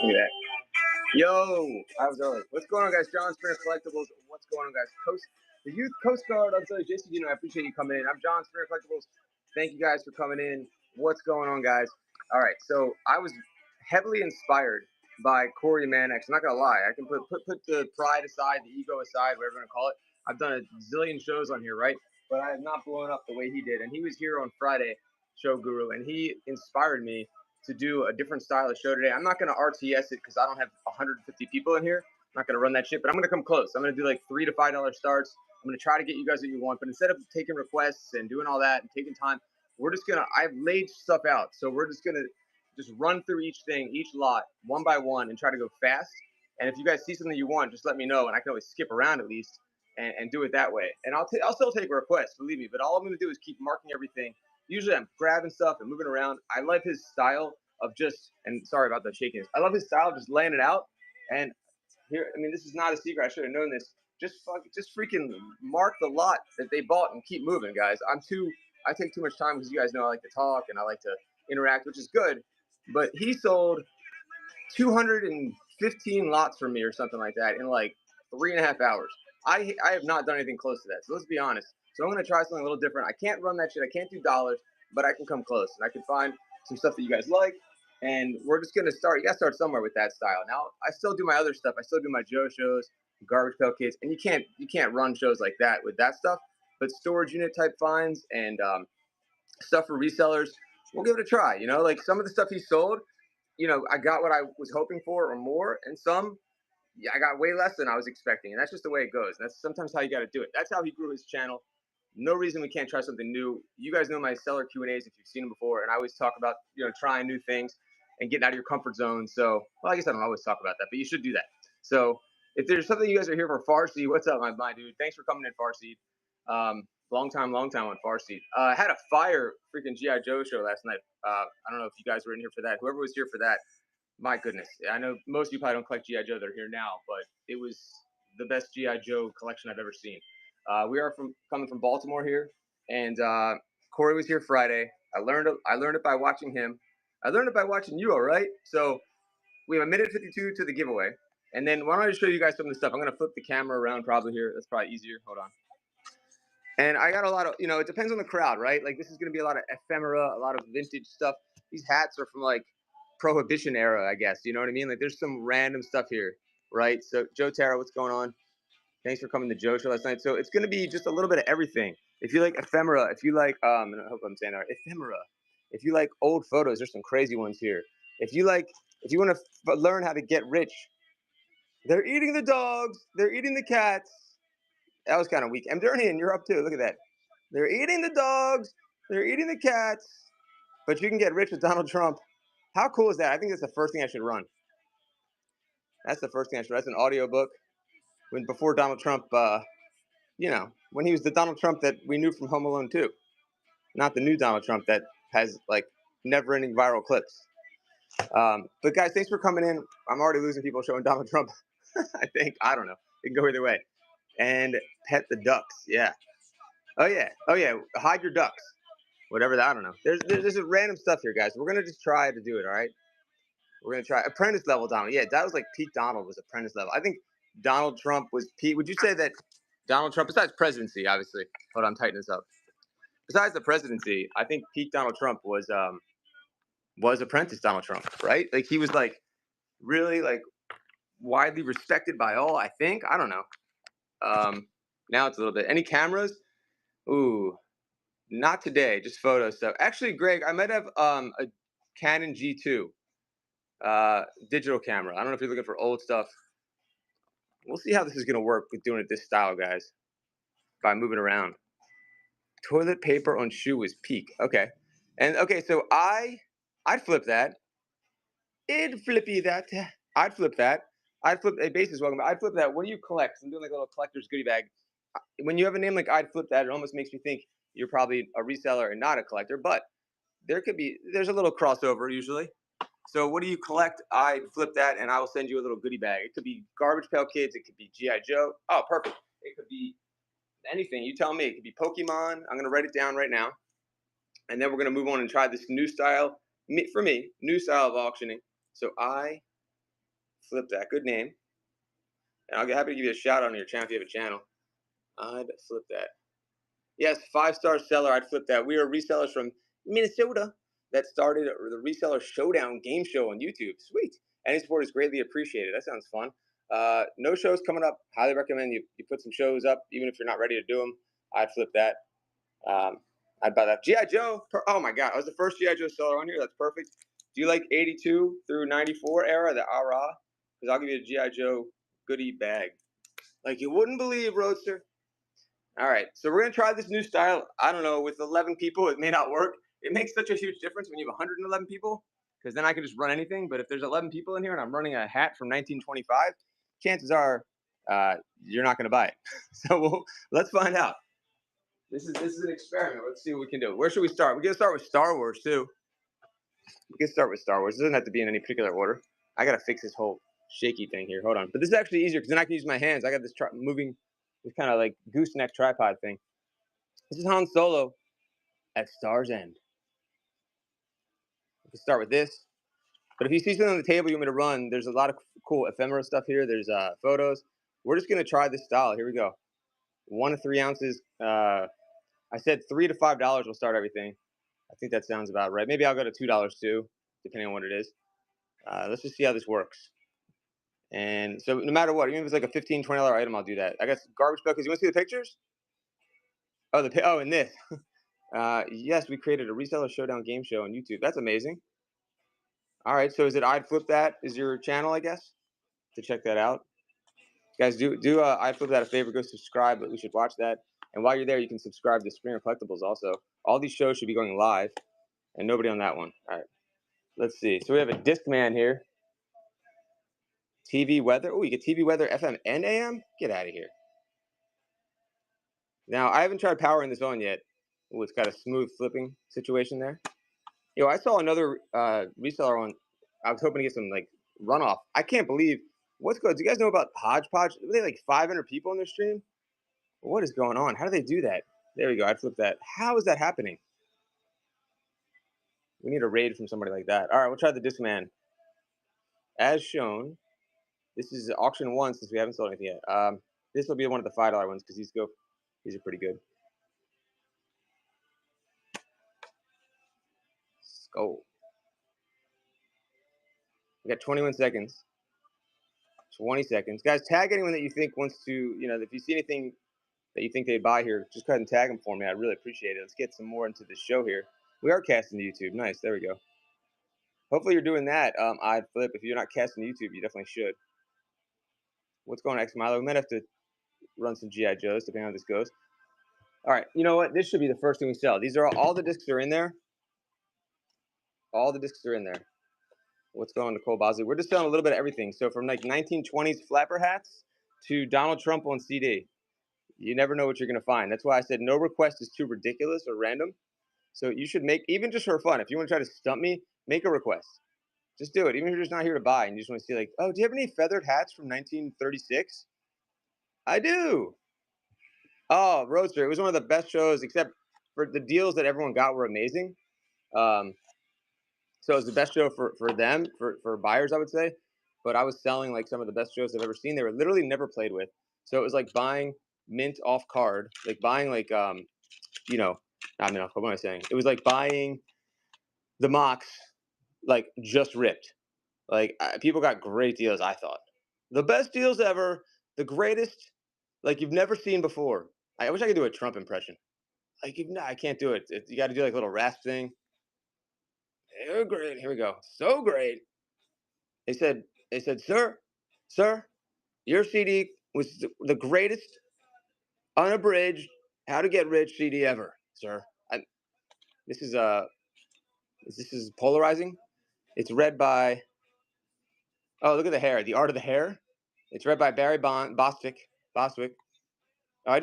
Look at that. Yo, I was early. What's going on, guys? John Springer Collectibles. What's going on, guys? The Youth Coast Guard. I'm sorry, JC. I appreciate you coming in. I'm John Springer Collectibles. Thank you guys for coming in. What's going on, guys? All right, so I was heavily inspired by Corey Mannix. I'm not gonna lie. I can put the pride aside, the ego aside, whatever you want to call it. I've done a zillion shows on here, right? But I have not blown up the way he did. And he was here on Friday, Show Guru, and he inspired me to do a different style of show today. I'm not going to RTS it because I don't have 150 people in here. I'm not going to run that shit, but I'm going to come close. I'm going to do like $3 to $5 starts. I'm going to try to get you guys what you want, but instead of taking requests and doing all that and taking time, we're just going to, I've laid stuff out. So we're just going to just run through each thing, each lot, one by one, and try to go fast. And if you guys see something you want, just let me know, and I can always skip around at least and do it that way. And I'll still take requests, believe me, but all I'm going to do is keep marking everything. Usually I'm grabbing stuff and moving around. I love his style of just, and sorry about the shakiness, I love his style of just laying it out. And here, I mean, this is not a secret. I should have known this. Just freaking mark the lot that they bought and keep moving, guys. I take too much time because you guys know I like to talk and I like to interact, which is good. But he sold 215 lots for me or something like that in like 3.5 hours. I have not done anything close to that. So let's be honest. So I'm going to try something a little different. I can't run that shit. I can't do dollars, but I can come close. And I can find some stuff that you guys like. And we're just going to start. You got to start somewhere with that style. Now, I still do my other stuff. I still do my Joe shows, garbage pail kits. And you can't run shows like that with that stuff. But storage unit type finds and stuff for resellers, we'll give it a try. You know, like some of the stuff he sold, you know, I got what I was hoping for or more. And some, yeah, I got way less than I was expecting, and that's just the way it goes. That's sometimes how you got to do it. That's how he grew his channel. No reason we can't try something new. You guys know my seller Q&As if you've seen them before, and I always talk about, you know, trying new things and getting out of your comfort zone. So, well, I guess I don't always talk about that, but you should do that. So, if there's something you guys are here for, Farseed, what's up, my dude? Thanks for coming in, Farseed. Long time on Farseed. I had a fire freaking G.I. Joe show last night. I don't know if you guys were in here for that. Whoever was here for that, my goodness. I know most of you probably don't collect G.I. Joe that are here now, but it was the best G.I. Joe collection I've ever seen. We are coming from Baltimore here, and Corey was here Friday. I learned it by watching him. I learned it by watching you, all right? So we have a minute 52 to the giveaway. And then why don't I just show you guys some of the stuff. I'm going to flip the camera around probably here. That's probably easier. Hold on. And I got a lot of, you know, it depends on the crowd, right? Like this is going to be a lot of ephemera, a lot of vintage stuff. These hats are from like Prohibition era, I guess. You know what I mean? Like there's some random stuff here, right? So Joe Tara, what's going on? Thanks for coming to Joe show last night. So it's going to be just a little bit of everything. If you like ephemera, if you like, I hope I'm saying that right, ephemera. If you like old photos, there's some crazy ones here. If you want to learn how to get rich, they're eating the dogs, they're eating the cats. That was kind of weak. Amdernian, you're up too. Look at that. They're eating the dogs, they're eating the cats, but you can get rich with Donald Trump. How cool is that? I think that's the first thing I should run. That's the first thing I should run. That's an audiobook. Before Donald Trump, you know, when he was the Donald Trump that we knew from Home Alone 2. Not the new Donald Trump that has, like, never-ending viral clips. But, guys, thanks for coming in. I'm already losing people showing Donald Trump, I think. I don't know. It can go either way. And pet the ducks. Yeah. Oh, yeah. Hide your ducks. Whatever that, I don't know. There's random stuff here, guys. We're going to just try to do it, all right? We're going to try. Apprentice level Donald. Yeah, that was like peak Donald was apprentice level. I think Donald Trump was peak. Would you say that Donald Trump, besides presidency, obviously. Hold on, tighten this up. Besides the presidency, I think peak Donald Trump was apprentice Donald Trump, right? Like he was like really like widely respected by all, I think. I don't know. Now it's a little bit. Any cameras? Ooh, not today. Just photo stuff. Actually, Greg, I might have a Canon G2 digital camera. I don't know if you're looking for old stuff. We'll see how this is going to work with doing it this style, guys, by moving around. Toilet paper on shoe is peak. Okay. And, okay, so I'd flip that. I'd flip that. I'd flip, hey, Basis, welcome. I'd flip that. What do you collect? I'm doing like a little collector's goodie bag. When you have a name like I'd flip that, it almost makes me think you're probably a reseller and not a collector, but there's a little crossover usually. So what do you collect? I flip that, and I will send you a little goodie bag. It could be Garbage Pail Kids. It could be G.I. Joe. Oh, perfect. It could be anything. You tell me. It could be Pokemon. I'm going to write it down right now. And then we're going to move on and try this new style, for me, new style of auctioning. So I flip that. Good name. And I'll be happy to give you a shout out on your channel if you have a channel. I'd flip that. Yes, 5-star seller. I'd flip that. We are resellers from Minnesota that started the Reseller Showdown game show on YouTube. Sweet. Any support is greatly appreciated. That sounds fun. No shows coming up. Highly recommend you put some shows up, even if you're not ready to do them. I'd flip that. I'd buy that. G.I. Joe. Oh my God. I was the first G.I. Joe seller on here. That's perfect. Do you like 82 through 94 era, the ARA? Because I'll give you a G.I. Joe goodie bag. Like you wouldn't believe, Roadster. All right, so we're gonna try this new style. I don't know, with 11 people, it may not work. It makes such a huge difference when you have 111 people, because then I can just run anything. But if there's 11 people in here and I'm running a hat from 1925, chances are you're not gonna buy it. So let's find out. This is an experiment. Let's see what we can do. Where should we start? We're gonna start with Star Wars too. We can start with Star Wars. It doesn't have to be in any particular order. I gotta fix this whole shaky thing here. Hold on. But this is actually easier because then I can use my hands. I got this moving, this kind of like gooseneck tripod thing. This is Han Solo at Star's End. We can start with this. But if you see something on the table you want me to run, there's a lot of cool ephemera stuff here. There's photos. We're just gonna try this style. Here we go. 1 to 3 ounces. I said $3 to $5 will start everything. I think that sounds about right. Maybe I'll go to $2 too, depending on what it is. Let's just see how this works. And so no matter what, even if it's like a $15, $20 item, I'll do that. I guess garbage buckets. You want to see the pictures? Oh, and this. Yes, we created a reseller showdown game show on YouTube. That's amazing. All right, so is it I'd flip that is your channel, I guess, to check that out. Guys, do I'd flip that a favor. Go subscribe. But we should watch that. And while you're there, you can subscribe to Springer Collectibles also. All these shows should be going live, and nobody on that one. All right, let's see. So we have a Discman here. TV weather. Oh, you get TV weather, FM and AM. Get out of here. Now I haven't tried powering this on yet. Oh, it's got a smooth flipping situation there. I saw another reseller on. I was hoping to get some like runoff. I can't believe what's good. Do you guys know about Hodgepodge? Are they like 500 people on their stream? What is going on? How do they do that? There we go. I flipped that. How is that happening? We need a raid from somebody like that. All right, we'll try the Discman. As shown, this is auction 1 since we haven't sold anything yet. This will be one of the $5 ones because these are pretty good. Let's go. We got 21 seconds. 20 seconds. Guys, tag anyone that you think wants to, if you see anything that you think they buy here, just go ahead and tag them for me. I'd really appreciate it. Let's get some more into the show here. We are casting to YouTube. Nice. There we go. Hopefully you're doing that. I'd flip. If you're not casting to YouTube, you definitely should. What's going on, X Milo? We might have to run some G.I. Joes, depending on how this goes. All right. You know what? This should be the first thing we sell. These are all the discs are in there. All the discs are in there. What's going on, Nicole Bosley? We're just selling a little bit of everything. So from like 1920s flapper hats to Donald Trump on CD. You never know what you're going to find. That's why I said no request is too ridiculous or random. So you should make, even just for fun, if you want to try to stump me, make a request. Just do it. Even if you're just not here to buy and you just want to see like, oh, do you have any feathered hats from 1936? I do. Oh, Roadster. It was one of the best shows, except for the deals that everyone got were amazing. So it was the best show for them, for buyers, I would say. But I was selling like some of the best shows I've ever seen. They were literally never played with. So it was like buying mint off card, like buying like not mint off card. What am I saying? It was like buying the mocks, like just ripped. Like people got great deals. I thought the best deals ever, the greatest, like you've never seen before. I wish I could do a Trump impression. Like I can't do it. You got to do like a little rasp thing. They're great. Here we go. So great. They said, sir, your CD was the greatest unabridged how to get rich CD ever, sir. This is polarizing. It's read by, oh, look at the hair. The Art of the Hair. It's read by Barry Bostwick. Oh, I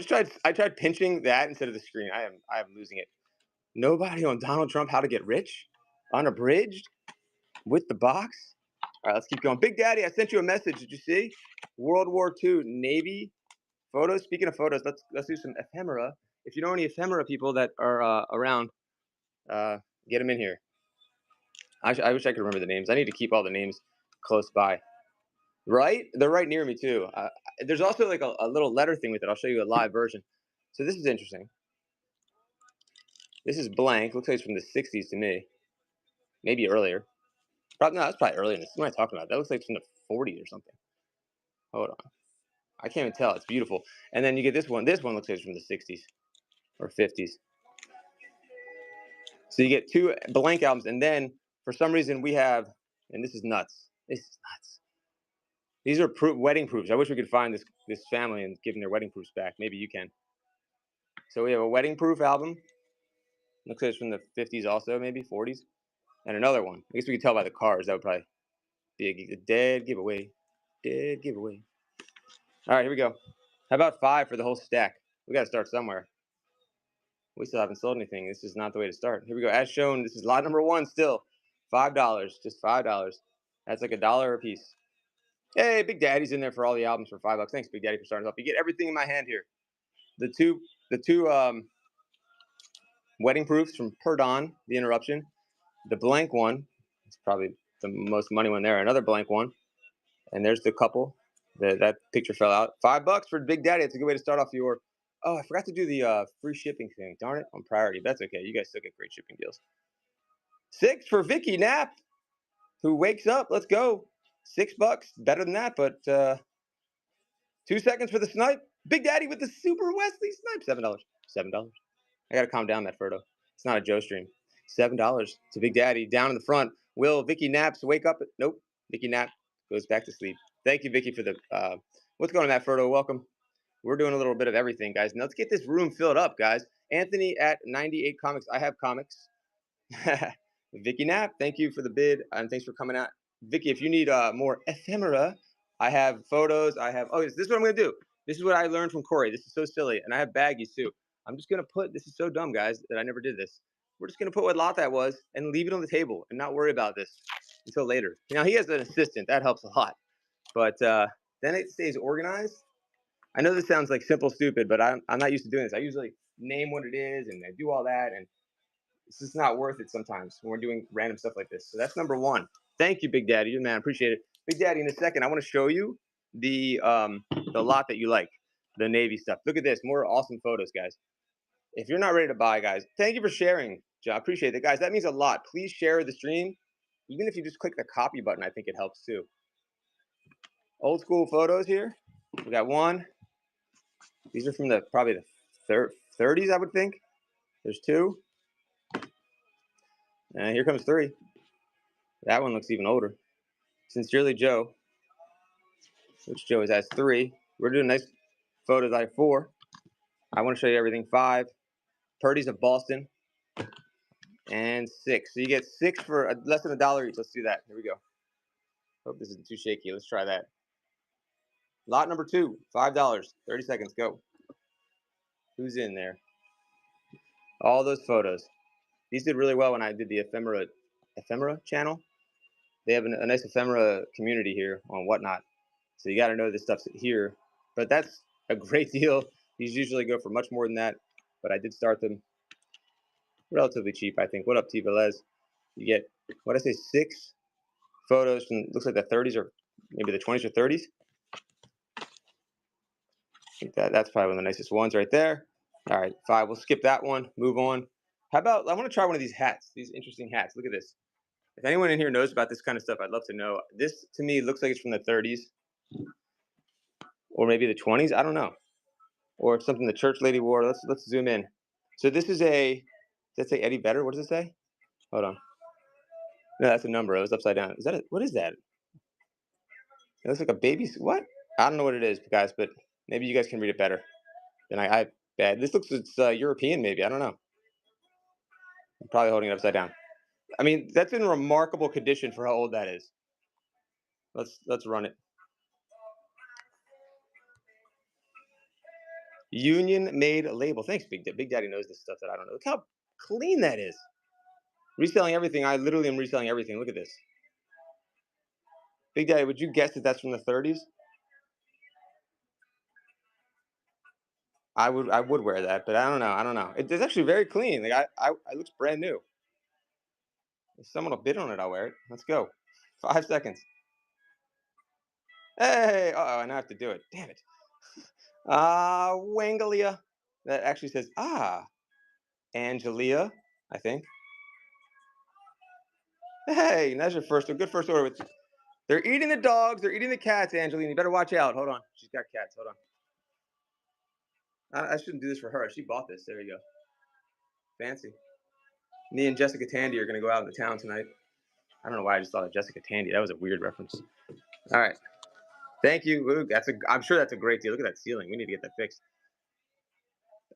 tried pinching that instead of the screen. I am losing it. Nobody on Donald Trump how to get rich unabridged with the box. All right, let's keep going. Big Daddy, I sent you a message. Did you see? World War II Navy photos. Speaking of photos, let's do some ephemera. If you know any ephemera people that are around, get them in here. I wish I could remember the names. I need to keep all the names close by. Right? They're right near me too. There's also like a little letter thing with it. I'll show you a live version. So this is interesting. This is blank. Looks like it's from the 60s to me. Maybe earlier. Probably no, that's probably earlier. What am I talking about? That looks like it's from the 40s or something. Hold on. I can't even tell. It's beautiful. And then you get this one. This one looks like it's from the 60s or 50s. So you get two blank albums, and then for some reason we have, and this is nuts. This is nuts. These are wedding proofs. I wish we could find this family and give them their wedding proofs back. Maybe you can. So we have a wedding proof album. Looks like it's from the 50s, also maybe 40s, and another one. I guess we could tell by the cars. That would probably be a dead giveaway. Dead giveaway. All right, here we go. How about 5 for the whole stack? We got to start somewhere. We still haven't sold anything. This is not the way to start. Here we go. As shown, this is lot number 1 still. $5. Just $5. That's like $1 a piece. Hey, Big Daddy's in there for all the albums for $5. Thanks, Big Daddy, for starting off. You get everything in my hand here. The two wedding proofs from Per Don, The Interruption. The blank one. It's probably the most money one there. Another blank one. And there's the couple. That picture fell out. $5 for Big Daddy. It's a good way to start off your. Oh, I forgot to do the free shipping thing. Darn it, on priority. That's okay. You guys still get great shipping deals. 6 for Vicky Knapp, who wakes up. Let's go. $6. Better than that, but 2 seconds for the snipe. Big Daddy with the Super Wesley snipe. $7. $7. I gotta calm down that Ferdo. It's not a Joe stream. $7 to Big Daddy. Down in the front. Will Vicky Knapp's wake up? Nope. Vicky Knapp goes back to sleep. Thank you, Vicky, for the what's going on, Matt Ferdo? Welcome. We're doing a little bit of everything, guys. Now let's get this room filled up, guys. Anthony at 98 Comics. I have comics. Vicky Knapp, thank you for the bid, and thanks for coming out. Vicky, if you need more ephemera, I have photos. I have. Oh, this is what I'm gonna do. This is what I learned from Corey. This is so silly, and I have baggies too. I'm just gonna put. This is so dumb, guys, that I never did this. We're just gonna put what lot that was and leave it on the table and not worry about this until later. Now he has an assistant. That helps a lot, but then it stays organized. I know this sounds like simple, stupid, but I'm not used to doing this. I usually name what it is and I do all that, and it's just not worth it sometimes when we're doing random stuff like this. So that's number 1. Thank you, Big Daddy. Man, appreciate it. Big Daddy, in a second, I want to show you the lot that you like, the Navy stuff. Look at this. More awesome photos, guys. If you're not ready to buy, guys, thank you for sharing. I appreciate it. Guys, that means a lot. Please share the stream. Even if you just click the copy button, I think it helps too. Old school photos here. We got 1. These are from probably the 30s, I would think. There's 2. And here comes 3. That one looks even older. Sincerely, Joe. Which Joe is? That's 3. We're doing nice photos. I have 4. I want to show you everything. 5. Purdy's of Boston. And 6. So you get 6 for less than $1 each. Let's do that. Here we go. Hope this isn't too shaky. Let's try that. Lot number 2. $5. 30 seconds. Go. Who's in there? All those photos. These did really well when I did the ephemera channel. They have a nice ephemera community here on Whatnot. So you got to know this stuff's here. But that's a great deal. These usually go for much more than that. But I did start them relatively cheap, I think. What up, T. Velez? You get, what did I say, 6 photos from, looks like the 30s or maybe the 20s or 30s. I think that's probably one of the nicest ones right there. All right, 5. We'll skip that one. Move on. How about, I want to try one of these hats, these interesting hats. Look at this. If anyone in here knows about this kind of stuff, I'd love to know. This, to me, looks like it's from the 30s. Or maybe the 20s. I don't know. Or something the church lady wore. Let's zoom in. So this is does that say Eddie Vedder? What does it say? Hold on. No, that's a number. It was upside down. Is that what is that? It looks like a baby. What? I don't know what it is, guys, but maybe you guys can read it better than I bad. This looks it's European, maybe. I don't know. I'm probably holding it upside down. I mean, that's in remarkable condition for how old that is. Let's run it. Union made label. Thanks, Big Daddy knows this stuff that I don't know. Look how clean that is. Reselling everything. I literally am reselling everything. Look at this. Big Daddy, would you guess that that's from the 30s? I would wear that, but I don't know. I don't know. It's actually very clean. Like it looks brand new. If someone will bid on it, I'll wear it. Let's go. 5 seconds. Hey, uh-oh, and I have to do it. Damn it. Wangalia. That actually says, Angelia, I think. Hey, that's your first, a good first order. They're eating the dogs. They're eating the cats, Angelina. You better watch out. Hold on. She's got cats. Hold on. I shouldn't do this for her. She bought this. There you go. Fancy. Me and Jessica Tandy are going to go out in the town tonight. I don't know why I just thought of Jessica Tandy. That was a weird reference. All right. Thank you. Ooh, I'm sure that's a great deal. Look at that ceiling. We need to get that fixed.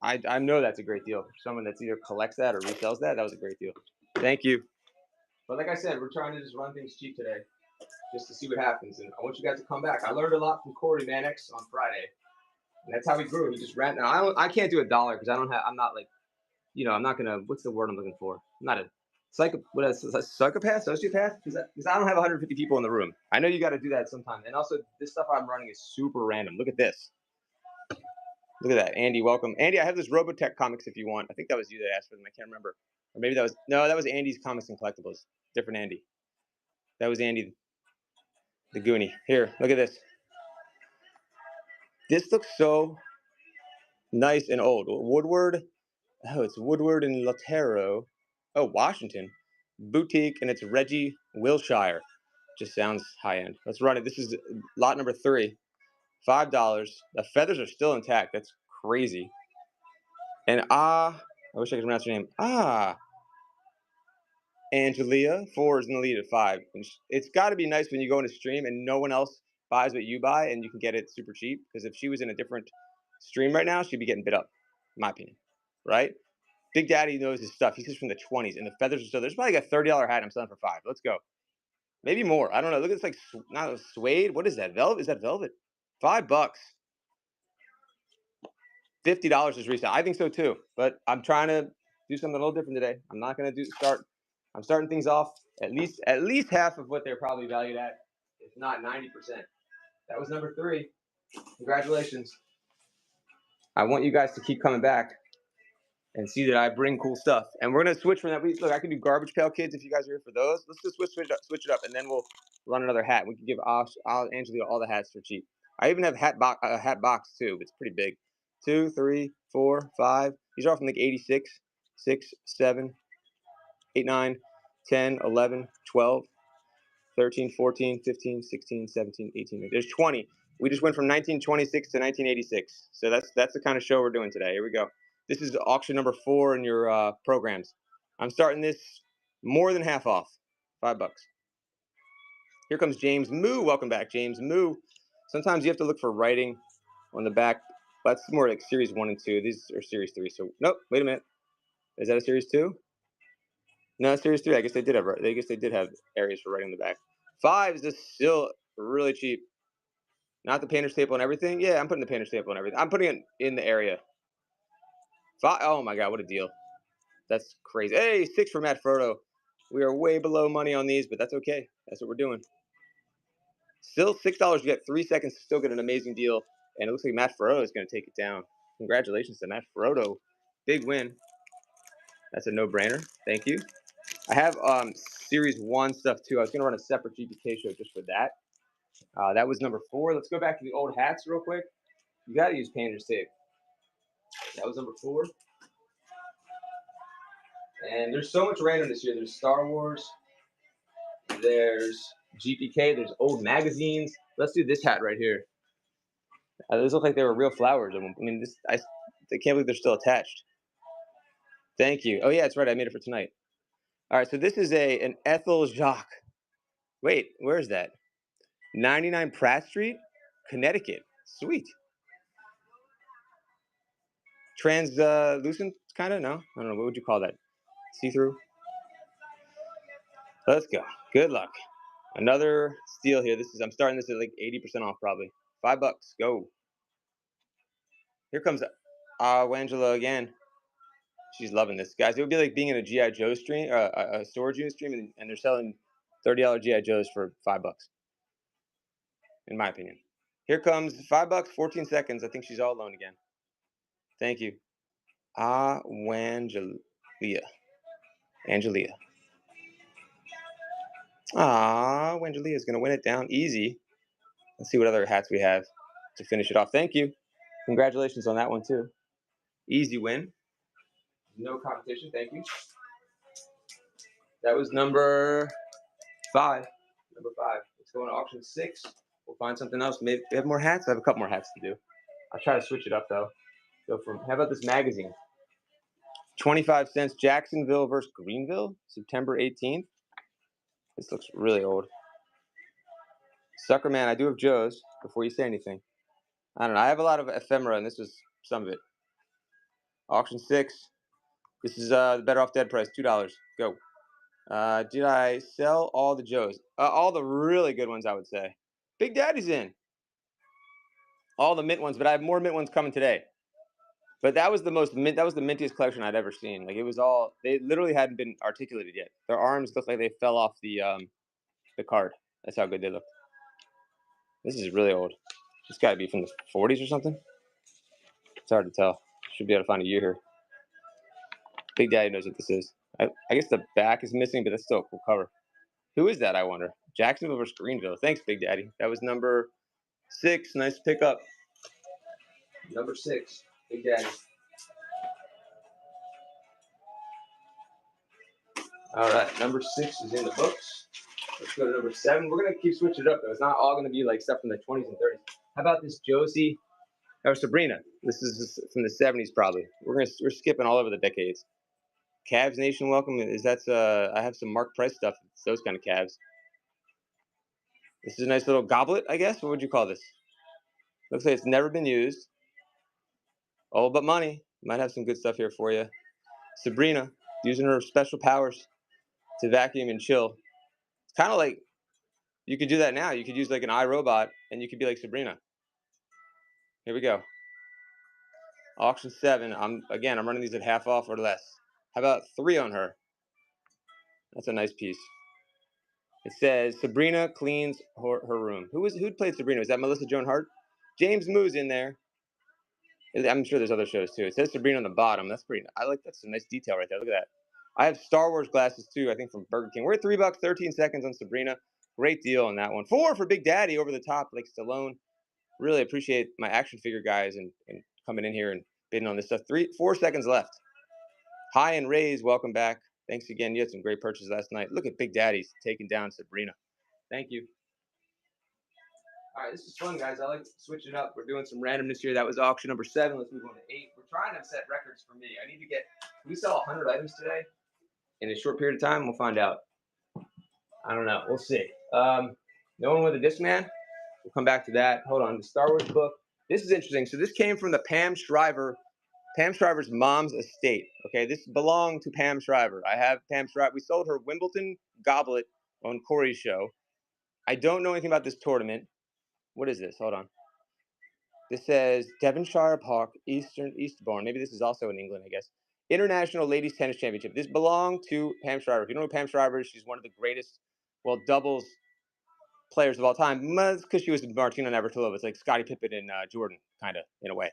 I know that's a great deal. For someone that's either collects that or resells that, that was a great deal. Thank you. But like I said, we're trying to just run things cheap today, just to see what happens. And I want you guys to come back. I learned a lot from Corey Mannix on Friday, and that's how he grew. He just ran. Now I can't do $1 because I don't have. I'm not like, I'm not gonna. What's the word I'm looking for? I'm not a psychopath, sociopath, because I don't have 150 people in the room. I know you got to do that sometime. And also, this stuff I'm running is super random. Look at this. Look at that, Andy. Welcome, Andy. I have this Robotech comics if you want. I think that was you that asked for them. I can't remember, or maybe that was Andy's Comics and Collectibles. Different Andy. That was Andy, the Goonie. Here, look at this. This looks so nice and old. Woodward. Oh, it's Woodward and Latero. Oh, Washington. Boutique, and it's Reggie Wilshire. Just sounds high end. Let's run it. This is lot number 3. $5. The feathers are still intact. That's crazy. And I wish I could pronounce her name. Angelia. 4 is in the lead at 5. And it's got to be nice when you go in a stream and no one else buys what you buy and you can get it super cheap. Because if she was in a different stream right now, she'd be getting bid up, in my opinion. Right? Big Daddy knows his stuff. He's just from the 20s, and the feathers are still. There's probably like a $30 hat I'm selling for 5. Let's go. Maybe more. I don't know. Look at this, like not suede. What is that? Velvet? Is that velvet? $5. $50 is resale. I think so too. But I'm trying to do something a little different today. I'm not gonna I'm starting things off at least half of what they're probably valued at, if not 90%. That was number 3. Congratulations. I want you guys to keep coming back and see that I bring cool stuff. And we're gonna switch from that. Look, I can do Garbage Pail Kids if you guys are here for those. Let's just switch it up, and then we'll run another hat. We can give Angela all the hats for cheap. I even have a hat box too. It's pretty big. 2, 3, 4, 5. These are all from like 86, 6, 7, 8, 9, 10, 11, 12, 13, 14, 15, 16, 17, 18. There's 20. We just went from 1926 to 1986. So that's the kind of show we're doing today. Here we go. This is auction number 4 in your programs. I'm starting this more than half off. $5. Here comes James Moo. Welcome back, James Moo. Sometimes you have to look for writing on the back. That's more like series 1 and 2. These are series 3. So nope. Wait a minute. Is that a series 2? No, series 3. I guess they did have areas for writing on the back. 5 is just still really cheap. Not the painter staple and everything. Yeah, I'm putting the painter staple and everything. I'm putting it in the area. 5. Oh my god, what a deal! That's crazy. Hey, 6 for Matt Frodo. We are way below money on these, but that's okay. That's what we're doing. Still $6. You get 3 seconds to still get an amazing deal, and it looks like Matt Frodo is going to take it down. Congratulations to Matt Frodo. Big win. That's a no-brainer. Thank you. I have Series 1 stuff too. I was going to run a separate GPK show just for that. That was number 4. Let's go back to the old hats real quick. You got to use painter's tape. That was number 4. And there's so much random this year. There's Star Wars. There's GPK. There's old magazines. Let's do this hat right here. Those look like they were real flowers. I mean, I can't believe they're still attached. Thank you. Oh yeah, that's right. I made it for tonight. All right, so this is an Ethel Jacques. Wait, where is that? 99 Pratt Street, Connecticut. Sweet. Translucent, kind of? No? I don't know. What would you call that? See-through? Let's go. Good luck. Another steal here. I'm starting this at like 80% off probably. $5. Go. Here comes Angela again. She's loving this. Guys, it would be like being in a G.I. Joe stream, a storage unit stream, and they're selling $30 G.I. Joes for $5. In my opinion. Here comes $5, 14 seconds. I think she's all alone again. Thank you. Wangelia. Angelia. Wangelia is going to win it down easy. Let's see what other hats we have to finish it off. Thank you. Congratulations on that one too. Easy win. No competition. Thank you. That was number 5. Number 5. Let's go on auction 6. We'll find something else. Maybe we have more hats. I have a couple more hats to do. I'll try to switch it up though. Go from. How about this magazine? 25 cents. Jacksonville versus Greenville, September 18th. This looks really old. Sucker man, I do have Joe's. Before you say anything, I don't know. I have a lot of ephemera, and this was some of it. Auction 6. This is the Better Off Dead price, $2. Go. Did I sell all the Joes? All the really good ones, I would say. Big Daddy's in. All the mint ones, but I have more mint ones coming today. But that was the most mint. That was the mintiest collection I'd ever seen. Like, it was all. They literally hadn't been articulated yet. Their arms looked like they fell off the card. That's how good they looked. This is really old. It's got to be from the 40s or something. It's hard to tell. Should be able to find a year here. Big Daddy knows what this is. I guess the back is missing, but that's still a cool cover. Who is that, I wonder? Jacksonville versus Greenville. Thanks, Big Daddy. That was number 6. Nice pickup. Number 6. Big Daddy. All right. Number 6 is in the books. Let's go to number 7. We're going to keep switching it up, though. It's not all going to be like stuff from the 20s and 30s. How about this Josie? Or Sabrina. This is from the 70s, probably. We're skipping all over the decades. Cavs Nation, welcome. I have some Mark Price stuff. It's those kind of Cavs. This is a nice little goblet, I guess. What would you call this? Looks like it's never been used. All but money. Might have some good stuff here for you. Sabrina, using her special powers to vacuum and chill. It's kind of like you could do that now. You could use like an iRobot, and you could be like Sabrina. Here we go. Auction 7. I'm running these at half off or less. How about 3 on her? That's a nice piece. It says Sabrina cleans her room. Who played Sabrina? Was that Melissa Joan Hart? James Moo's in there. I'm sure there's other shows too. It says Sabrina on the bottom. That's pretty. That's a nice detail right there. Look at that. I have Star Wars glasses too. I think from Burger King. We're at $3, 13 seconds on Sabrina. Great deal on that one. 4 for Big Daddy over the top, like Stallone. Really appreciate my action figure guys and coming in here and bidding on this stuff. 4 seconds left. Hi and Rays, welcome back. Thanks again. You had some great purchases last night. Look at Big Daddy's taking down Sabrina. Thank you. All right, this is fun, guys. I like switching up. We're doing some randomness here. That was auction number 7. Let's move on to 8. We're trying to set records for me. I need to get. Can we sell 100 items today in a short period of time? We'll find out. I don't know. We'll see. No one with a Discman? We'll come back to that. Hold on. The Star Wars book. This is interesting. So this came from the Pam Shriver's mom's estate. Okay, this belonged to Pam Shriver. I have Pam Shriver. We sold her Wimbledon goblet on Corey's show. I don't know anything about this tournament. What is this? Hold on. This says Devonshire Park, Eastbourne. Maybe this is also in England, I guess. International Ladies Tennis Championship. This belonged to Pam Shriver. If you don't know who Pam Shriver is, she's one of the greatest, doubles players of all time. It's because she was Martina Navratilova. It's like Scottie Pippen and Jordan, kind of, in a way.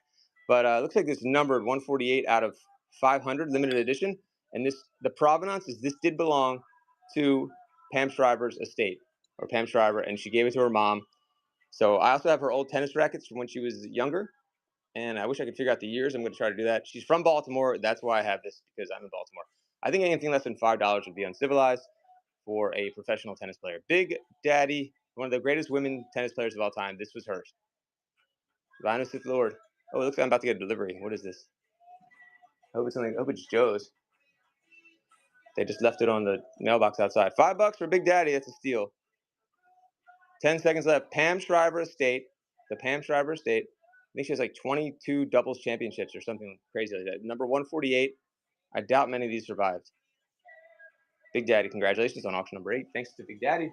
But it looks like this is numbered 148 out of 500, limited edition. And the provenance is this did belong to Pam Shriver's estate, or Pam Shriver, and she gave it to her mom. So I also have her old tennis rackets from when she was younger, and I wish I could figure out the years. I'm going to try to do that. She's from Baltimore. That's why I have this, because I'm in Baltimore. I think anything less than $5 would be uncivilized for a professional tennis player. Big Daddy, one of the greatest women tennis players of all time. This was hers. Linus Sith Lord. Oh, it looks like I'm about to get a delivery. What is this? I hope it's Joe's. They just left it on the mailbox outside. $5 for Big Daddy. That's a steal. 10 seconds left. Pam Shriver Estate. The Pam Shriver Estate. I think she has like 22 doubles championships or something crazy like that. Number 148. I doubt many of these survived. Big Daddy, congratulations on auction number 8. Thanks to Big Daddy.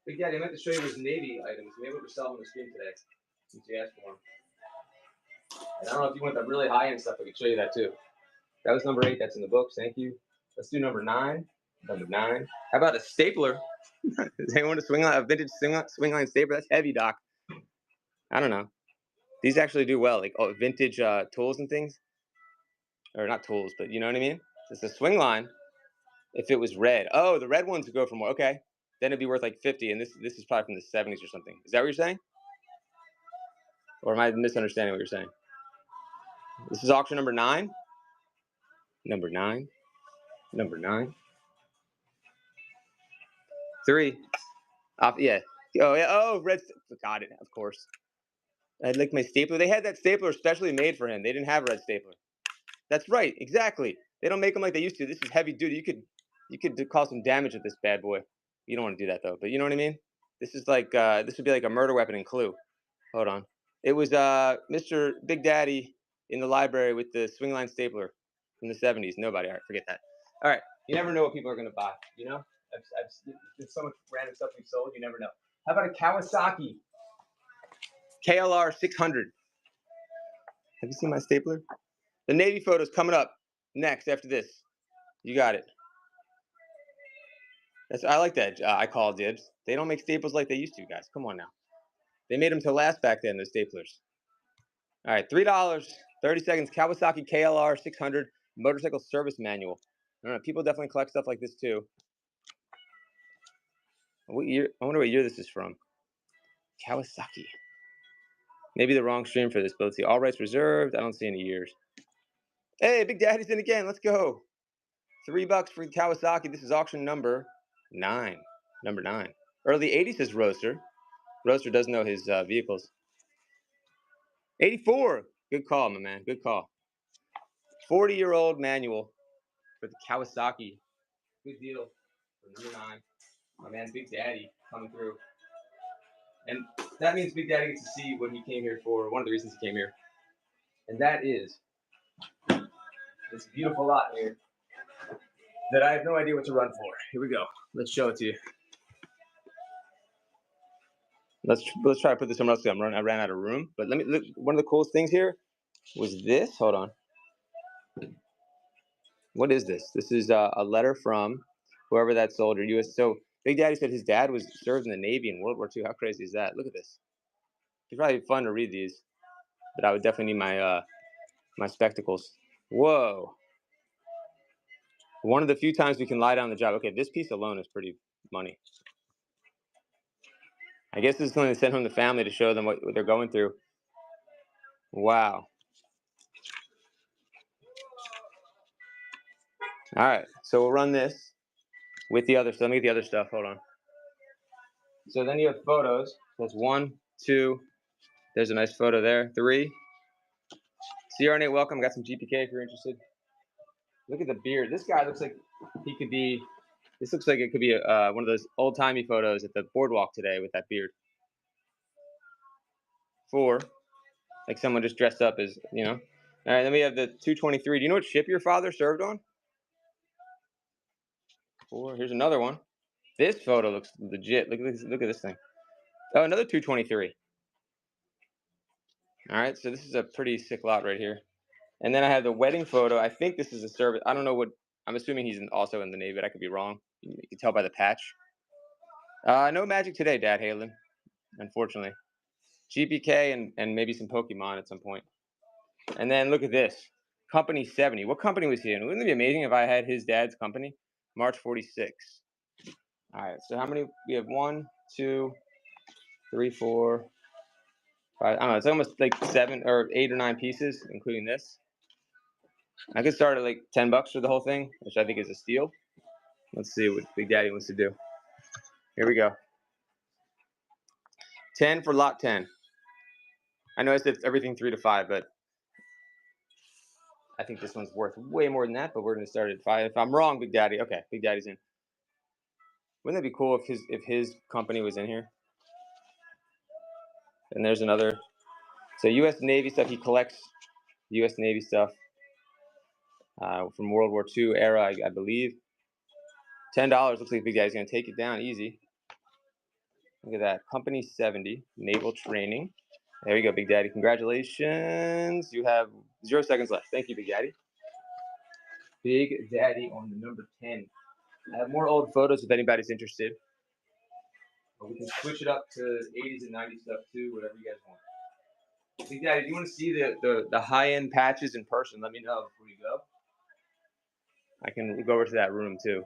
Big Daddy, I meant to show you his Navy items. Maybe we'll sell them on the screen today, since you asked for them. And I don't know if you want the really high-end stuff. I could show you that too. That was number 8. That's in the books. Thank you. Let's do number 9. Number 9. How about a stapler? Does anyone want a vintage swing line stapler? That's heavy, Doc. I don't know. These actually do well, like vintage tools and things. Or not tools, but you know what I mean? It's a swing line. If it was red. Oh, the red ones would go for more. Okay. then it'd be worth like 50, and this is probably from the 70s or something. Is that what you're saying? Or am I misunderstanding what you're saying? This is auction number 9. Number 9. Number 9. 3. Yeah. Oh yeah. Oh, red. Got it. Of course. I like my stapler. They had that stapler specially made for him. They didn't have a red stapler. That's right. Exactly. They don't make them like they used to. This is heavy duty. You could cause some damage with this bad boy. You don't want to do that though. But you know what I mean. This is like this would be like a murder weapon in Clue. Hold on. It was Mr. Big Daddy in the library with the swing line stapler from the 70s. Nobody. All right, forget that. All right. You never know what people are gonna buy. You know. There's so much random stuff we've sold. You never know. How about a Kawasaki KLR 600? Have you seen my stapler? The Navy photo's coming up next after this. You got it. I like that. I call dibs. They don't make staples like they used to, guys. Come on now. They made them to last back then, the staplers. All right, $3, 30 seconds. Kawasaki KLR 600 motorcycle service manual. I don't know. People definitely collect stuff like this too. What year? I wonder what year this is from. Kawasaki. Maybe the wrong stream for this, but let's see. All rights reserved. I don't see any years. Hey, Big Daddy's in again. Let's go. $3 for Kawasaki. This is auction number 9. Number 9. Early 80s says Roaster. Roaster does know his vehicles. 84. Good call, my man. Good call. 40-year-old manual for the Kawasaki. Good deal for number 9. My man, Big Daddy, coming through. And that means Big Daddy gets to see what he came here for. One of the reasons he came here. And that is this beautiful lot here that I have no idea what to run for. Here we go. Let's show it to you. Let's try to put this somewhere else. I ran out of room. But let me look. One of the coolest things here was this. Hold on. What is this? This is a letter from whoever that soldier. U.S. So Big Daddy said his dad was served in the Navy in World War II. How crazy is that? Look at this. It's probably fun to read these, but I would definitely need my my spectacles. Whoa. One of the few times we can lie down the job. Okay, this piece alone is pretty money. I guess this is something to send home the family to show them what they're going through. Wow. All right, so we'll run this with the other stuff. Let me get the other stuff. Hold on. So then you have photos. That's 1, 2. There's a nice photo there. 3. CR8, welcome. Got some GPK if you're interested. Look at the beard. This guy looks like he could be. This looks like it could be one of those old-timey photos at the boardwalk today with that beard. 4, like someone just dressed up as, you know. All right, then we have the 223. Do you know what ship your father served on? 4. Here's another one. This photo looks legit. Look at this thing. Oh, another 223. All right, so this is a pretty sick lot right here. And then I have the wedding photo. I think this is a service. I don't know what. I'm assuming he's also in the Navy, but I could be wrong. You can tell by the patch. No magic today, Dad Halen. Unfortunately. GPK and maybe some Pokemon at some point. And then look at this. Company 70. What company was he in? Wouldn't it be amazing if I had his dad's company? March 46. All right, so how many? We have 1, 2, 3, 4, 5. I don't know. It's almost like 7 or 8 or 9 pieces, including this. I could start at like $10 for the whole thing, which I think is a steal. Let's see what Big Daddy wants to do. Here we go. 10 for lot 10. I know I said everything 3 to 5, but I think this one's worth way more than that. But we're gonna start at 5. If I'm wrong, Big Daddy. Okay, Big Daddy's in. Wouldn't that be cool if his company was in here? And there's another. So U.S. Navy stuff. He collects U.S. Navy stuff from World War II era, I believe. $10 looks like Big Daddy's gonna take it down easy. Look at that. Company 70, Naval Training. There you go, Big Daddy. Congratulations. You have 0 seconds left. Thank you, Big Daddy. Big Daddy on the number 10. I have more old photos if anybody's interested. But we can switch it up to 80s and 90s stuff too, whatever you guys want. Big Daddy, if you want to see the high-end patches in person, let me know before you go. I can go over to that room too.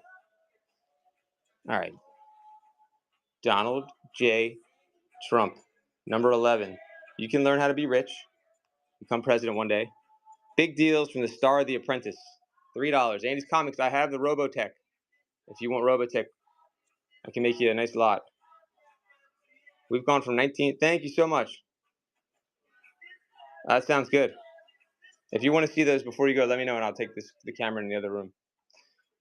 All right. Donald J. Trump, number 11. You can learn how to be rich, become president one day. Big deals from the star of The Apprentice, $3. Andy's Comics, I have the Robotech. If you want Robotech, I can make you a nice lot. We've gone from 19. Thank you so much. That sounds good. If you want to see those before you go, let me know and I'll take the camera in the other room.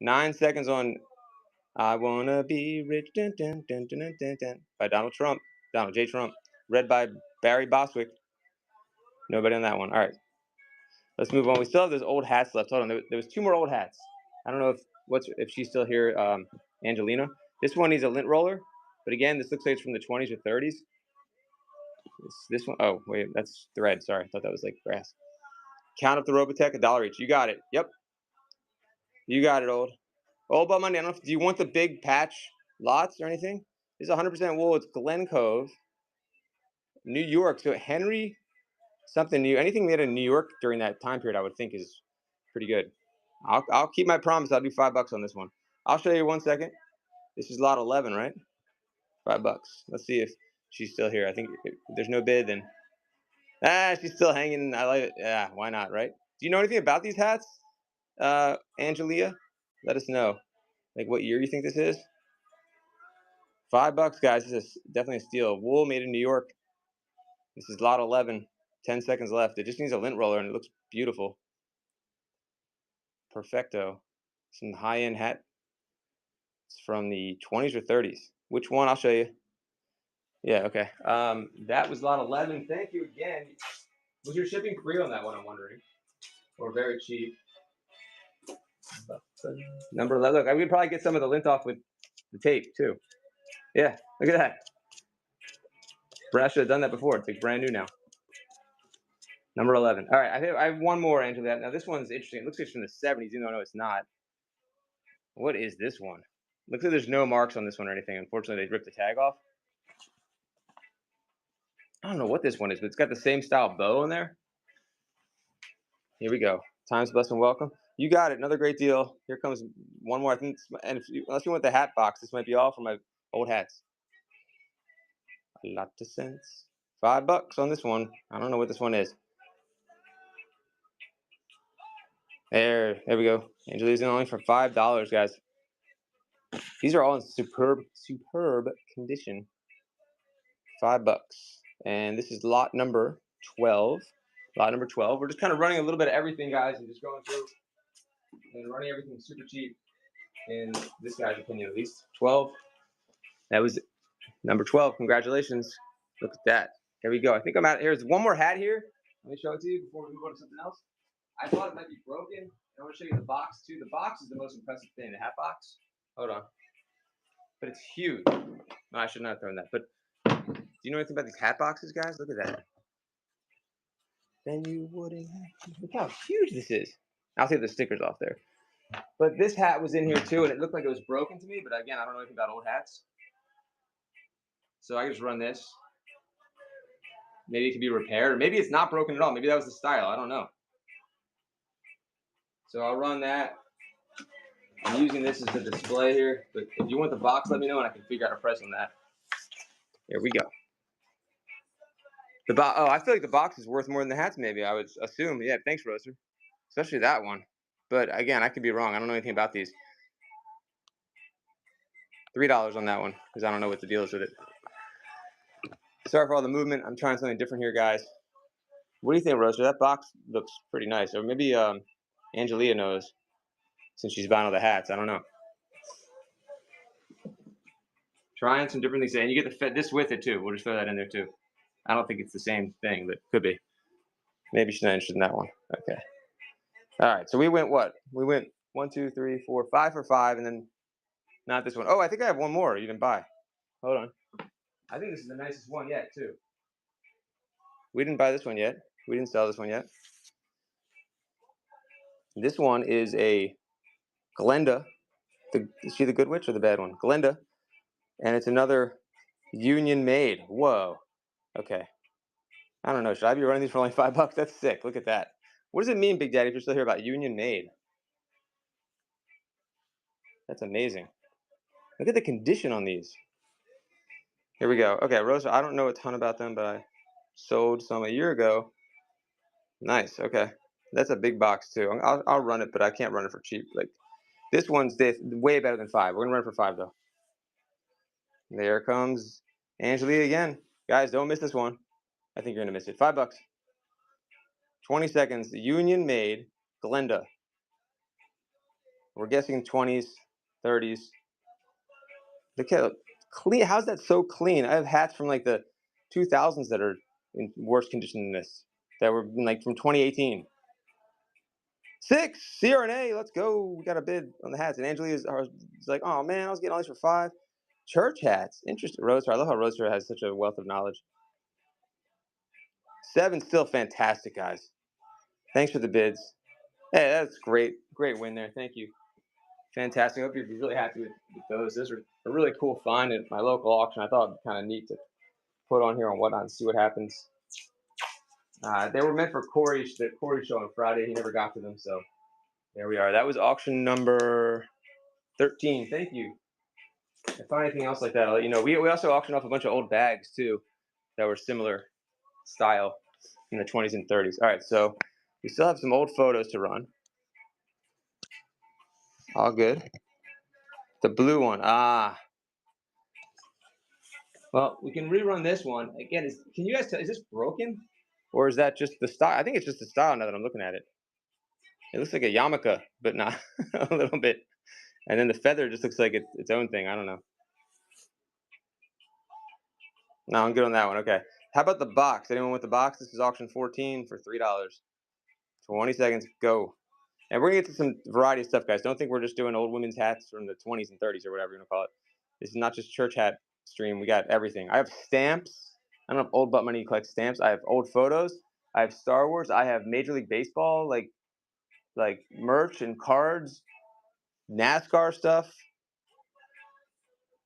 9 seconds on I Wanna Be Rich dun, dun, dun, dun, dun, dun, dun, by Donald J. Trump. Read by Barry Bostwick. Nobody on that one. All right. Let's move on. We still have those old hats left. Hold on. There was 2 more old hats. I don't know if she's still here, Angelina. This one needs a lint roller. But again, this looks like it's from the 20s or 30s. This one, oh, wait, that's thread. Sorry. I thought that was like grass. Count up the Robotech, $1 each. You got it. Yep. You got it, old. All about money. I don't know do you want the big patch lots or anything? This is 100% wool. It's Glen Cove, New York. So Henry something new. Anything made in New York during that time period, I would think is pretty good. I'll keep my promise. I'll do $5 on this one. I'll show you 1 second. This is lot 11, right? $5. Let's see if she's still here. I think if there's no bid, then she's still hanging. I like it. Yeah, why not, right? Do you know anything about these hats, Angelia? Let us know. Like what year you think this is? $5, guys. This is definitely a steal. Wool made in New York. This is lot 11. 10 seconds left. It just needs a lint roller, and it looks beautiful. Perfecto. Some high-end hat. It's from the 20s or 30s. Which one? I'll show you. Yeah, okay. That was lot 11. Thank you again. Was your shipping free on that one, I'm wondering? Or very cheap? Number 11. Look, I would probably get some of the lint off with the tape, too. Yeah, look at that. Brad should have done that before. It's like brand new now. Number 11. All right, I have one more, Angela. Now, this one's interesting. It looks like it's from the 70s, even though no, it's not. What is this one? Looks like there's no marks on this one or anything. Unfortunately, they ripped the tag off. I don't know what this one is, but it's got the same style bow in there. Here we go. Times, blessed, and welcome. You got it. Another great deal. Here comes one more. I think, and unless you want the hat box, this might be all for my old hats. A lot of sense. $5 on this one. I don't know what this one is. There we go. Angelia's only for $5, guys. These are all in superb condition. $5. And this is lot number 12. Lot number 12. We're just kind of running a little bit of everything, guys, and just going through and running everything super cheap, in this guy's opinion, at least. 12. That was number 12. Congratulations. Look at that. Here we go. I think I'm out. Here's one more hat here. Let me show it to you before we move on to something else. I thought it might be broken. I want to show you the box, too. The box is the most impressive thing. The hat box. Hold on. But it's huge. No, I should not have thrown that. But do you know anything about these hat boxes, guys? Look at that. Then you wouldn't have. Look how huge this is. I'll take the stickers off there. But this hat was in here too, and it looked like it was broken to me. But again, I don't know anything about old hats. So I can just run this. Maybe it can be repaired, or maybe it's not broken at all. Maybe that was the style. I don't know. So I'll run that. I'm using this as the display here. But if you want the box, let me know, and I can figure out a price on that. Here we go. I feel like the box is worth more than the hats, maybe. I would assume. Yeah, thanks, Roaster. Especially that one. But again, I could be wrong. I don't know anything about these. $3 on that one, because I don't know what the deal is with it. Sorry for all the movement. I'm trying something different here, guys. What do you think, Roaster? That box looks pretty nice. Or maybe Angelia knows, since she's buying all the hats. I don't know. Trying some different things. And you get this with it, too. We'll just throw that in there, too. I don't think it's the same thing, but could be. Maybe she's not interested in that one. Okay. All right. So we went what? We went 1, 2, 3, 4, 5 for 5, and then not this one. Oh, I think I have one more you didn't buy. Hold on. I think this is the nicest one yet, too. We didn't buy this one yet. We didn't sell this one yet. This one is a Glenda. Is she the good witch or the bad one? Glenda. And it's another Union made. Whoa. Okay. I don't know. Should I be running these for only $5? That's sick. Look at that. What does it mean, Big Daddy, if you're still here, about Union made? That's amazing. Look at the condition on these. Here we go. Okay, Rosa, I don't know a ton about them, but I sold some a year ago. Nice. Okay. That's a big box too. I'll run it, but I can't run it for cheap. Like this one's way better than 5. We're gonna run it for 5 though. There comes Angeli again. Guys, don't miss this one. I think you're gonna miss it. $5. 20 seconds. Union made Glenda. We're guessing 20s, 30s. Look at clean. How's that so clean? I have hats from like the 2000s that are in worse condition than this. That were like from 2018. 6 CRNA. Let's go. We got a bid on the hats, and Angela is like, oh man, I was getting all these for 5. Church hats. Interesting. Roadster. I love how Roadster has such a wealth of knowledge. 7 still fantastic, guys. Thanks for the bids. Hey, that's great. Great win there. Thank you. Fantastic. I hope you're really happy with those. Those are a really cool find at my local auction. I thought it'd be kind of neat to put on here on whatnot and see what happens. They were meant for Corey's show on Friday. He never got to them, so there we are. That was auction number 13. Thank you. If I find anything else like that, I'll let you know. We also auctioned off a bunch of old bags too that were similar style in the 20s and 30s. All right, so we still have some old photos to run. All good. The blue one. Well, we can rerun this one again. Can you guys tell? Is this broken, or is that just the style? I think it's just the style now that I'm looking at it. It looks like a yarmulke, but not a little bit. And then the feather just looks like its own thing. I don't know. No, I'm good on that one. Okay. How about the box? Anyone with the box? This is auction 14 for $3. 20 seconds. Go. And we're gonna get to some variety of stuff, guys. Don't think we're just doing old women's hats from the 20s and 30s or whatever you want to call it. This is not just church hat stream. We got everything. I have stamps. I don't have old butt money collects stamps. I have old photos. I have Star Wars. I have Major League Baseball, like merch and cards, NASCAR stuff.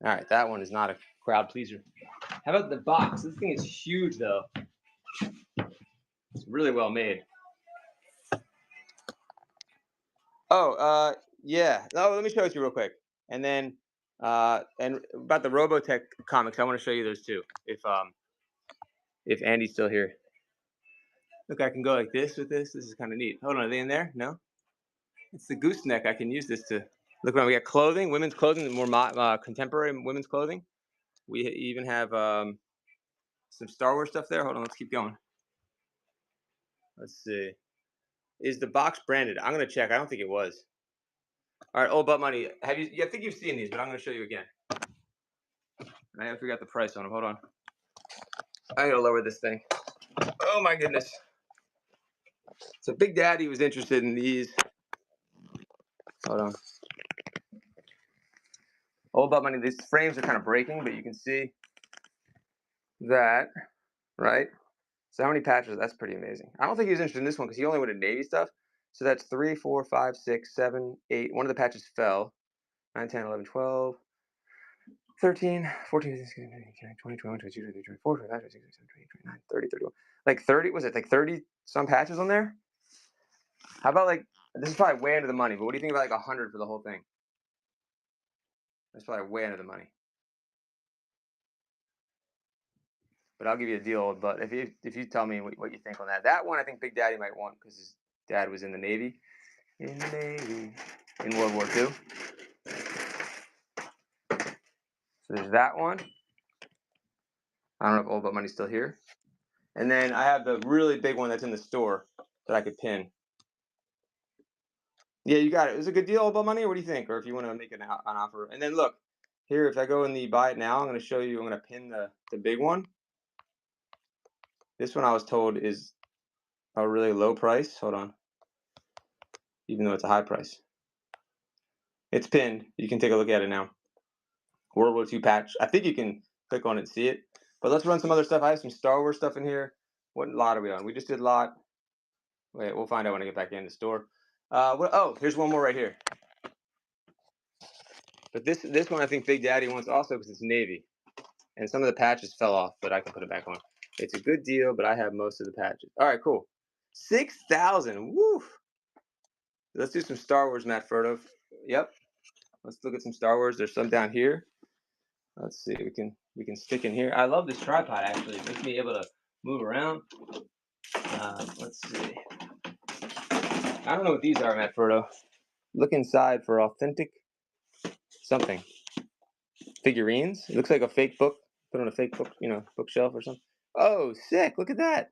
All right, that one is not a crowd pleaser. How about the box? This thing is huge, though. It's really well made. Oh, yeah. Oh, let me show it to you real quick. And then, and about the Robotech comics, I want to show you those too. If Andy's still here. Look, I can go like this with this. This is kind of neat. Hold on, are they in there? No. It's the gooseneck. I can use this to look around. We got clothing, women's clothing, more contemporary women's clothing. We even have some Star Wars stuff there. Hold on, let's keep going. Let's see. Is the box branded? I'm gonna check. I don't think it was. All right, old butt money. Have you? I think you've seen these, but I'm gonna show you again. I forgot the price on them. Hold on. I gotta lower this thing. Oh my goodness. So Big Daddy was interested in these. Hold on. Old butt money. These frames are kind of breaking, but you can see that, right? So how many patches? That's pretty amazing. I don't think he was interested in this one because he only wanted Navy stuff. So that's 3, 4, 5, 6, 7, 8. One of the patches fell. 9, 10, 11, 12, 13, 14, 15, 16, 20, 21, 22, 23, 24, 25, 26, 27, 28, 29, 30, 31. Like 30, was it like 30 some patches on there? How about like, this is probably way under the money, but what do you think about like 100 for the whole thing? That's probably way under the money. But I'll give you a deal. But if you tell me what you think on that. That one I think Big Daddy might want because his dad was in the Navy. In the Navy. In World War II. So there's that one. I don't know if Old Butt Money's still here. And then I have the really big one that's in the store that I could pin. Yeah, you got it. It was a good deal, Old Butt Money, or what do you think? Or if you want to make an offer. And then look, here, if I go in the buy it now, I'm going to show you, I'm going to pin the big one. This one I was told is a really low price. Hold on. Even though it's a high price. It's pinned. You can take a look at it now. World War II patch. I think you can click on it and see it. But let's run some other stuff. I have some Star Wars stuff in here. What lot are we on? We just did lot. Wait, we'll find out when I get back in the store. Oh, here's one more right here. But this one I think Big Daddy wants also because it's Navy. And some of the patches fell off, but I can put it back on. It's a good deal, but I have most of the patches. All right, cool. 6,000. Woo! Let's do some Star Wars, Matt Furtov. Yep. Let's look at some Star Wars. There's some down here. Let's see. We can we can stick in here. I love this tripod actually. It makes me able to move around. Let's see. I don't know what these are, Matt Frodo. Look inside for authentic something. Figurines. It looks like a fake book. Put on a fake book, bookshelf or something. Oh, sick! Look at that.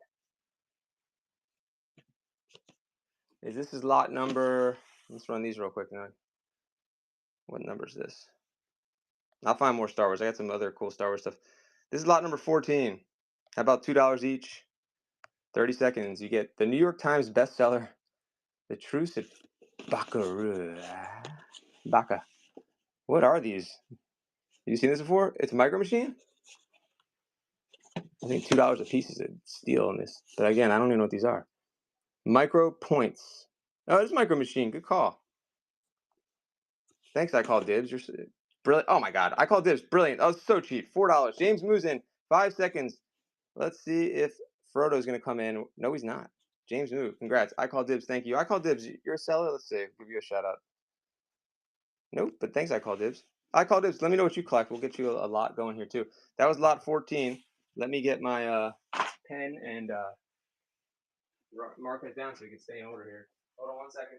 This is lot number? Let's run these real quick now. What number is this? I'll find more Star Wars. I got some other cool Star Wars stuff. This is lot number 14. How about $2 each? 30 seconds. You get the New York Times bestseller, The Truce at Baka. What are these? Have you seen this before? It's a Micro Machine? I think $2 a piece is a steal in this. But again, I don't even know what these are. Micro Points. Oh, it's Micro Machine. Good call. Thanks, I called dibs. You're brilliant. Oh my God, I called dibs. Brilliant. Oh, so cheap. $4. James moves in. 5 seconds. Let's see if Frodo's gonna come in. No, he's not. James moved. Congrats. I called dibs. Thank you. I called dibs. You're a seller. Let's see. Give you a shout out. Nope. But thanks. I called dibs. I called dibs. Let me know what you collect. We'll get you a lot going here too. That was lot 14. Let me get my pen and mark it down so we can stay in order here. Hold on 1 second.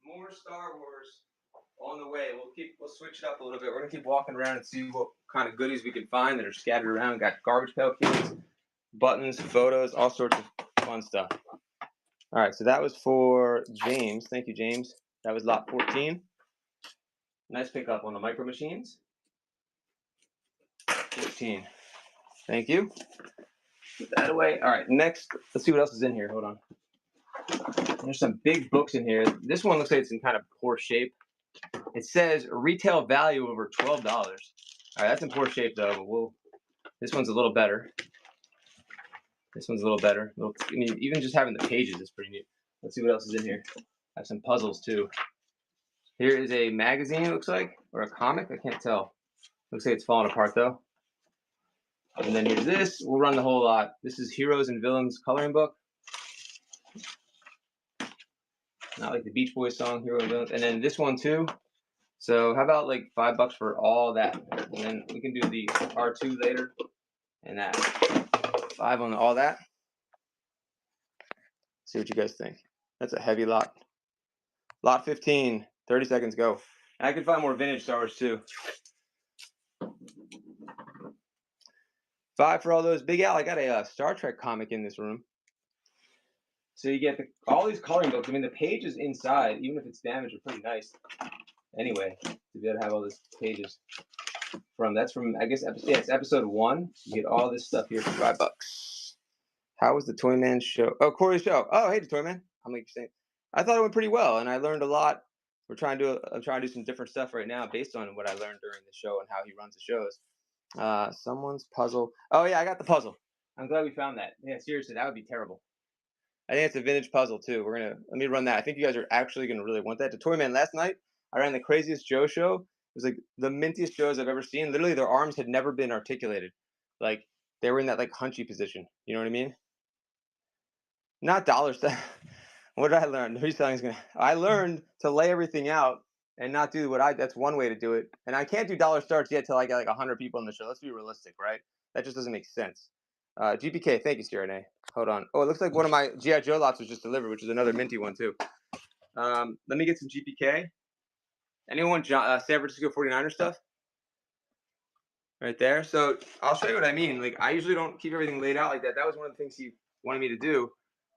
More Star Wars on the way. We'll switch it up a little bit. We're gonna keep walking around and see what kind of goodies we can find that are scattered around. We got garbage pail kids, buttons, photos, all sorts of fun stuff. All right, so that was for James. Thank you, James. That was lot 14. Nice pickup on the Micro Machines. 14. Thank you. Put that away. All right, next, let's see what else is in here. Hold on. There's some big books in here. This one looks like it's in kind of poor shape. It says retail value over $12. All right, that's in poor shape though. But this one's a little better. This one's a little better. I mean, even just having the pages is pretty neat. Let's see what else is in here. I have some puzzles too. Here is a magazine, it looks like, or a comic. I can't tell. Looks like it's falling apart though. And then here's this. We'll run the whole lot. This is Heroes and Villains coloring book. Not like the Beach Boys song, Heroes and Villains. And then this one too. So how about like $5 for all that? And then we can do the R2 later. And that. 5 on all that. See what you guys think. That's a heavy lot. Lot 15. 30 seconds, go. And I can find more vintage Star Wars too. 5 for all those. Big Al, I got a Star Trek comic in this room. So you get all these coloring books. I mean, the pages inside, even if it's damaged, are pretty nice. Anyway, to be able to have all these pages that's from I guess it's episode 1. You get all this stuff here for $5. How was the Toy Man show? Oh, Corey's show. Oh, hey, the Toy Man. I'm like saying, I thought it went pretty well, and I learned a lot. I'm trying to do some different stuff right now based on what I learned during the show and how he runs the shows. Someone's puzzle. Oh yeah, I got the puzzle. I'm glad we found that. Yeah, seriously, that would be terrible. I think it's a vintage puzzle too. Let me run that. I think you guys are actually gonna really want that. The Toy Man last night, I ran the craziest Joe show. It was like the mintiest shows I've ever seen. Literally, their arms had never been articulated. Like they were in that like hunchy position. You know what I mean? Not dollar stuff. What did I learn? I learned to lay everything out and not do that's one way to do it. And I can't do dollar starts yet till I get like 100 people in the show. Let's be realistic, right? That just doesn't make sense. GPK, thank you, Sierra. Hold on. Oh, it looks like one of my G.I. Joe lots was just delivered, which is another minty one too. Let me get some GPK. Anyone San Francisco 49er stuff? Right there. So I'll show you what I mean. Like I usually don't keep everything laid out like that. That was one of the things he wanted me to do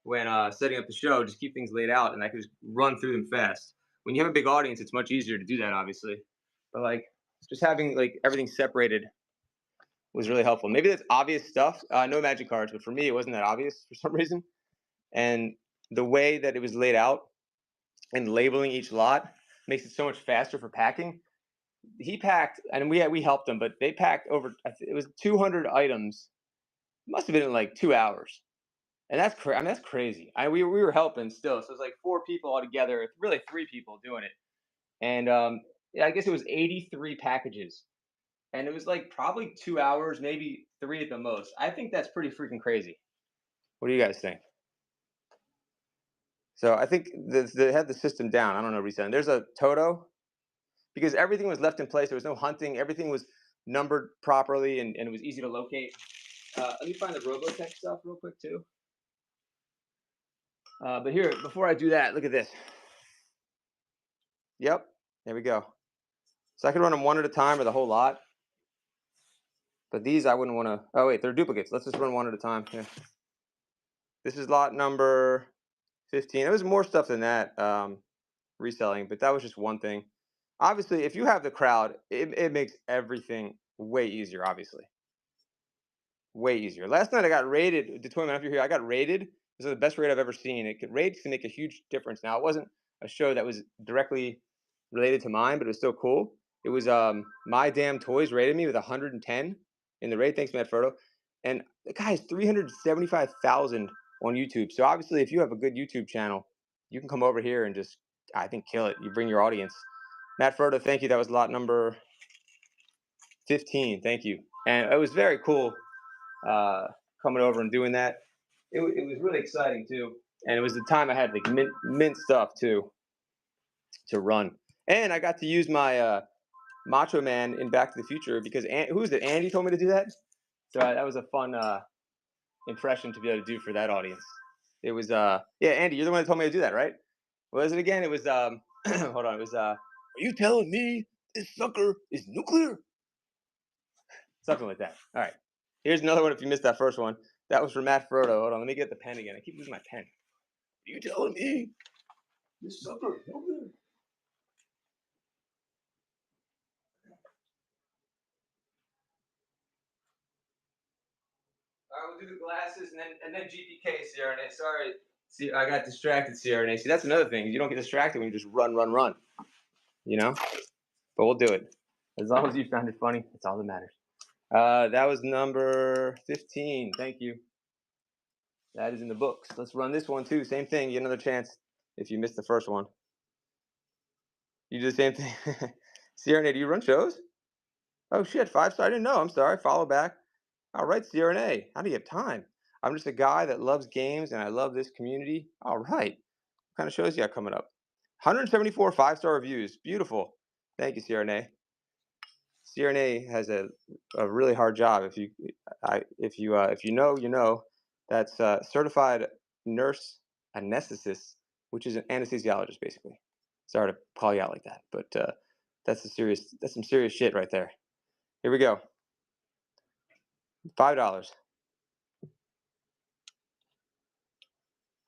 when setting up the show. Just keep things laid out, and I could just run through them fast. When you have a big audience, it's much easier to do that, obviously. But like just having like everything separated was really helpful. Maybe that's obvious stuff. No magic cards, but for me, it wasn't that obvious for some reason. And the way that it was laid out and labeling each lot makes it so much faster for packing. He packed, and we helped him, but they packed over. It was 200 items. It must have been in like 2 hours, and that's crazy. I mean, that's crazy. We were helping still, so it was like 4 people all together. Really 3 people doing it, and yeah, I guess it was 83 packages. And it was like probably 2 hours, maybe 3 at the most. I think that's pretty freaking crazy. What do you guys think? So I think they had the system down. I don't know reselling. There's a Toto because everything was left in place. There was no hunting. Everything was numbered properly and it was easy to locate. Let me find the Robotech stuff real quick too. But here, before I do that, look at this. Yep, there we go. So I can run them one at a time or the whole lot. But these I wouldn't want to. Oh wait, they're duplicates. Let's just run one at a time. Here. This is lot number 15. There was more stuff than that reselling, but that was just one thing. Obviously, if you have the crowd, it makes everything way easier. Obviously, way easier. Last night I got raided. The toy man, if you're here, I got raided. This is the best raid I've ever seen. Raids can make a huge difference. Now it wasn't a show that was directly related to mine, but it was still cool. It was My Damn Toys rated me with 110 in the raid. Thanks, Matt Furto. And the guy has 375,000 on YouTube. So obviously, if you have a good YouTube channel, you can come over here and just, I think, kill it. You bring your audience. Matt Furto, thank you. That was lot number 15. Thank you. And it was very cool coming over and doing that. It was really exciting too. And it was the time I had like mint stuff too to run. And I got to use my Macho Man in Back to the Future because who's it? Andy told me to do that. So that was a fun impression to be able to do for that audience. It was yeah, Andy, you're the one that told me to do that, right? What was it again? It was hold on, it was are you telling me this sucker is nuclear? Something like that. All right. Here's another one if you missed that first one. That was from Matt Furto. Hold on, let me get the pen again. I keep losing my pen. Are you telling me this sucker is nuclear? All right, we'll do the glasses and then GPK, CRNA. Sorry. See, I got distracted, CRNA. See, that's another thing. You don't get distracted when you just run. You know? But we'll do it. As long as you found it funny, that's all that matters. That was number 15. Thank you. That is in the books. Let's run this one too. Same thing. You get another chance if you missed the first one. You do the same thing. CRNA, do you run shows? Oh shit, 5-star. I didn't know. I'm sorry. Follow back. All right, CRNA. How do you have time? I'm just a guy that loves games and I love this community. All right. What kind of shows you got coming up? 174 5-star reviews. Beautiful. Thank you, CRNA. CRNA has a really hard job. If you know, you know. That's certified nurse anesthetist, which is an anesthesiologist, basically. Sorry to call you out like that, but that's some serious shit right there. Here we go. $5.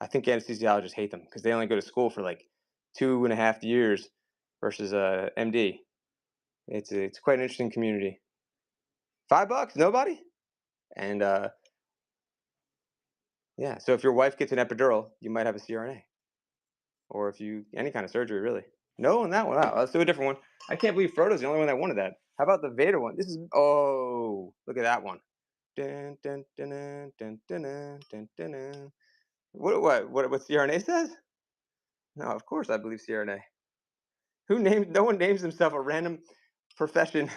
I think anesthesiologists hate them because they only go to school for like 2.5 years versus MD. It's quite an interesting community. $5? Nobody? And yeah, so if your wife gets an epidural, you might have a CRNA. Or if you any kind of surgery, really. No on that one. Wow, let's do a different one. I can't believe Frodo's the only one that wanted that. How about the Vader one? This is look at that one. Dun, dun, dun, dun, dun, dun, dun, dun, dun, dun. What CRNA says? No, of course I believe CRNA. No one names himself a random profession.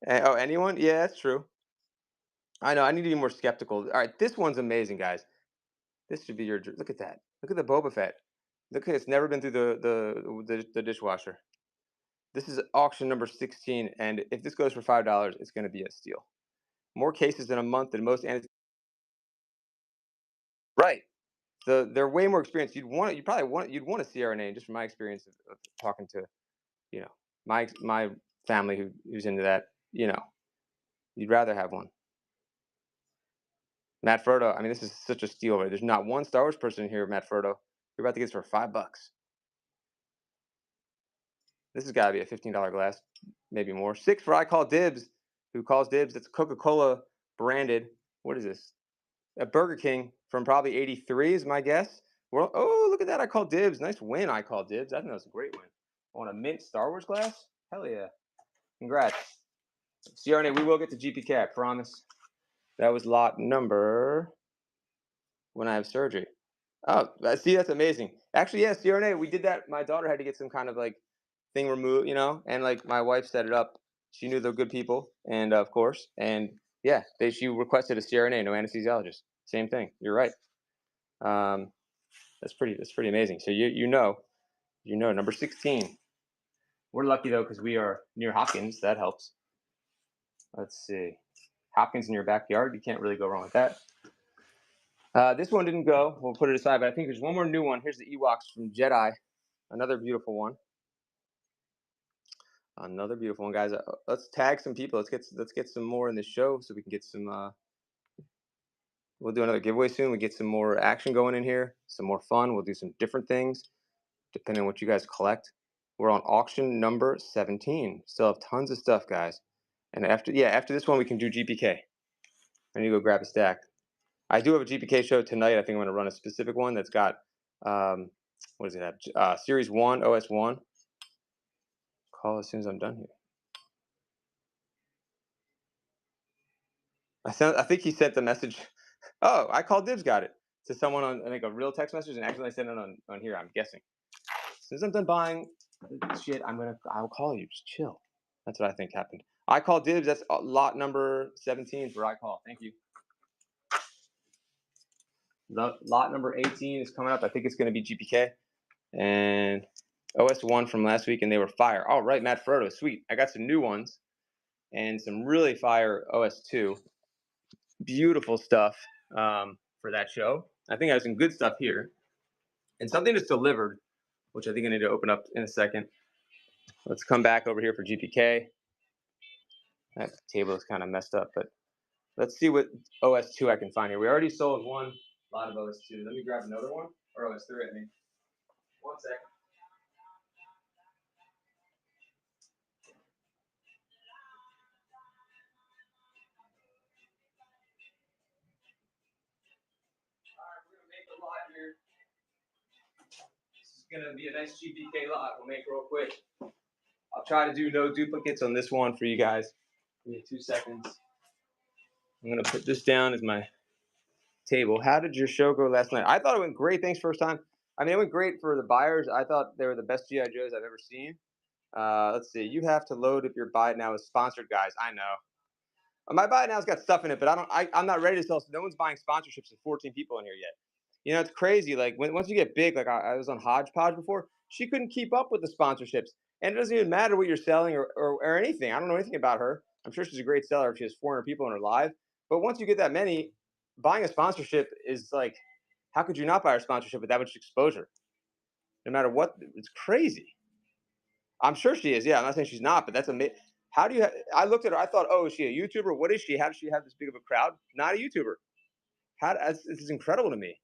Oh, anyone? Yeah, that's true. I know. I need to be more skeptical. All right, this one's amazing, guys. This should be your. Look at that. Look at the Boba Fett. Look, it's never been through the dishwasher. This is auction number 16, and if this goes for $5, it's going to be a steal. More cases in a month than most. Right. They're way more experienced. You'd want a CRNA just from my experience of talking to, my family who's into that. You'd rather have one. Matt Furto. I mean, this is such a steal. Right? There's not one Star Wars person in here, Matt Furto. You're about to get this for $5. This has got to be a $15 glass, maybe more. 6 for I Call Dibs. Who calls dibs? It's Coca-Cola branded. What is this? A Burger King from probably 83 is my guess. Well, oh, look at that. I Call Dibs. Nice win, I Call Dibs. I think that was a great win. On a mint Star Wars glass? Hell yeah. Congrats. CRNA, we will get to GPK, I promise. That was lot number when I have surgery. Oh, see, that's amazing. Actually, yeah, CRNA, we did that. My daughter had to get some kind of like thing removed, and like my wife set it up. She knew the good people, and of course, and yeah, she requested a CRNA, no anesthesiologist. Same thing. You're right. That's pretty amazing. So you know number 16. We're lucky though because we are near Hopkins. That helps. Let's see. Hopkins in your backyard. You can't really go wrong with that. This one didn't go. We'll put it aside. But I think there's one more new one. Here's the Ewoks from Jedi. Another beautiful one. Another beautiful one, guys. Let's tag some people. Let's get some more in the show so we can get some. We'll do another giveaway soon. We get some more action going in here. Some more fun. We'll do some different things depending on what you guys collect. We're on auction number 17. Still have tons of stuff, guys. And after this one, we can do GPK. I need to go grab a stack. I do have a GPK show tonight. I think I'm going to run a specific one that's got, what does it have? Series 1, OS 1. Call as soon as I'm done here. I think he sent the message. Oh, I called dibs, got it. To someone on, I think, a real text message, and actually I sent it on here, I'm guessing. As soon as I'm done buying shit, I'll call you. Just chill. That's what I think happened. I call dibs. That's lot number 17 for I call. Thank you. Lot number 18 is coming up. I think it's going to be GPK. And OS 1 from last week, and they were fire. All right, Matt Frodo, sweet. I got some new ones and some really fire OS 2. Beautiful stuff for that show. I think I have some good stuff here. And something that's delivered, which I think I need to open up in a second. Let's come back over here for GPK. That table is kind of messed up, but let's see what OS 2 I can find here. We already sold one lot of OS 2. Let me grab another one, or OS 3, I mean. One second. All right, we're going to make a lot here. This is going to be a nice GPK lot. We'll make it real quick. I'll try to do no duplicates on this one for you guys. Give me 2 seconds. I'm going to put this down as my table. How did your show go last night? I thought it went great. Thanks, first time. I mean, it went great for the buyers. I thought they were the best G.I. Joes I've ever seen. Let's see. You have to load if your buy now is sponsored, guys. I know. My buy now's got stuff in it, but I'm not ready to sell. So no one's buying sponsorships with 14 people in here yet. You know, it's crazy. Like once you get big, like I was on Hodgepodge before, she couldn't keep up with the sponsorships. And it doesn't even matter what you're selling or anything. I don't know anything about her. I'm sure she's a great seller if she has 400 people in her live. But once you get that many, buying a sponsorship is like, how could you not buy a sponsorship with that much exposure? No matter what, it's crazy. I'm sure she is. Yeah, I'm not saying she's not, but that's amazing. How do you? I looked at her. I thought, oh, is she a YouTuber? What is she? How does she have this big of a crowd? Not a YouTuber. This is incredible to me.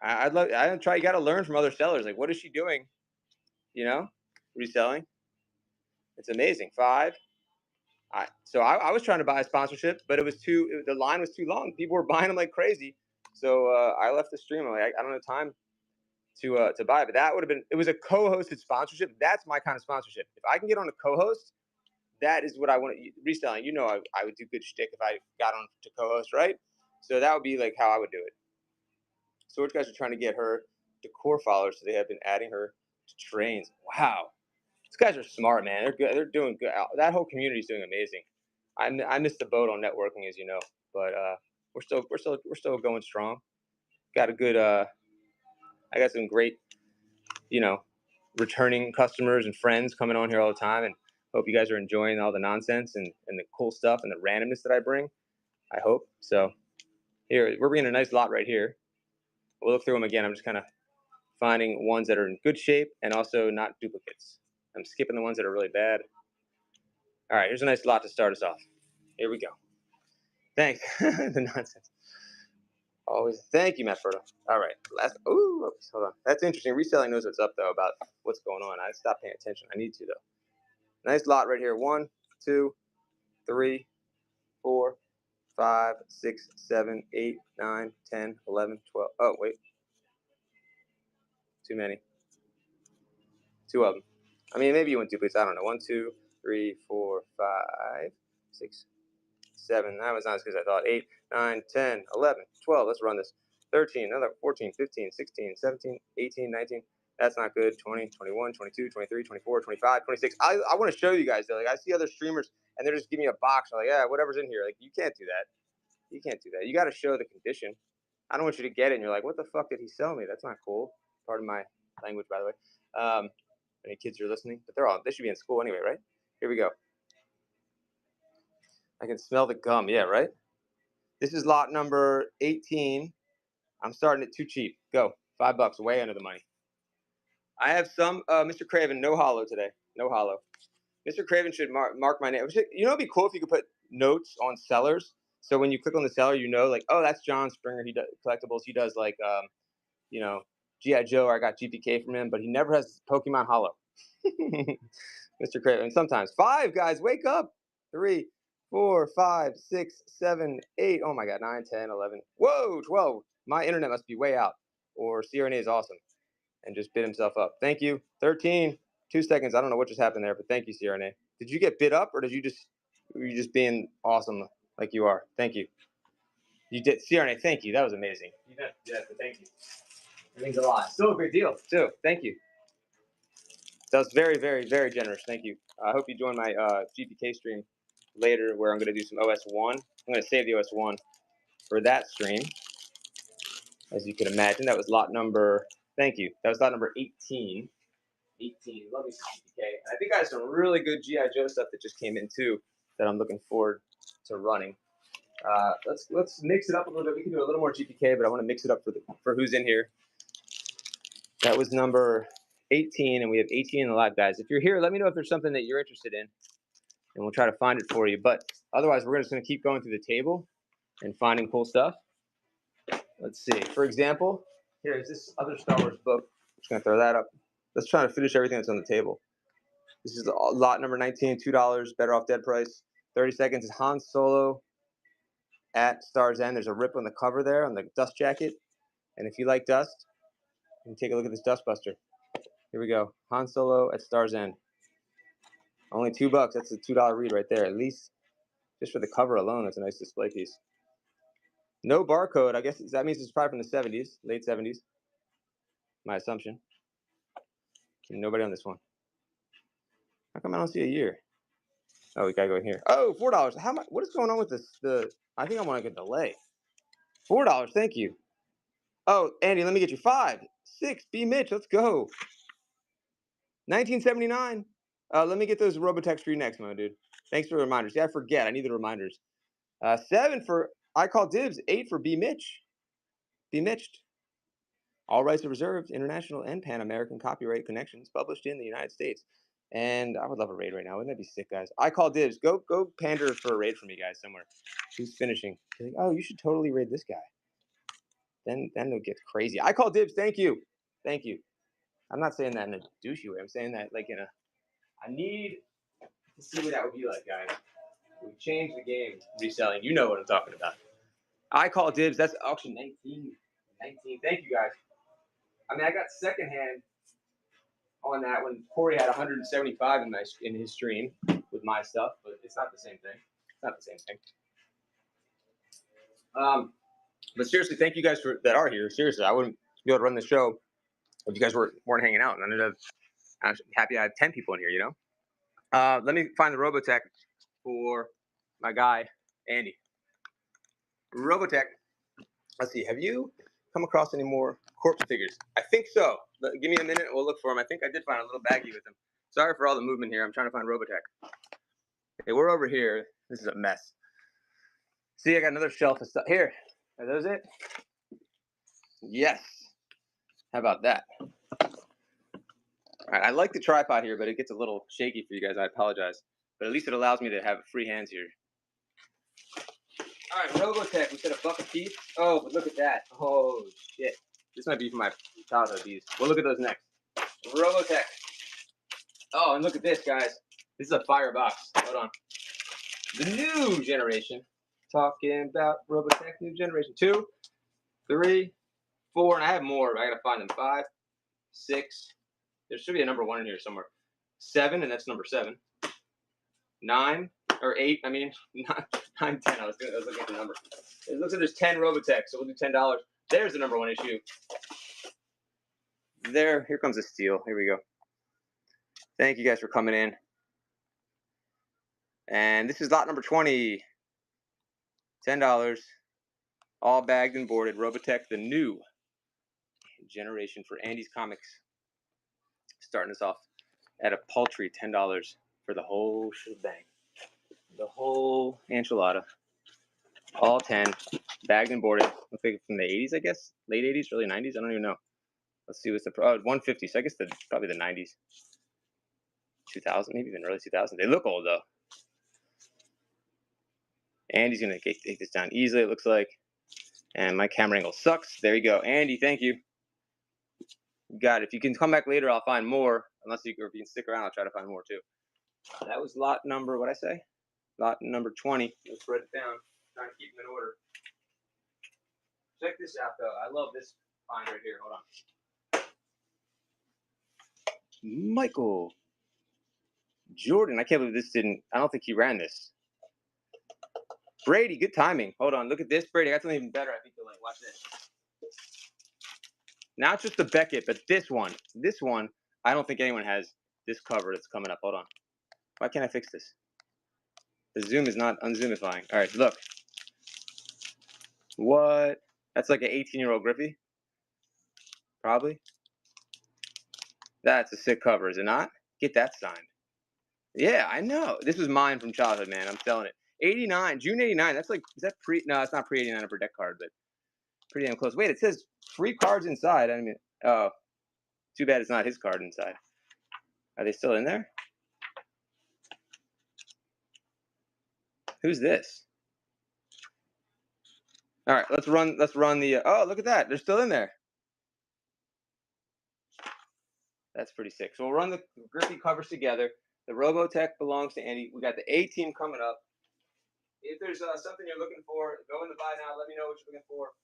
I'd love. I try. You got to learn from other sellers. Like, what is she doing? You know, reselling. It's amazing. 5. So I was trying to buy a sponsorship, but it was the line was too long. People were buying them like crazy. So I left the stream. I'm like, I don't have time to buy. But that would have been. It was a co-hosted sponsorship. That's my kind of sponsorship. If I can get on a co-host, that is what I want to reselling. You know, I would do good shtick if I got on to co-host, right? So that would be like how I would do it. Sword guys are trying to get her to core followers, so they have been adding her to trains. Wow, these guys are smart, man. They're good. They're doing good. That whole community is doing amazing. I missed the boat on networking, as you know, but we're still going strong. Got a good. I got some great, you know, returning customers and friends coming on here all the time, and hope you guys are enjoying all the nonsense and the cool stuff and the randomness that I bring. I hope so. Here we're bringing a nice lot right here. We'll look through them again. I'm just kind of finding ones that are in good shape and also not duplicates. I'm skipping the ones that are really bad. All right, here's a nice lot to start us off. Here we go. Thanks. The nonsense. Always. Thank you, Matt Furto. All right. Oops, hold on. That's interesting. Reselling knows what's up, though, about what's going on. I stopped paying attention. I need to, though. Nice lot right here. 1, 2, 3, 4, 5, 6, 7, 8, 9, 10, 11, 12. Oh, wait. Too many. 2 of them. I mean, maybe you went duplicates. I don't know. 1, 2, 3, 4, 5, 6, 7. That was not as good as I thought. 8, 9, 10, 11, 12. Let's run this. 13, another 14, 15, 16, 17, 18, 19. That's not good. 20, 21, 22, 23, 24, 25, 26. I want to show you guys, though. Like, I see other streamers, and they're just giving me a box. I'm like, yeah, whatever's in here. Like, you can't do that. You can't do that. You got to show the condition. I don't want you to get it and you're like, what the fuck did he sell me? That's not cool. Pardon my language, by the way. Any kids are listening, but they should be in school anyway, right? Here we go. I can smell the gum. Yeah, right? This is lot number 18. I'm starting it too cheap. Go. $5, way under the money. I have some, Mr. Craven, no hollow today. No hollow. Mr. Craven should mark my name. You know, it'd be cool if you could put notes on sellers. So when you click on the seller, you know, like, oh, that's John Springer. He does collectibles. He does like, you know, G.I. Joe. Or I got GPK from him, but he never has Pokemon Hollow. Mr. Craven. And sometimes 5 guys, wake up. 3, 4, 5, 6, 7, 8. Oh my God, 9, 10, 11. Whoa, 12. My internet must be way out. Or CRNA is awesome and just bid himself up. Thank you. 13. 2 seconds. I don't know what just happened there, but thank you, CRNA. Did you get bid up, or were you just being awesome like you are? Thank you. You did, CRNA. Thank you. That was amazing. You did, but thank you. It means a lot. Still a great deal too. Thank you. That was very, very, very generous. Thank you. I hope you join my GPK stream later, where I'm going to do some OS1. I'm going to save the OS1 for that stream. As you can imagine, that was lot number. Thank you. That was lot number 18. 18. Love me some GPK. And I think I have some really good G.I. Joe stuff that just came in too that I'm looking forward to running. Let's mix it up a little bit. We can do a little more GPK, but I want to mix it up for who's in here. That was number 18, and we have 18 in the live, guys. If you're here, let me know if there's something that you're interested in, and we'll try to find it for you. But otherwise, we're just going to keep going through the table and finding cool stuff. Let's see. For example, here's this other Star Wars book. I'm just going to throw that up. Let's try to finish everything that's on the table. This is lot number 19, $2, better off dead price. 30 seconds is Han Solo at Star's End. There's a rip on the cover there on the dust jacket. And if you like dust, you can take a look at this dust buster. Here we go. Han Solo at Star's End. Only $2. That's a $2 read right there. At least just for the cover alone, that's a nice display piece. No barcode. I guess that means it's probably from the 70s, late 70s. My assumption. Nobody on this one. How come I don't see a year? Oh, we gotta go in here. Oh, $4. How much? What is going on with this? I think I want to get delay. $4. Thank you. Oh, Andy, let me get you 5, 6. B. Mitch, let's go. 1979. Let me get those Robotechs for you next, my dude. Thanks for the reminders. Yeah, I forget. I need the reminders. 7 for I Call Dibs. 8 for B. Mitch. B. Mitched. All rights are reserved. International and Pan American copyright connections published in the United States. And I would love a raid right now. Wouldn't that be sick, guys? I Call Dibs. Go pander for a raid for me, guys, somewhere. Who's finishing? Like, oh, you should totally raid this guy. Then it gets crazy. I Call Dibs. Thank you. Thank you. I'm not saying that in a douchey way. I'm saying that like in a. I need to see what that would be like, guys. We changed the game reselling. You know what I'm talking about. I Call Dibs. That's auction 19. 19. Thank you, guys. I mean, I got secondhand on that when Corey had 175 in his stream with my stuff, but it's not the same thing. It's not the same thing. But seriously, thank you guys that are here. Seriously, I wouldn't be able to run the show if you guys weren't hanging out. And I'm happy I have 10 people in here. You know. Let me find the Robotech for my guy Andy. Robotech. Let's see. Have you come across any more corpse figures? I think so. Give me a minute. We'll look for them. I think I did find a little baggie with them. Sorry for all the movement here. I'm trying to find Robotech. Okay, we're over here. This is a mess. See, I got another shelf of stuff. Here. Are those it? Yes. How about that? All right. I like the tripod here, but it gets a little shaky for you guys. I apologize. But at least it allows me to have free hands here. All right, Robotech. We said $1 a piece. Oh, but look at that. Oh, shit. This might be for my childhood. These. We'll look at those next. Robotech. Oh, and look at this, guys. This is a fire box. Hold on. The new generation. Talking about Robotech new generation. 2, 3, 4, and I have more, but I gotta find them. 5, 6. There should be a number 1 in here somewhere. 7, and that's number 7. 9 or 8. I mean, 9, 10. I was looking at the number. It looks like there's 10 Robotech, so we'll do $10. There's the number 1 issue. There. Here comes the steal. Here we go. Thank you guys for coming in. And this is lot number 20. $10. All bagged and boarded. Robotech, the new generation for Andy's Comics. Starting us off at a paltry $10 for the whole shebang. The whole enchilada. All 10. Bagged and boarded. Looks like from the 80s, I guess. Late 80s, early 90s. I don't even know. Let's see what's the 150. So I guess probably the 90s. 2000, maybe even early 2000s. They look old though. Andy's gonna take this down easily, it looks like. And my camera angle sucks. There you go. Andy, thank you. You got it. If you can come back later, I'll find more. Unless you, or if you can stick around, I'll try to find more too. That was lot number, what'd I say? Lot number 20. Let's write it down. Trying to keep them in order. Check this out though. I love this find right here. Hold on. Michael Jordan. I can't believe this didn't. I don't think he ran this. Brady, good timing. Hold on. Look at this, Brady. I got something even better. I think you'll like. Watch this. Not just the Beckett, but this one. This one, I don't think anyone has this cover that's coming up. Hold on. Why can't I fix this? The zoom is not unzoomifying. All right, look. What? That's like an 18-year-old Griffey? Probably. That's a sick cover, is it not? Get that signed. Yeah, I know. This was mine from childhood, man. I'm selling it. 89, June 89. That's like, is that pre? No, it's not pre 89 upper deck card, but pretty damn close. Wait, it says free cards inside. I mean, oh, too bad it's not his card inside. Are they still in there? Who's this? All right, let's run the. Oh, look at that. They're still in there. That's pretty sick. So we'll run the Griffey covers together. The Robotech belongs to Andy. We got the A team coming up. If there's something you're looking for, go in the buy now. Let me know what you're looking for.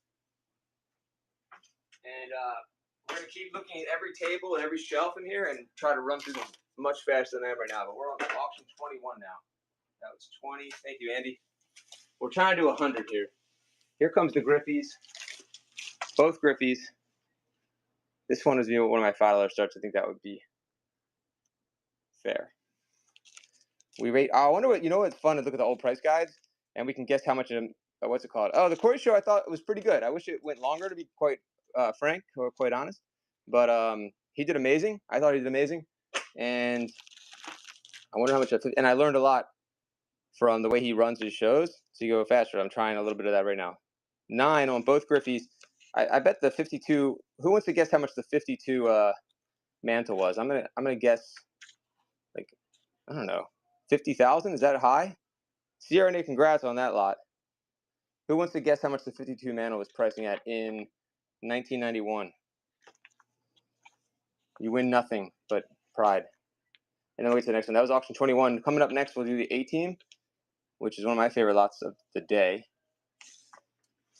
And we're going to keep looking at every table and every shelf in here and try to run through them much faster than I am right now. But we're on auction 21 now. That was 20. Thank you, Andy. We're trying to do 100 here. Here comes the Griffies. Both Griffies. This one is one of my $5 starts. I think that would be fair. We rate. I wonder what, what's fun to look at the old price guides and we can guess how much of them, what's it called? Oh, the Corey show I thought was pretty good. I wish it went longer, to be quite frank or quite honest. But he did amazing. I thought he did amazing. And I wonder how much, and I learned a lot from the way he runs his shows. So you go faster. I'm trying a little bit of that right now. 9 on both Griffies. I bet the 52. Who wants to guess how much the 52 mantle was? I'm gonna guess like, I don't know, 50,000. Is that high? Sierra Nate, congrats on that lot. Who wants to guess how much the 52 mantle was pricing at in 1991? You win nothing but pride. And then we'll get to the next one. That was auction 21. Coming up next, we'll do the A team, which is one of my favorite lots of the day.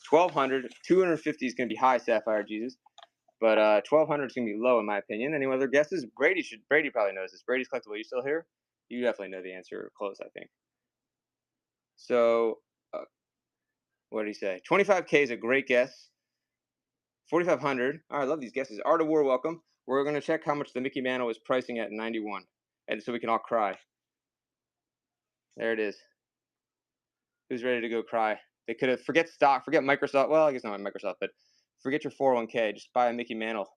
1,200, 250 is going to be high, Sapphire Jesus, but 1,200 is going to be low in my opinion. Any other guesses? Brady probably knows this. Brady's Collectible, are you still here? You definitely know the answer. Close, I think. So, what did he say? 25K is a great guess. 4,500. All right, I love these guesses. Art of War, welcome. We're going to check how much the Mickey Mantle is pricing at 91, and so we can all cry. There it is. Who's ready to go cry? They could have forget stock, forget Microsoft. Well, I guess not Microsoft, but forget your 401k. Just buy a Mickey Mantle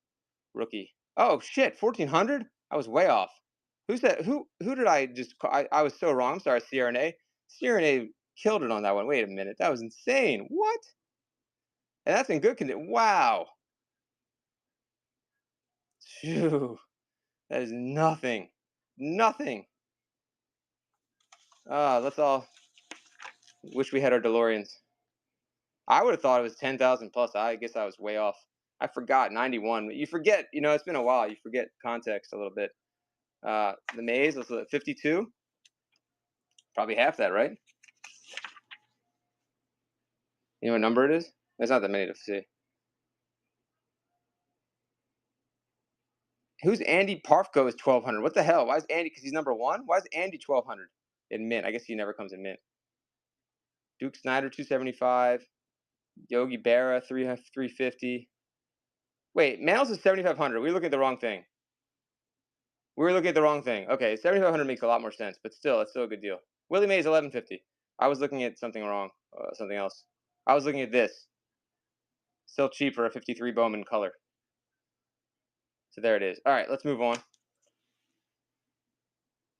rookie. Oh shit, 1,400? I was way off. Who's that? Who did I just? I was so wrong. I'm sorry, Sierra Nate. Sierra Nate killed it on that one. Wait a minute, that was insane. What? And that's in good condition. Wow. Phew. That is nothing. Nothing. Let's all wish we had our DeLoreans. I would have thought it was 10,000 plus. I guess I was way off. I forgot 91. You forget, it's been a while. You forget context a little bit. The maze, let's look at 52. Probably half that, right? You know what number it is? There's not that many to see. Who's Andy Parfko is 1,200? What the hell? Why is Andy, because he's number 1? Why is Andy 1,200 in mint? I guess he never comes in mint. Duke Snyder, 275. Yogi Berra, 350. Wait, Mantles is 7,500. We're looking at the wrong thing. We're looking at the wrong thing. Okay, 7,500 makes a lot more sense, but still, it's still a good deal. Willie Mays, 1,150. I was looking at something wrong, something else. I was looking at this. Still cheap for a 53 Bowman color. So there it is. All right, let's move on.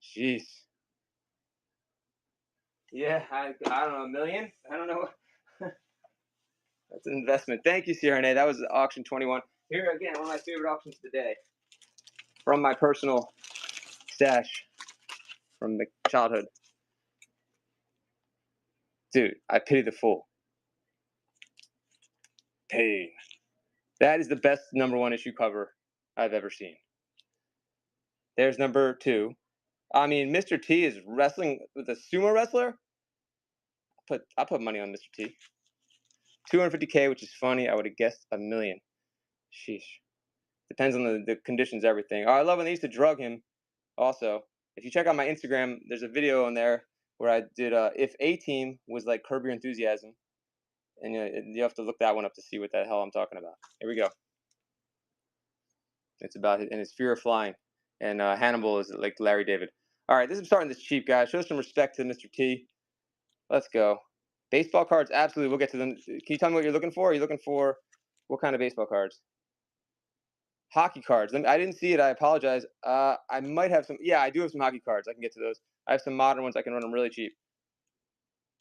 Jeez. Yeah, I don't know, a million? I don't know. That's an investment. Thank you, Sierra. That was auction 21. Here again, one of my favorite auctions of the day. From my personal stash from the childhood. Dude, I pity the fool. Pain. That is the best #1 issue cover I've ever seen. There's #2. I mean, Mr. T is wrestling with a sumo wrestler. I put money on Mr. T. 250K, which is funny. I would have guessed a million. Sheesh. Depends on the conditions, everything. Oh, I love when they used to drug him. Also, if you check out my Instagram, there's a video on there where I did if A-Team was like Curb Your Enthusiasm. And you have to look that one up to see what the hell I'm talking about. Here we go. It's about his fear of flying. And Hannibal is like Larry David. All right, I'm starting this cheap, guys. Show some respect to Mr. T. Let's go. Baseball cards, absolutely. We'll get to them. Can you tell me what you're looking for? Are you looking for what kind of baseball cards? Hockey cards. I didn't see it. I apologize. I might have some. Yeah, I do have some hockey cards. I can get to those. I have some modern ones. I can run them really cheap.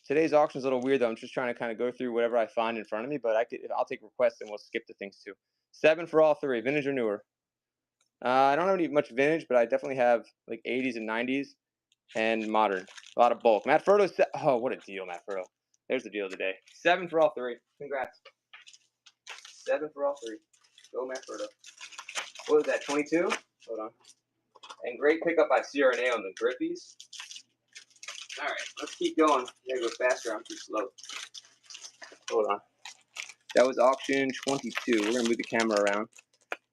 Today's auction is a little weird, though. I'm just trying to kind of go through whatever I find in front of me, but I'll take requests and we'll skip the things too. 7 for all 3, vintage or newer. I don't have any much vintage, but I definitely have like 80s and 90s and modern. A lot of bulk. Matt Furto. Oh, what a deal, Matt Furto. There's the deal of the day. 7 for all 3. Congrats. 7 for all 3. Go, Matt Furto. What was that, 22? Hold on. And great pickup by CRNA on the Grippies. All right, let's keep going. I gotta go faster. I'm too slow. Hold on. That was auction 22. We're gonna move the camera around.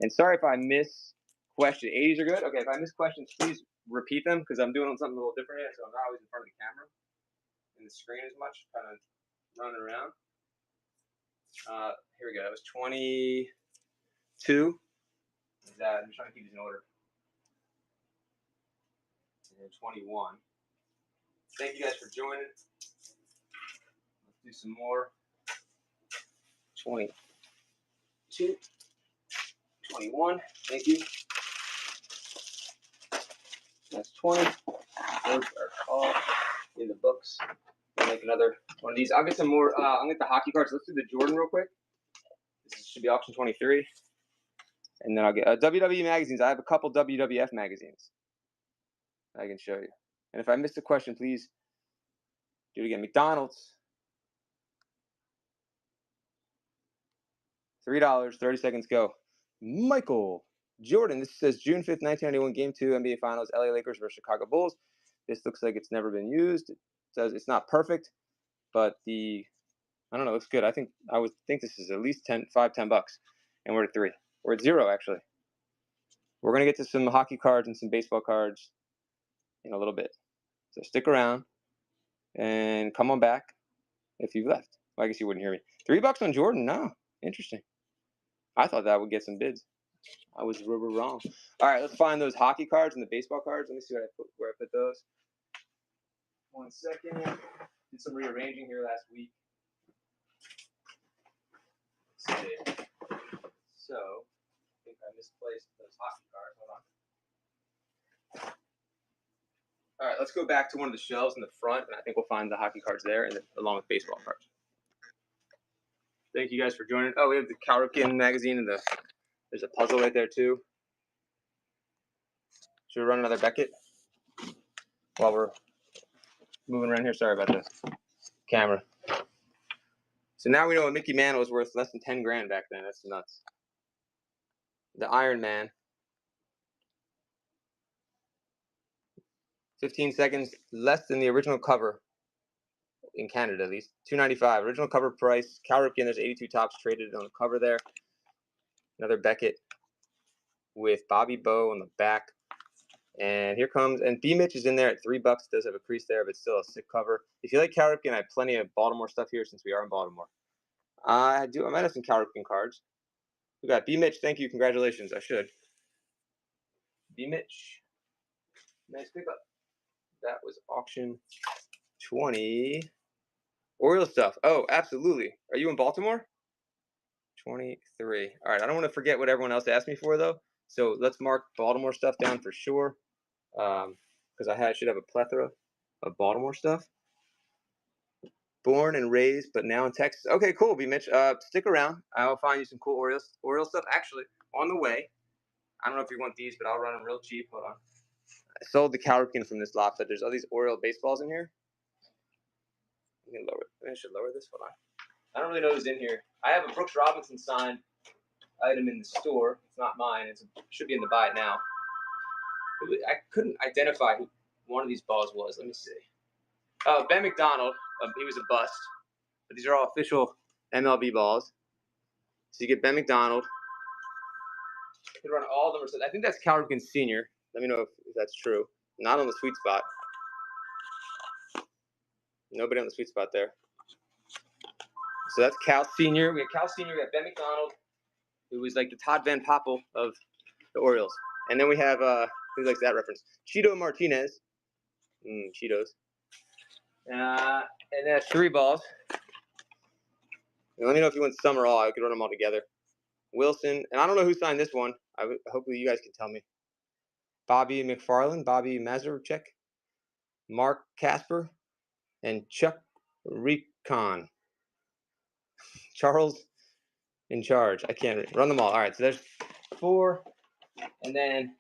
And sorry if I miss questions. 80s are good. Okay, if I miss questions, please repeat them because I'm doing something a little different here, so I'm not always in front of the camera and the screen as much. Kind of running around. Here we go. That was 22. I'm trying to keep these in order. And then 21. Thank you guys for joining. Let's do some more. 22. 21. Thank you. That's 20. Those are all in the books. I'll make another one of these. I'll get some more. I'll get the hockey cards. Let's do the Jordan real quick. This should be auction 23. And then I'll get WWE magazines. I have a couple WWF magazines I can show you. And if I missed a question, please do it again. McDonald's. $3. 30 seconds go. Michael Jordan. This says June 5th, 1991, Game 2, NBA Finals, LA Lakers versus Chicago Bulls. This looks like it's never been used. It says it's not perfect, but I don't know, it looks good. I would think this is at least $10 bucks. And we're at 3. We're at 0, actually. We're going to get to some hockey cards and some baseball cards in a little bit. So stick around and come on back if you've left. Well, I guess you wouldn't hear me. $3 on Jordan? No. Interesting. I thought that would get some bids. I was wrong. All right, let's find those hockey cards and the baseball cards. Let me see where I put those. 1 second. Did some rearranging here last week. Let's see. So, I think I misplaced those hockey cards. Hold on. All right, let's go back to one of the shelves in the front, and I think we'll find the hockey cards there, and along with baseball cards. Thank you guys for joining. Oh, we have the Cal Ripken magazine, and there's a puzzle right there too. Should we run another Beckett while we're moving around here? Sorry about the camera. So now we know a Mickey Mantle was worth less than 10 grand back then. That's nuts. The Iron Man. 15 seconds less than the original cover in Canada, at least. $2.95 original cover price. Cal Ripken. There's 82 tops traded on the cover there. Another Beckett with Bobby Bow on the back. And here comes, and B Mitch is in there at $3. Does have a crease there, but still a sick cover. If you like Cal Ripken, I have plenty of Baltimore stuff here since we are in Baltimore. I might have some Cal Ripken cards. We got B Mitch. Thank you. Congratulations. I should. B Mitch. Nice pickup. That was auction 20. Oriole stuff. Oh, absolutely. Are you in Baltimore? 23. All right, I don't want to forget what everyone else asked me for, though. So let's mark Baltimore stuff down for sure. Because I should have a plethora of Baltimore stuff. Born and raised, but now in Texas. Okay, cool, B. Mitch. Stick around. I'll find you some cool Orioles stuff. Actually, on the way. I don't know if you want these, but I'll run them real cheap. Hold on. I sold the Cal Ripken from this lot, but there's all these Oriole baseballs in here. You can lower it. I should lower this. Hold on. I don't really know who's in here. I have a Brooks Robinson signed item in the store. It's not mine. It should be in the buy it now. I couldn't identify who one of these balls was. Let me see. Ben McDonald. He was a bust. But these are all official MLB balls. So you get Ben McDonald. You can run all of them. I think that's Cal Ripken Sr. Let me know if that's true. Not on the sweet spot. Nobody on the sweet spot there. So that's Cal Sr. We have Cal Sr. We have Ben McDonald, who was like the Todd Van Poppel of the Orioles. And then we have, who likes that reference? Cheeto Martinez. Cheetos. And that's 3 balls. And let me know if you want some or all. I could run them all together. Wilson. And I don't know who signed this one. Hopefully you guys can tell me. Bobby McFarland, Bobby Mazurchek, Mark Casper, and Chuck Recon. Charles in charge. I can't read. Run them all. All right, so there's 4. And then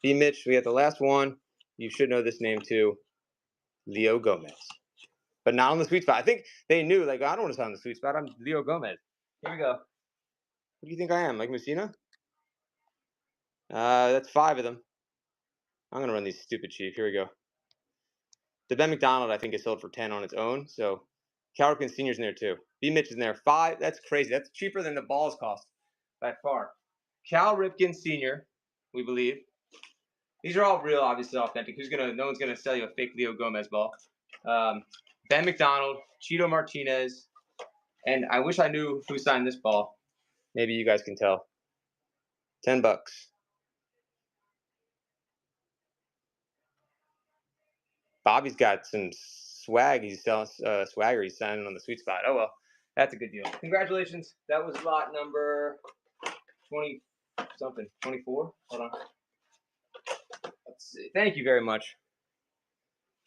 B. Mitch, we have the last one. You should know this name too. Leo Gomez. But not on the sweet spot. I think they knew, like, I don't want to sign on the sweet spot. I'm Leo Gomez. Here we go. What do you think I am? Mike Mussina? That's 5 of them. I'm going to run these stupid cheap. Here we go. The Ben McDonald, I think, is sold for 10 on its own. So Cal Ripken Sr.'s in there too. B. Mitch is in there. 5. That's crazy. That's cheaper than the balls cost by far. Cal Ripken Sr., we believe. These are all real, obviously authentic. No one's gonna sell you a fake Leo Gomez ball. Ben McDonald, Cheeto Martinez, and I wish I knew who signed this ball. Maybe you guys can tell. $10. Bobby's got some swag. He's selling swagger. He's signing on the sweet spot. Oh well, that's a good deal. Congratulations. That was lot number 20 something. 24. Hold on. Let's see. Thank you very much.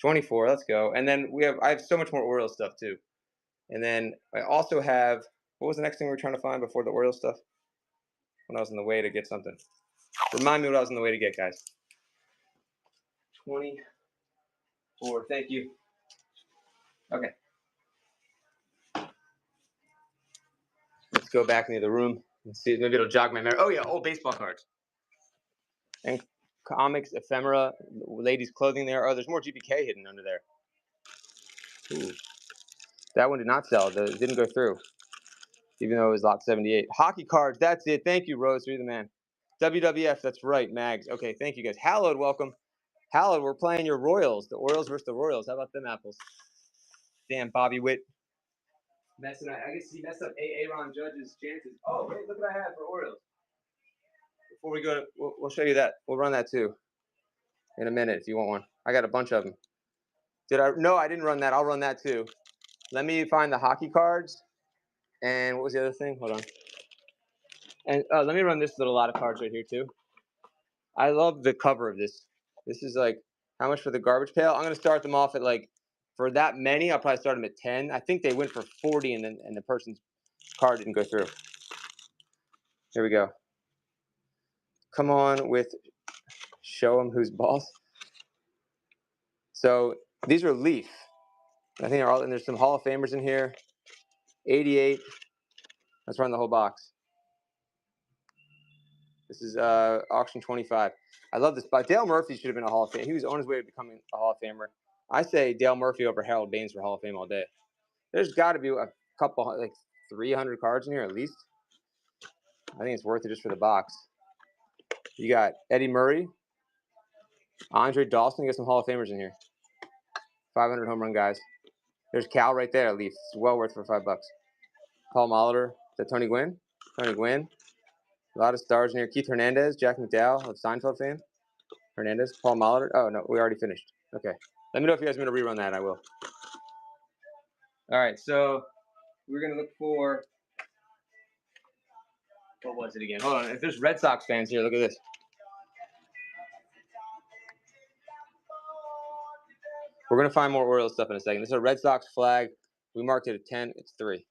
24. Let's go. And then I have so much more Orioles stuff too. And then I also have, what was the next thing we were trying to find before the Orioles stuff? When I was on the way to get something. Remind me what I was on the way to get, guys. 24. Thank you. Okay. Let's go back into the room and see. Maybe it'll jog my memory. Oh yeah, old baseball cards. And comics, ephemera, ladies' clothing there. Oh, there's more GPK hidden under there. Ooh. That one did not sell. It didn't go through, even though it was lot 78. Hockey cards. That's it. Thank you, Rose. You're the man. WWF. That's right. Mags. Okay. Thank you, guys. Hallowed. Welcome. Hallowed. We're playing your Royals. The Orioles versus the Royals. How about them apples? Damn, Bobby Witt. Messing up. I guess he messed up Aaron Judge's chances. Oh, wait. Look what I have for Orioles. Before we go, we'll show you that. We'll run that too in a minute if you want one. I got a bunch of them. No, I didn't run that. I'll run that too. Let me find the hockey cards. And what was the other thing? Hold on. And let me run this little lot of cards right here too. I love the cover of this. This is like, how much for the garbage pail? I'm going to start them off at like, for that many, I'll probably start them at 10. I think they went for 40 and the person's card didn't go through. Here we go. Come on with show them who's boss. So these are Leaf. I think they're all, and there's some Hall of Famers in here. 88. Let's run the whole box. This is auction 25. I love this spot. Dale Murphy should have been a Hall of Fame. He was on his way to becoming a Hall of Famer. I say Dale Murphy over Harold Baines for Hall of Fame all day. There's got to be a couple, like 300 cards in here at least. I think it's worth it just for the box. You got Eddie Murray, Andre Dawson. You got some Hall of Famers in here. 500 home run guys. There's Cal right there at least. It's well worth for $5. Paul Molitor. Is that Tony Gwynn? Tony Gwynn. A lot of stars in here. Keith Hernandez, Jack McDowell of Seinfeld fame. Hernandez, Paul Molitor. Oh, no, we already finished. Okay. Let me know if you guys want to rerun that. I will. All right, so we're gonna look for, what was it again? Hold on. If there's Red Sox fans here, look at this. We're gonna find more Orioles stuff in a second. This is a Red Sox flag. We marked it at 10. It's 3.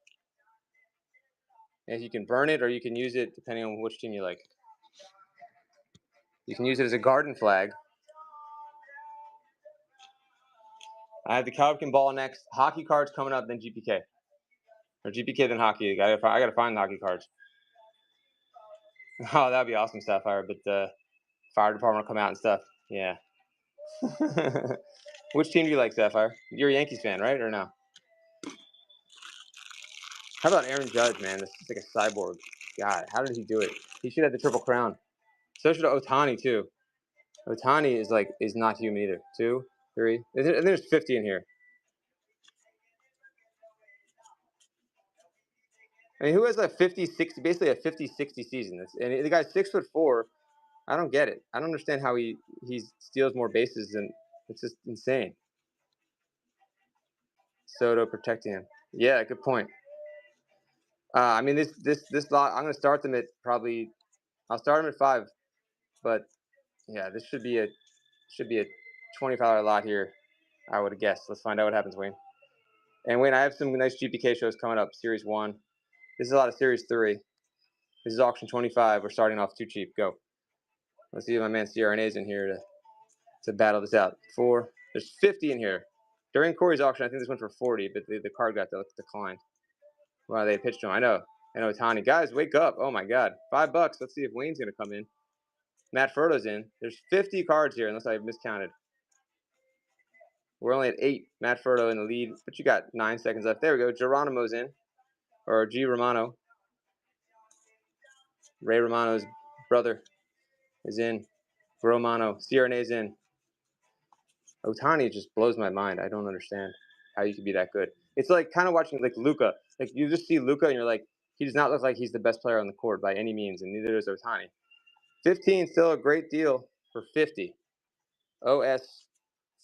And you can burn it or you can use it depending on which team you like. You can use it as a garden flag. I have the California ball next. Hockey cards coming up, then GPK. Or GPK, then hockey. I gotta find the hockey cards. Oh, that'd be awesome, Sapphire. But the fire department will come out and stuff. Yeah. Which team do you like, Sapphire? You're a Yankees fan, right? Or no? How about Aaron Judge, man? This is like a cyborg. God, how did he do it? He should have the Triple Crown. So should Ohtani, too. Ohtani is not human either. 2, 3. And there's 50 in here. I mean, who has a 50, 60, basically a 50, 60 season? And the guy's 6'4". I don't get it. I don't understand how he steals more bases than, it's just insane. Soto protecting him. Yeah, good point. I mean, this lot, I'm gonna start them at probably, I'll start them at 5, but yeah, this should be a $25 lot here, I would guess. Let's find out what happens, Wayne. And Wayne, I have some nice GPK shows coming up. Series 1. This is a lot of Series 3. This is auction 25. We're starting off too cheap. Go. Let's see if my man CRNA's in here to battle this out. 4. There's 50 in here. During Corey's auction, I think this went for 40, but the card got declined. Wow, they pitched him. I know, Ohtani. Guys, wake up. Oh, my God. $5. Let's see if Wayne's going to come in. Matt Furto's in. There's 50 cards here, unless I miscounted. We're only at 8. Matt Furto in the lead, but you got 9 seconds left. There we go. Geronimo's in. Or G. Romano. Ray Romano's brother is in. Romano. CRNA's in. Ohtani just blows my mind. I don't understand how you could be that good. It's like kind of watching like Luka. Like you just see Luka and you're like, he does not look like he's the best player on the court by any means, and neither does Ohtani. 15 still a great deal for 50. OS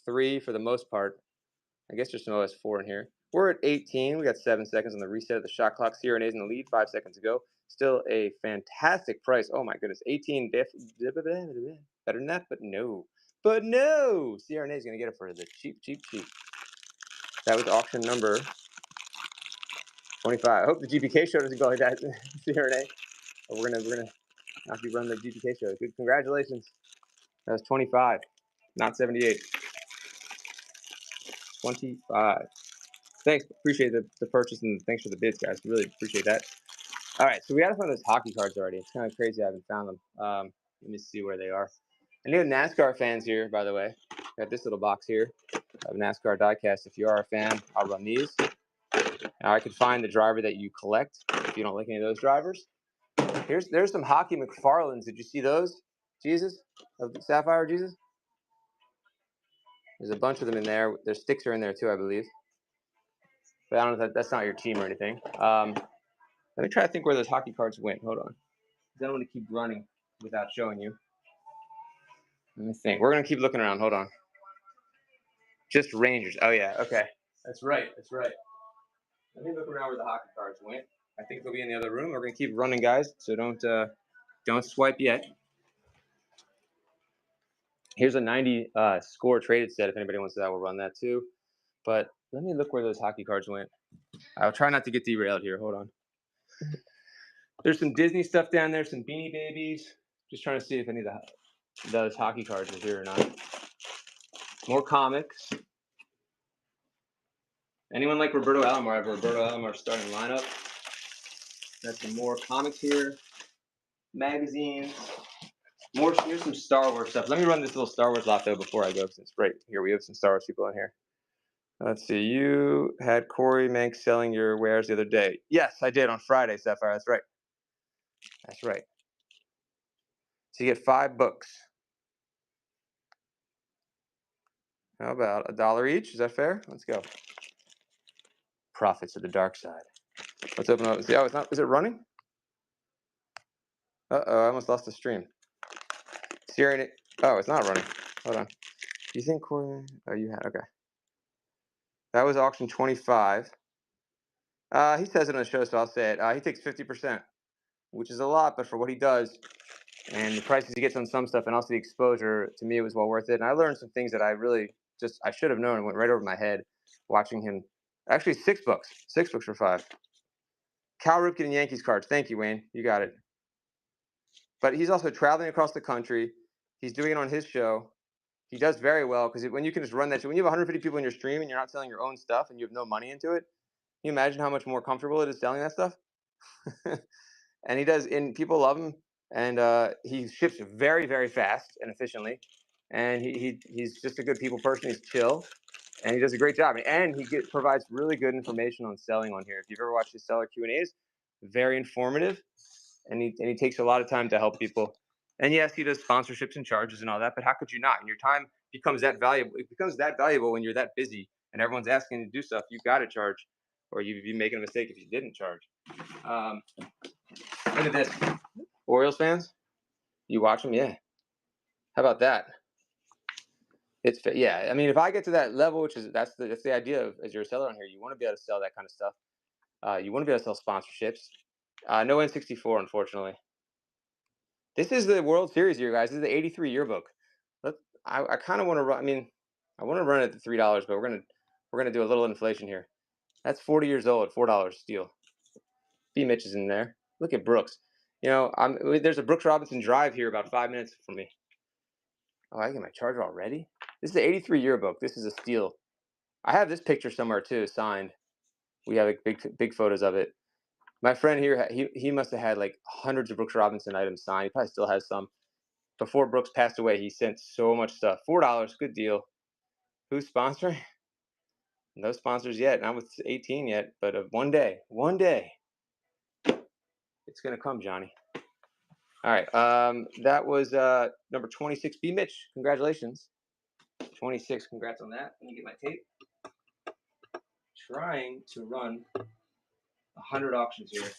3 for the most part. I guess there's some OS 4 in here. We're at 18. We got 7 seconds on the reset of the shot clock. CRNA's in the lead. 5 seconds to go. Still a fantastic price. Oh my goodness. 18. Better than that, but no. But no. CRNA is going to get it for the cheap. That was auction number 25. I hope the GPK show doesn't go like that, CRNA. But we're gonna not be running the GPK show. Good, congratulations. That was 25, not 78. 25. Thanks, appreciate the purchase and thanks for the bids, guys. Really appreciate that. All right, so we gotta find those hockey cards already. It's kind of crazy I haven't found them. Let me see where they are. I knew NASCAR fans here, by the way. Got this little box here of NASCAR diecast. If you are a fan, I'll run these. Now I could find the driver that you collect if you don't like any of those drivers. There's some hockey McFarlanes. Did you see those? Jesus? Of the Sapphire Jesus? There's a bunch of them in there. Their sticks are in there too, I believe. But I don't know if that's not your team or anything. Let me try to think where those hockey cards went. Hold on. I don't want to keep running without showing you. Let me think. We're going to keep looking around. Hold on. Just Rangers. Oh, yeah. Okay. That's right. Let me look around where the hockey cards went. I think they'll be in the other room. We're going to keep running, guys. So don't swipe yet. Here's a 90 score traded set. If anybody wants that, we'll run that too. But let me look where those hockey cards went. I'll try not to get derailed here. Hold on. There's some Disney stuff down there, some Beanie Babies. Just trying to see if any of those hockey cards are here or not. More comics. Anyone like Roberto Alomar? I have Roberto Alomar starting lineup. Got some more comics here. Magazines. Here's some Star Wars stuff. Let me run this little Star Wars lot though before I go, since right here we have some Star Wars people in here. Let's see. You had Corey Mank selling your wares the other day. Yes, I did on Friday, Sapphire. That's right. That's right. So you get 5 books. How about $1 each? Is that fair? Let's go. Profits of the dark side. Let's open up and see. Oh, it's not. Is it running? Uh-oh, I almost lost the stream. Siri. Oh, it's not running. Hold on. Do you think Corey? Oh, you had. Okay. That was auction 25. He says it on the show, so I'll say it. He takes 50%, which is a lot, but for what he does and the prices he gets on some stuff, and also the exposure, to me, it was well worth it. And I learned some things that I really just I should have known and went right over my head watching him. Actually, six books for five. Cal Ripken and Yankees cards. Thank you, Wayne. You got it. But he's also traveling across the country. He's doing it on his show. He does very well because when you can just run that show, when you have 150 people in your stream and you're not selling your own stuff and you have no money into it, can you imagine how much more comfortable it is selling that stuff? And he does, and people love him, and he ships very, very fast and efficiently, and he's just a good people person. He's chill, and he does a great job, and he provides really good information on selling on here. If you've ever watched his seller Q&As, very informative, and he takes a lot of time to help people. And yes, he does sponsorships and charges and all that, but how could you not? And your time becomes that valuable. It becomes that valuable when you're that busy and everyone's asking you to do stuff. You got to charge, or you'd be making a mistake if you didn't charge. Look at this, Orioles fans. You watch them, yeah. How about that? It's yeah. I mean, if I get to that level, which is that's the idea of as you're a seller on here, you want to be able to sell that kind of stuff. You want to be able to sell sponsorships. No N64, unfortunately. This is the World Series year, guys. This is the '83 yearbook. I kind of want to run. I mean, I want to run it at the $3, but we're gonna do a little inflation here. That's 40 years old, $4 steal. B. Mitch is in there. Look at Brooks. You know, there's a Brooks Robinson drive here about 5 minutes from me. Oh, I get my charger already. This is the '83 yearbook. This is a steal. I have this picture somewhere too, signed. We have big photos of it. My friend here, he must have had like hundreds of Brooks Robinson items signed. He probably still has some. Before Brooks passed away, he sent so much stuff. $4, good deal. Who's sponsoring? No sponsors yet. Not with 18 yet, but one day, it's gonna come, Johnny. All right. That was number 26. B. Mitch, congratulations. 26. Congrats on that. Let me get my tape. Trying to run 100 auctions here.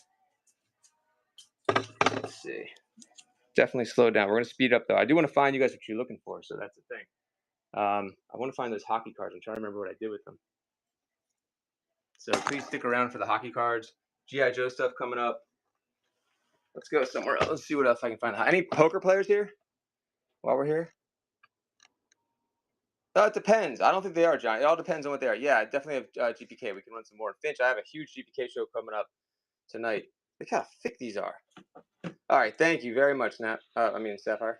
Let's see. Definitely slow down. We're gonna speed up though. I do want to find you guys what you're looking for, so that's the thing. I want to find those hockey cards. I'm trying to remember what I did with them. So please stick around for the hockey cards. G.I. Joe stuff coming up. Let's go somewhere else. Let's see what else I can find. Any poker players here while we're here? It depends. I don't think they are, John. It all depends on what they are. Yeah, I definitely have GPK. We can run some more. Finch, I have a huge GPK show coming up tonight. Look how thick these are. All right, thank you very much, Sapphire.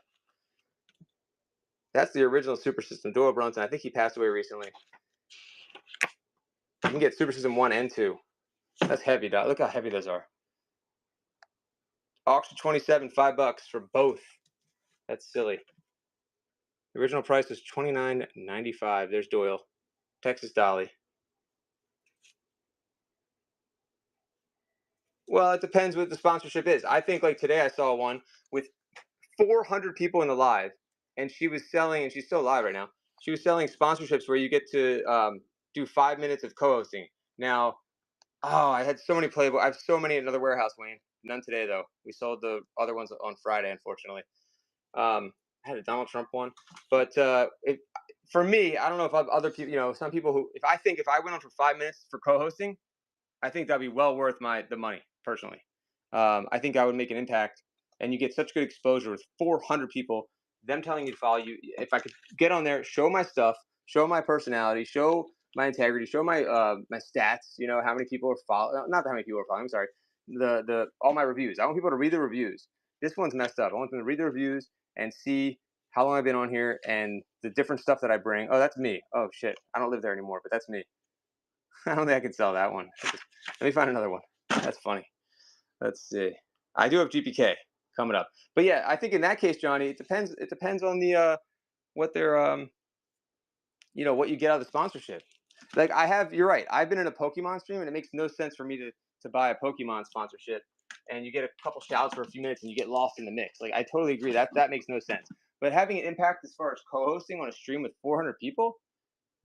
That's the original Super System, Doyle Brunson. I think he passed away recently. You can get Super System 1 and 2. That's heavy, dog. Look how heavy those are. Auction 27, $5 for both. That's silly. The original price was $29.95. There's Doyle. Texas Dolly. Well, it depends what the sponsorship is. I think like today I saw one with 400 people in the live, and she was selling, and she's still live right now. She was selling sponsorships where you get to do 5 minutes of co-hosting. Now, I had so many playable. I have so many in another warehouse, Wayne. None today though. We sold the other ones on Friday, unfortunately. I had a Donald Trump one, but for me, I don't know if other people, some people who, if I went on for 5 minutes for co-hosting, I think that'd be well worth the money personally. I think I would make an impact, and you get such good exposure with 400 people, them telling you to follow you. If I could get on there, show my stuff, show my personality, show my integrity, show my my stats. How many people are following? Not how many people are following. I'm sorry. The all my reviews. I want people to read the reviews. This one's messed up. I want them to read the reviews and see how long I've been on here and the different stuff that I bring. Oh, that's me. Oh shit, I don't live there anymore, but that's me. I don't think I can sell that one. Let me find another one. That's funny. Let's see. I do have GPK coming up, but yeah, I think in that case, Johnny, it depends. It depends on the what their what you get out of the sponsorship. Like you're right. I've been in a Pokemon stream, and it makes no sense for me to buy a Pokemon sponsorship, and you get a couple shouts for a few minutes, and you get lost in the mix. Like I totally agree that makes no sense. But having an impact as far as co-hosting on a stream with 400 people,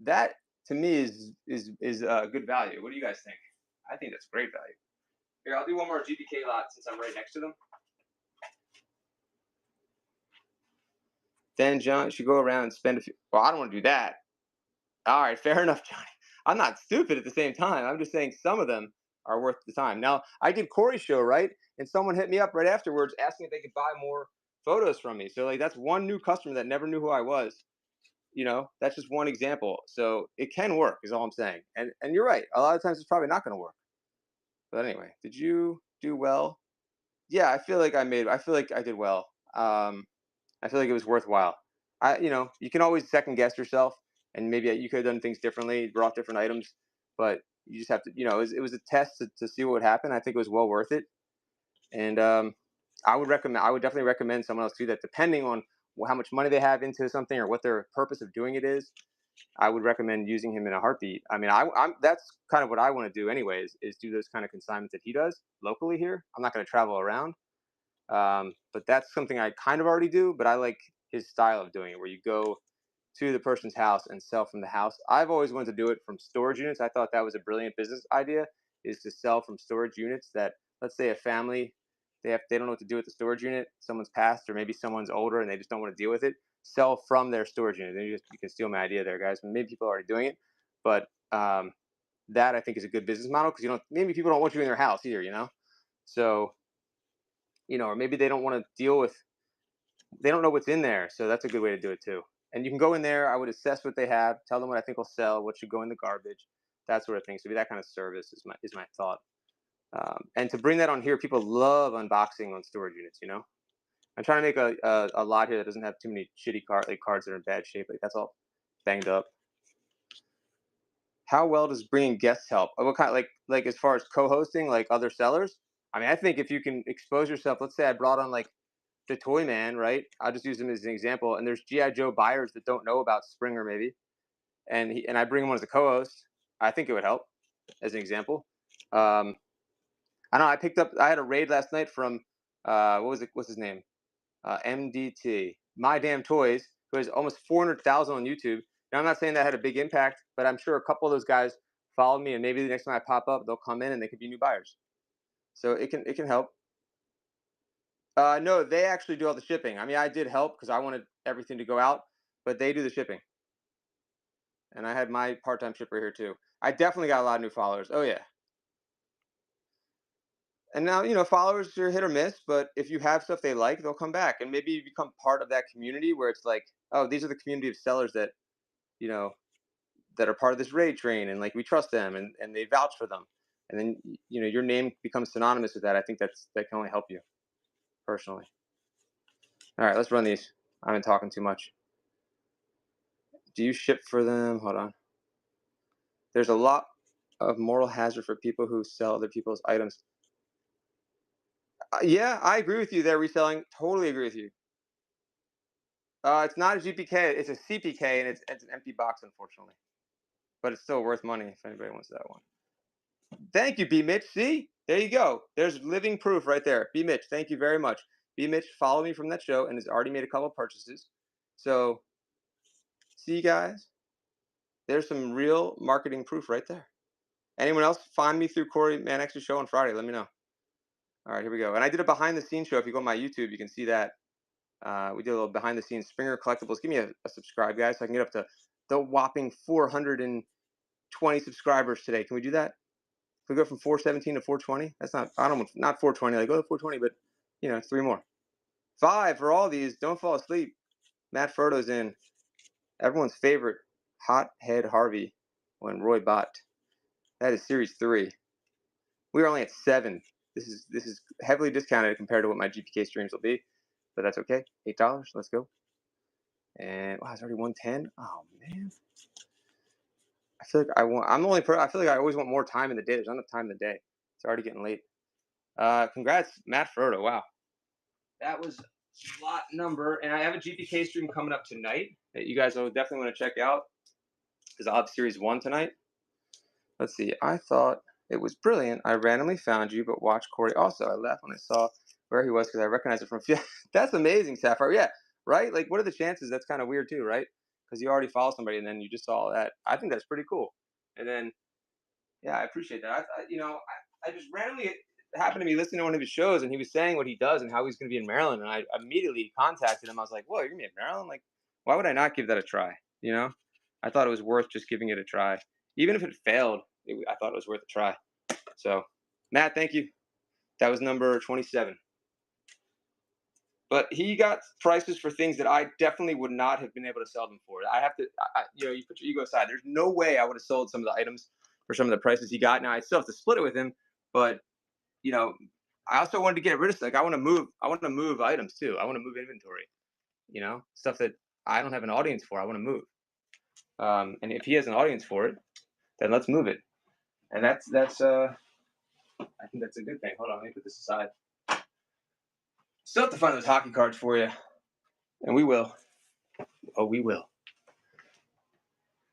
that to me is good value. What do you guys think? I think that's great value. Here, I'll do one more GPK lot since I'm right next to them. Then John should go around and spend a few. Well, I don't want to do that. All right, fair enough, Johnny. I'm not stupid at the same time. I'm just saying some of them are worth the time. Now, I did Corey's show, right? And someone hit me up right afterwards asking if they could buy more photos from me. So like that's one new customer that never knew who I was. That's just one example. So it can work, is all I'm saying. And you're right. A lot of times it's probably not going to work. But anyway, did you do well? Yeah, I feel like I did well. I feel like it was worthwhile. You can always second guess yourself, and maybe you could have done things differently, brought different items, but you just have to, it was a test to see what would happen. I think it was well worth it, and I would definitely recommend someone else do that, depending on how much money they have into something or what their purpose of doing it is. I would recommend using him in a heartbeat. I mean, I'm that's kind of what I want to do, anyways, is do those kind of consignments that he does locally here. I'm not going to travel around, but that's something I kind of already do, but I like his style of doing it, where you go to the person's house and sell from the house. I've always wanted to do it from storage units. I thought that was a brilliant business idea, is to sell from storage units that, let's say a family, they don't know what to do with the storage unit. Someone's passed, or maybe someone's older and they just don't want to deal with it. Sell from their storage unit. And you can steal my idea there, guys. Maybe people are already doing it, but that I think is a good business model, because maybe people don't want you in their house either. So or maybe they don't want to deal with, they don't know what's in there, so that's a good way to do it too. And you can go in there. I would assess what they have, tell them what I think will sell, what should go in the garbage, that sort of thing. So be that kind of service is my thought. And to bring that on here, people love unboxing on storage units. I'm trying to make a lot here that doesn't have too many shitty cards that are in bad shape. Like that's all banged up. How well does bringing guests help? What kind, like as far as co-hosting, like other sellers? I mean, I think if you can expose yourself, let's say I brought on like the Toy Man, right? I'll just use him as an example. And there's GI Joe buyers that don't know about Springer, maybe, and I bring him on as a co-host. I think it would help, as an example. I know I had a raid last night from what was it? What's his name? MDT, My Damn Toys, who has almost 400,000 on YouTube. Now, I'm not saying that had a big impact, but I'm sure a couple of those guys followed me, and maybe the next time I pop up, they'll come in and they could be new buyers. So it can help. No, they actually do all the shipping. I mean, I did help because I wanted everything to go out, but they do the shipping. And I had my part-time shipper here too. I definitely got a lot of new followers. Oh yeah. And now, followers are hit or miss, but if you have stuff they like, they'll come back. And maybe you become part of that community where it's like, oh, these are the community of sellers you know, that are part of this raid train, and like we trust them, and they vouch for them. And then, your name becomes synonymous with that. I think that can only help you personally. All right, let's run these. I've been talking too much. Do you ship for them? Hold on. There's a lot of moral hazard for people who sell other people's items. Yeah, I agree with you there, reselling. Totally agree with you. It's not a GPK. It's a CPK, and it's an empty box, unfortunately. But it's still worth money if anybody wants that one. Thank you, B Mitch. See, there you go. There's living proof right there. B Mitch, thank you very much. B Mitch followed me from that show and has already made a couple of purchases. So, see you guys. There's some real marketing proof right there. Anyone else find me through Corey Manx's show on Friday? Let me know. All right, here we go. And I did a behind the scenes show. If you go on my YouTube, you can see that. We did a little behind the scenes Springer Collectibles. Give me a subscribe, guys, so I can get up to the whopping 420 subscribers today. Can we do that? Can we go from 417 to 420? That's not 420. Like, go to 420, but it's 3 more. 5 for all these. Don't fall asleep. Matt Frodo's in. Everyone's favorite, Hothead Harvey, when Roy Bott. That is series 3. We are only at 7. This is heavily discounted compared to what my GPK streams will be, but that's okay. $8. Let's go. And wow, it's already 110. Oh man. I feel like I feel like I always want more time in the day. There's not enough time in the day. It's already getting late. Congrats, Matt Frodo. Wow. That was lot number. And I have a GPK stream coming up tonight that you guys will definitely want to check out, because I'll have series 1 tonight. Let's see. I thought it was brilliant. I randomly found you, but watched Corey also. I laughed when I saw where he was because I recognized it from. That's amazing, Sapphire. Yeah, right? Like, what are the chances? That's kind of weird too, right? Because you already follow somebody and then you just saw that. I think that's pretty cool. And then, yeah, I appreciate that. I just randomly happened to be listening to one of his shows, and he was saying what he does and how he's going to be in Maryland. And I immediately contacted him. I was like, "Whoa, you're going to be in Maryland? Like, why would I not give that a try?" I thought it was worth just giving it a try. Even if it failed, I thought it was worth a try. So, Matt, thank you. That was number 27. But he got prices for things that I definitely would not have been able to sell them for. I have to, you put your ego aside. There's no way I would have sold some of the items for some of the prices he got. Now I still have to split it with him, but I also wanted to get rid of I want to move. I want to move items too. I want to move inventory. Stuff that I don't have an audience for. I want to move. And if he has an audience for it, then let's move it. And that's I think that's a good thing. Hold on, let me put this aside. Still have to find those hockey cards for you, and we will. Oh, we will.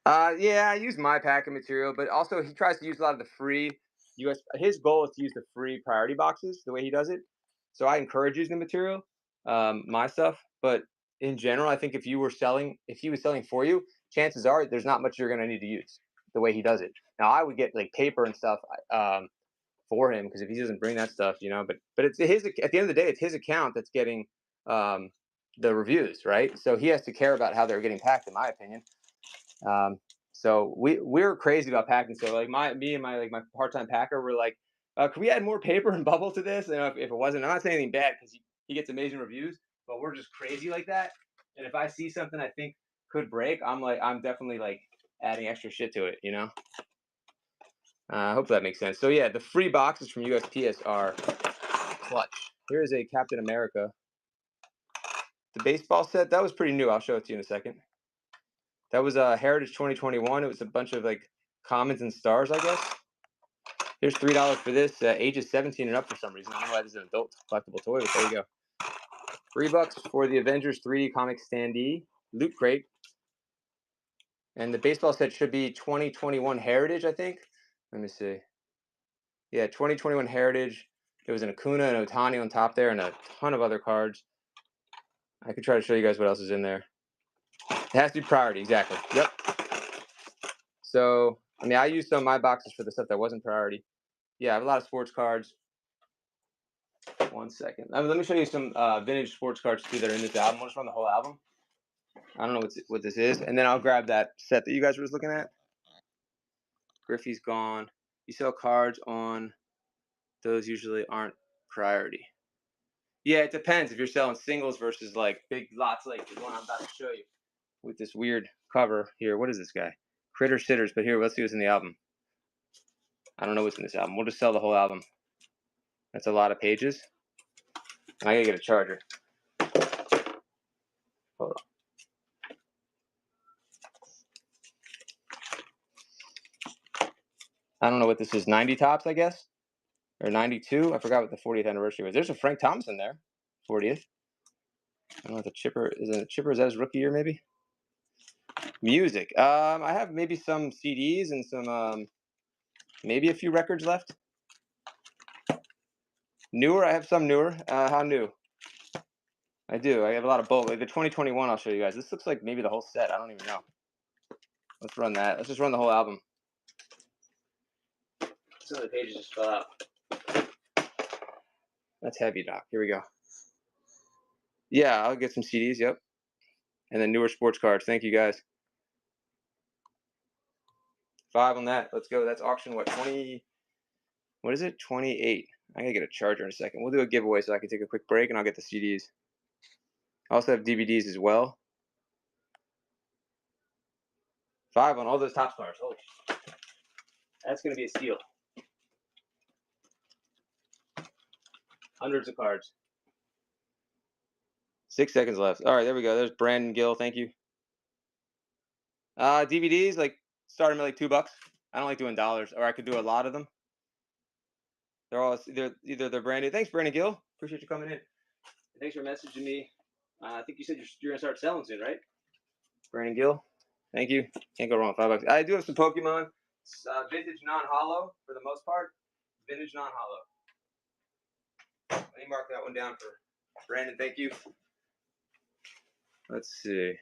Yeah, I use my packing material, but also he tries to use a lot of the free US. His goal is to use the free priority boxes the way he does it. So I encourage using the material, my stuff. But in general, I think if he was selling for you, chances are there's not much you're going to need to use the way he does it. Now I would get like paper and stuff for him because if he doesn't bring that stuff, but it's his. At the end of the day, it's his account that's getting the reviews, right? So he has to care about how they're getting packed, in my opinion. So we're crazy about packing. So like me and my part-time packer were like, can we add more paper and bubble to this? And if it wasn't, I'm not saying anything bad because he gets amazing reviews, but we're just crazy like that. And if I see something I think could break, I'm definitely like adding extra shit to it, I hope that makes sense. So yeah, the free boxes from USPS are clutch. Here's a Captain America. The baseball set, that was pretty new. I'll show it to you in a second. That was Heritage 2021. It was a bunch of like commons and stars, I guess. Here's $3 for this. Ages 17 and up for some reason. I don't know why this is an adult collectible toy, but there you go. $3 for the Avengers 3D comic standee loot crate. And the baseball set should be 2021 Heritage, I think. Let me see. Yeah, 2021 Heritage. There was an Acuna and Ohtani on top there and a ton of other cards. I could try to show you guys what else is in there. It has to be priority, exactly. Yep. So, I used some of my boxes for the stuff that wasn't priority. Yeah, I have a lot of sports cards. 1 second. Let me show you some vintage sports cards too that are in this album. I'll just run the whole album. I don't know what this is, and then I'll grab that set that you guys were just looking at. Griffey's gone. You sell cards on those usually aren't priority. Yeah, it depends if you're selling singles versus like big lots like the one I'm about to show you with this weird cover here. What is this guy? Critter Sitters. But here, let's see what's in the album. I don't know what's in this album. We'll just sell the whole album. That's a lot of pages. I gotta get a charger. Hold on. I don't know what this is. 90 tops, I guess, or 92. I forgot what the 40th anniversary was. There's a Frank Thomas in there, 40th. I don't know what the Chipper is. It Chipper? Is that his rookie year, maybe? Music. I have maybe some CDs and some maybe a few records left. Newer. I have some newer. How new? I do. I have a lot of both. Like the 2021, I'll show you guys. This looks like maybe the whole set. I don't even know. Let's run that. Let's just run the whole album. Some of the pages just fell out. That's heavy, Doc. Here we go. Yeah, I'll get some CDs. Yep. And then newer sports cards. Thank you, guys. 5 on that. Let's go. That's auction, what, 20? What is it? 28. I gotta get a charger in a second. We'll do a giveaway so I can take a quick break, and I'll get the CDs. I also have DVDs as well. 5 on all those top stars. Holy shit. That's gonna be a steal. Hundreds of cards. 6 seconds left. All right, there we go. There's Brandon Gill. Thank you. DVDs, like, start them at like $2. I don't like doing dollars, or I could do a lot of them. They're all either they're brand new. Thanks, Brandon Gill. Appreciate you coming in. Thanks for messaging me. I think you said you're gonna start selling soon, right? Brandon Gill. Thank you. Can't go wrong with $5. I do have some Pokemon. Vintage non-hollow for the most part. Vintage non-hollow. Let me mark that one down for Brandon. Thank you. Let's see.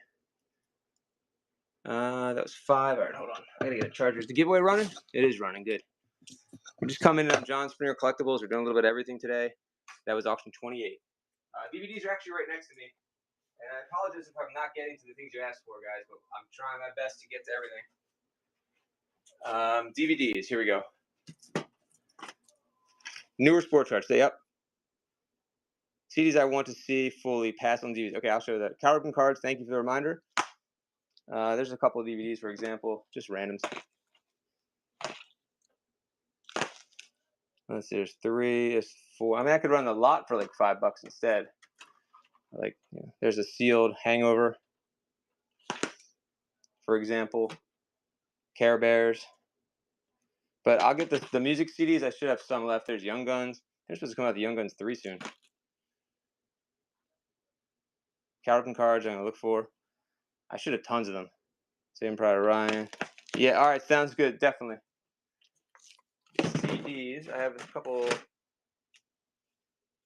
That was 5. All right, hold on. I gotta get a charger. Is the giveaway running? It is running. Good. We're just coming in on John Springer Collectibles. We're doing a little bit of everything today. That was auction 28. DVDs are actually right next to me. And I apologize if I'm not getting to the things you asked for, guys, but I'm trying my best to get to everything. DVDs. Here we go. Newer sports cards. Stay up. CDs I want to see fully. Pass on DVDs. Okay, I'll show you that. Caliber cards. Thank you for the reminder. There's a couple of DVDs, for example, just randoms. Let's see. There's 3. There's 4. I mean, I could run the lot for like $5 instead. Like, there's a sealed Hangover, for example. Care Bears. But I'll get the music CDs. I should have some left. There's Young Guns. They're supposed to come out the Young Guns 3 soon. Caliber cards I'm going to look for. I should have tons of them. Same Pride Ryan. Yeah, all right. Sounds good. Definitely. CDs. I have a couple.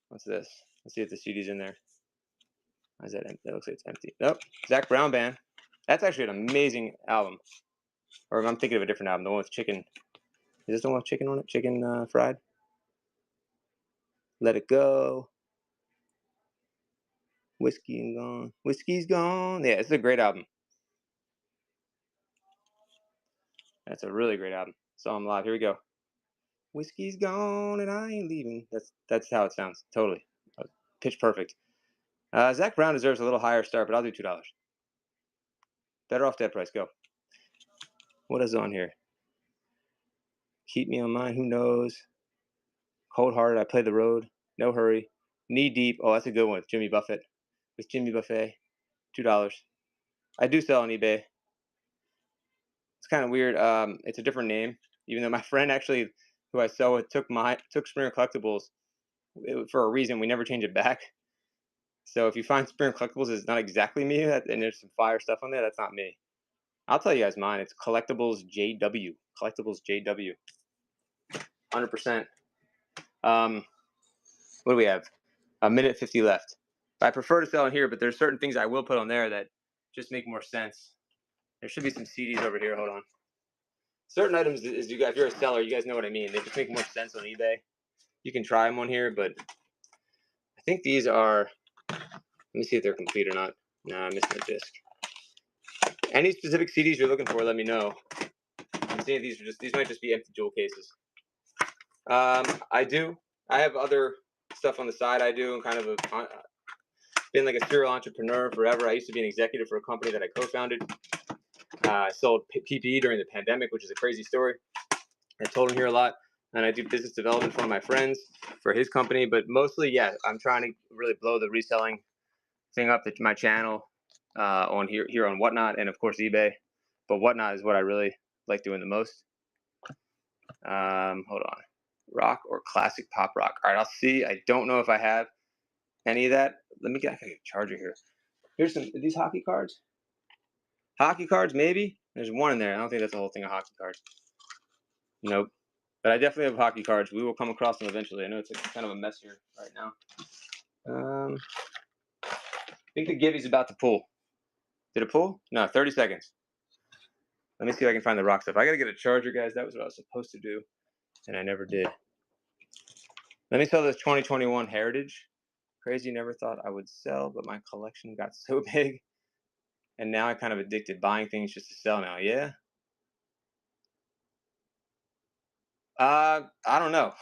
What's this? Let's see if the CD's in there. Why is that empty? That looks like it's empty. Nope. Zach Brown Band. That's actually an amazing album. Or I'm thinking of a different album. The one with chicken. Is this the one with chicken on it? Chicken fried? Let It Go. Whiskey and Gone. Whiskey's Gone. Yeah, it's a great album. That's a really great album. Saw him live. Here we go. Whiskey's gone and I ain't leaving. That's how it sounds. Totally. Pitch perfect. Zach Brown deserves a little higher start, but I'll do $2. Better off dead price. Go. What is on here? Keep Me on Mind. Who knows? Cold Hearted. I Play the Road. No Hurry. Knee Deep. Oh, that's a good one with Jimmy Buffett. With Jimmy Buffett. $2. I do sell on eBay. It's kind of weird. It's a different name, even though my friend actually, who I sell with, took Springer Collectibles for a reason. We never change it back. So if you find Springer Collectibles, it's not exactly me, and there's some fire stuff on there. That's not me. I'll tell you guys mine. It's Colectibles JW. Colectibles JW. 100%. What do we have? A minute 50 left. I prefer to sell in here, but there's certain things I will put on there that just make more sense. There should be some CDs over here. Hold on. Certain items, if you're a seller, you guys know what I mean. They just make more sense on eBay. You can try them on here, but I think these are. Let me see if they're complete or not. Nah, I missed my disc. Any specific CDs you're looking for, let me know. I'm seeing these might just be empty jewel cases. I have other stuff on the side. I do, and kind of been like a serial entrepreneur forever. I used to be an executive for a company that I co-founded. I sold PPE during the pandemic, which is a crazy story. I told him here a lot. And I do business development for one of my friends for his company. But mostly, yeah, I'm trying to really blow the reselling thing up to my channel on here on Whatnot, and of course eBay. But Whatnot is what I really like doing the most. Hold on. Rock or classic pop rock. All right, I'll see. I don't know if I have any of that. I gotta get a charger here. Here's are these hockey cards. Hockey cards, maybe. There's one in there. I don't think that's a whole thing of hockey cards. Nope. But I definitely have hockey cards. We will come across them eventually. I know it's kind of a mess here right now. I think the Gibby's about to pull. Did it pull? No, 30 seconds. Let me see if I can find the rock stuff. I got to get a charger, guys. That was what I was supposed to do, and I never did. Let me sell this 2021 Heritage. Crazy, never thought I would sell, but my collection got so big. And now I'm kind of addicted, buying things just to sell now. Yeah? I don't know.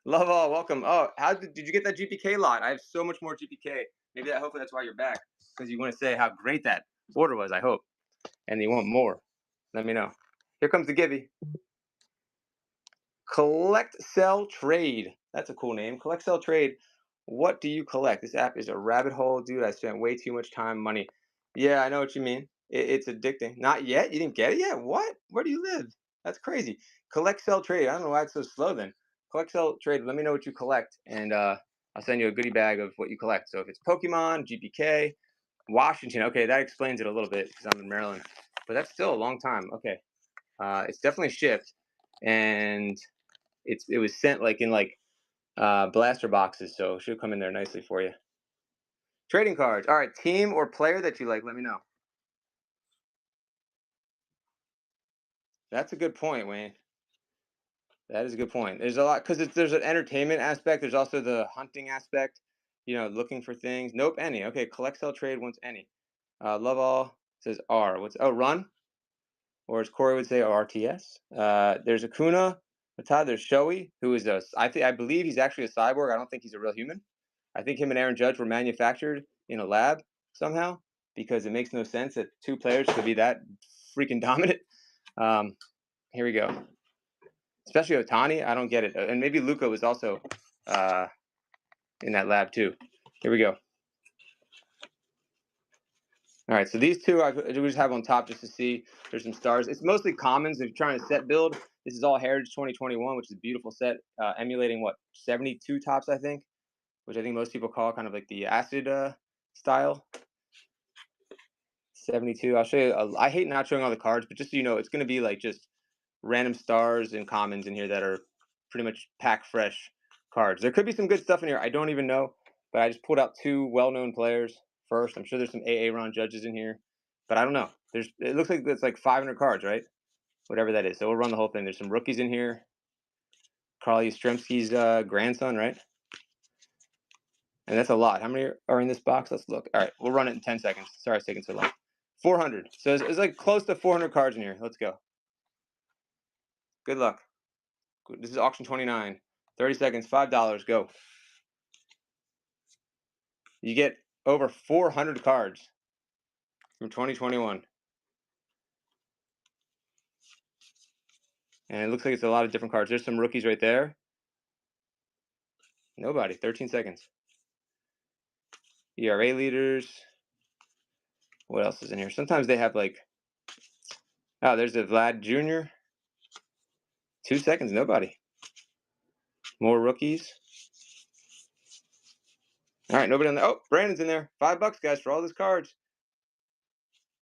Love all, welcome. Oh, how did you get that GPK lot? I have so much more GPK. Maybe hopefully that's why you're back, because you want to say how great that order was, I hope. And you want more. Let me know. Here comes the Gibby. Collect, Sell, Trade. That's a cool name. Collect, Sell, Trade. What do you collect? This app is a rabbit hole, dude. I spent way too much time, money. Yeah, I know what you mean. It's addicting. Not yet? You didn't get it yet? What? Where do you live? That's crazy. Collect, Sell, Trade. I don't know why it's so slow then. Collect, Sell, Trade. Let me know what you collect, and I'll send you a goodie bag of what you collect. So if it's Pokemon, GPK, Washington. Okay, that explains it a little bit because I'm in Maryland. But that's still a long time. Okay. It's definitely shipped, and it was sent like in blaster boxes, so it should come in there nicely for you. Trading cards. All right, team or player that you like, let me know. That's a good point, Wayne. That is a good point. There's a lot, because there's an entertainment aspect. There's also the hunting aspect, looking for things. Nope, any. Okay, collect, sell, trade wants any. Love all says R. Run? Or as Corey would say, RTS. There's Acuna. There's Shoei, who is I believe he's actually a cyborg. I don't think he's a real human. I think him and Aaron Judge were manufactured in a lab somehow because it makes no sense that two players could be that freaking dominant. Um, here we go. Especially Otani, I don't get it. And maybe Luca was also in that lab too. Here we go. All right, so these two we just have on top just to see. There's some stars. It's mostly commons. If you're trying to set build, this is all Heritage 2021, which is a beautiful set, emulating what 72 tops, I think, which I think most people call kind of like the acid style. 72. I'll show you. I hate not showing all the cards, but just so you know, it's going to be like just random stars and commons in here that are pretty much pack fresh cards. There could be some good stuff in here. I don't even know, but I just pulled out two well-known players first. I'm sure there's some Ron Judges in here, but I don't know. It looks like it's like 500 cards, right? Whatever that is. So we'll run the whole thing. There's some rookies in here. Carl Yastrzemski's grandson, right? And that's a lot. How many are in this box? Let's look. All right, we'll run it in 10 seconds. Sorry it's taking so long. 400. So it's like close to 400 cards in here. Let's go. Good luck. This is auction 29. 30 seconds, $5. Go. You get over 400 cards from 2021. And it looks like it's a lot of different cards. There's some rookies right there. Nobody. 13 seconds. ERA leaders. What else is in here? Sometimes they have like, oh, there's a Vlad Jr. 2 seconds. Nobody. More rookies. All right, nobody on there. Oh, Brandon's in there. $5, guys, for all those cards.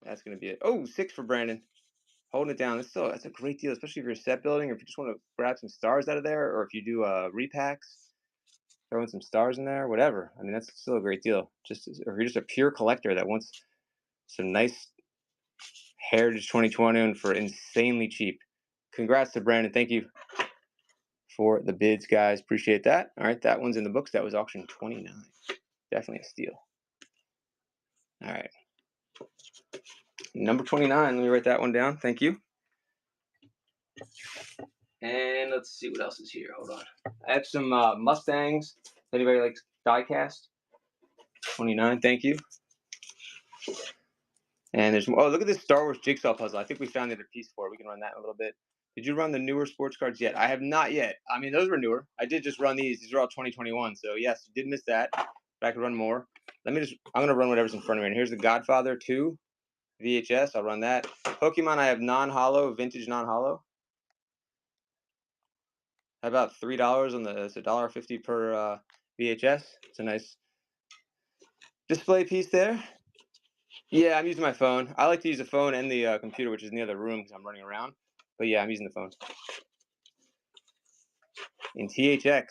That's going to be it. Oh, 6 for Brandon. Holding it down. That's a great deal, especially if you're set building or if you just want to grab some stars out of there or if you do repacks, throw in some stars in there, whatever. I mean, that's still a great deal. Or if you're just a pure collector that wants some nice Heritage 2020 for insanely cheap. Congrats to Brandon. Thank you for the bids, guys. Appreciate that. All right, that one's in the books. That was auction 29. Definitely a steal. All right. Number 29. Let me write that one down. Thank you. And let's see what else is here. Hold on. I have some Mustangs. Anybody likes diecast? 29. Thank you. And there's oh, look at this Star Wars jigsaw puzzle. I think we found the other piece for it. We can run that in a little bit. Did you run the newer sports cards yet? I have not yet. I mean, those were newer. I did just run these. These are all 2021. So yes, you did miss that. But I could run more. I'm gonna run whatever's in front of me. And here's the Godfather 2 VHS. I'll run that. Pokemon, I have non-holo, vintage non-holo. How about $3 on the? It's $1.50 per VHS. It's a nice display piece there. Yeah, I'm using my phone. I like to use the phone and the computer, which is in the other room because I'm running around. But yeah, I'm using the phone. In THX,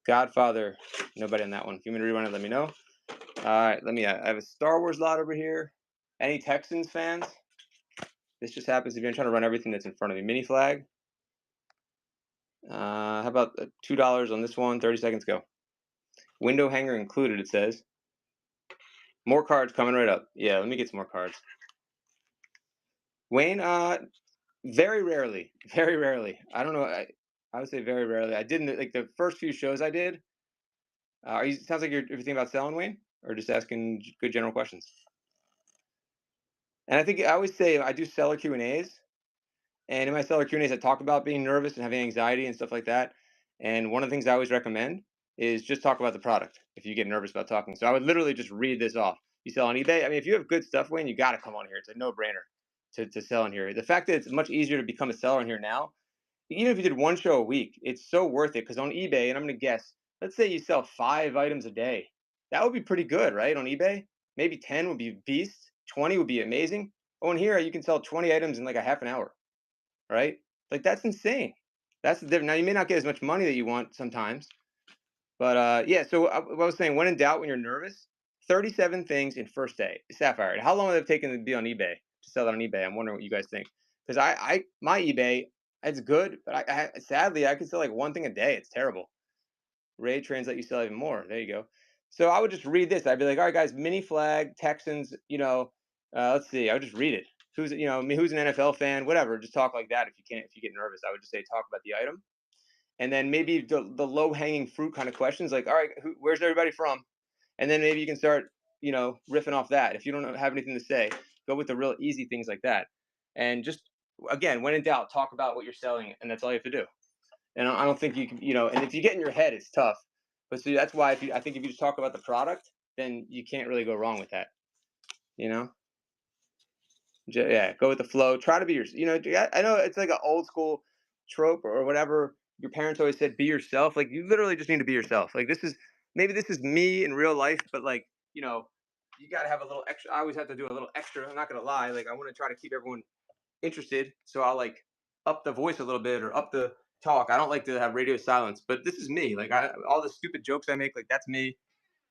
Godfather, nobody on that one. If you want me to rerun it, let me know. All right, I have a Star Wars lot over here. Any Texans fans? This just happens if you're trying to run everything that's in front of me. Mini flag. How about $2 on this one? 30 seconds, go. Window hanger included, it says. More cards coming right up. Yeah, let me get some more cards. Wayne, very rarely. Very rarely. I don't know. I would say very rarely. I didn't like the first few shows I did. Sounds like you're thinking about selling, Wayne, or just asking good general questions. And I think I always say I do seller Q&As, and in my seller Q&As I talk about being nervous and having anxiety and stuff like that. And one of the things I always recommend is just talk about the product if you get nervous about talking. So I would literally just read this off. You sell on eBay. I mean, if you have good stuff, Wayne, you got to come on here. It's a no-brainer to sell in here. The fact that it's much easier to become a seller in here now, even if you did one show a week, it's so worth it because on eBay, and I'm going to guess, let's say you sell 5 items a day. That would be pretty good, right? On eBay, maybe 10 would be beast, 20 would be amazing. Oh, and here you can sell 20 items in like a half an hour, right? Like that's insane. That's the difference. Now you may not get as much money that you want sometimes, but yeah. So I was saying, when in doubt, when you're nervous, 37 things in first day. Sapphire. How long would it have taken to be on eBay to sell that on eBay? I'm wondering what you guys think because my eBay, it's good, but sadly I could sell like one thing a day. It's terrible. Ray translate you sell even more. There you go. So I would just read this. I'd be like, all right, guys, mini flag, Texans, let's see. I would just read it. who's I mean, who's an NFL fan, whatever. Just talk like that if you can't if you get nervous. I would just say talk about the item, and then maybe the low hanging fruit kind of questions like, all right, where's everybody from? And then maybe you can start riffing off that. If you don't have anything to say, go with the real easy things like that, and just again, when in doubt, talk about what you're selling, and that's all you have to do. And I don't think you can, and if you get in your head, it's tough. But see, that's why I think if you just talk about the product, then you can't really go wrong with that. You know, yeah, go with the flow. Try to be I know it's like an old school trope or whatever. Your parents always said, "Be yourself." Like you literally just need to be yourself. Like this is me in real life, but like you got to have a little extra. I always have to do a little extra. I'm not gonna lie. Like I want to try to keep everyone interested, so I'll like up the voice a little bit or up the talk. I don't like to have radio silence, but this is me. Like all the stupid jokes I make, like that's me.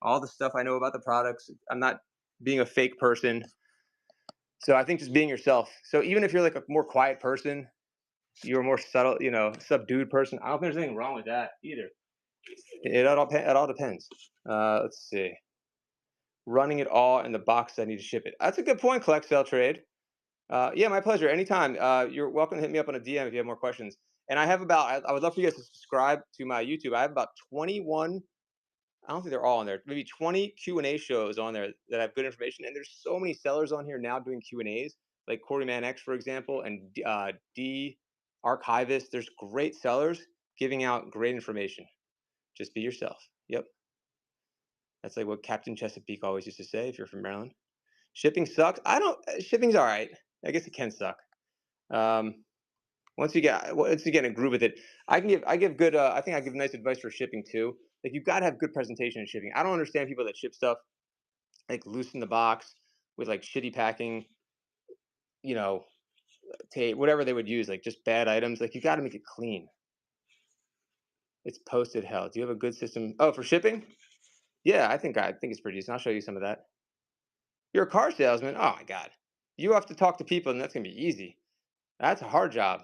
All the stuff I know about the products. I'm not being a fake person. So I think just being yourself. So even if you're like a more quiet person, you're a more subtle, subdued person. I don't think there's anything wrong with that either. It all depends. Let's see. Running it all in the box. I need to ship it. That's a good point. Collect, sell, trade. Yeah, my pleasure. Anytime. You're welcome to hit me up on a DM if you have more questions. And I have I would love for you guys to subscribe to my YouTube. I have about 21. I don't think they're all on there. Maybe 20 Q&A shows on there that have good information. And there's so many sellers on here now doing Q&As, like Quarryman X, for example, and D Archivist. There's great sellers giving out great information. Just be yourself. Yep. That's like what Captain Chesapeake always used to say if you're from Maryland. Shipping sucks. Shipping's all right. I guess it can suck. Once you get in a groove with it, I give good. I think I give nice advice for shipping too. Like you gotta have good presentation in shipping. I don't understand people that ship stuff like loose in the box with like shitty packing, you know, tape, whatever they would use, like just bad items. Like you gotta make it clean. It's posted hell. Do you have a good system? Oh, for shipping? Yeah, I think it's pretty decent. I'll show you some of that. You're a car salesman. Oh my god, you have to talk to people, and that's gonna be easy. That's a hard job.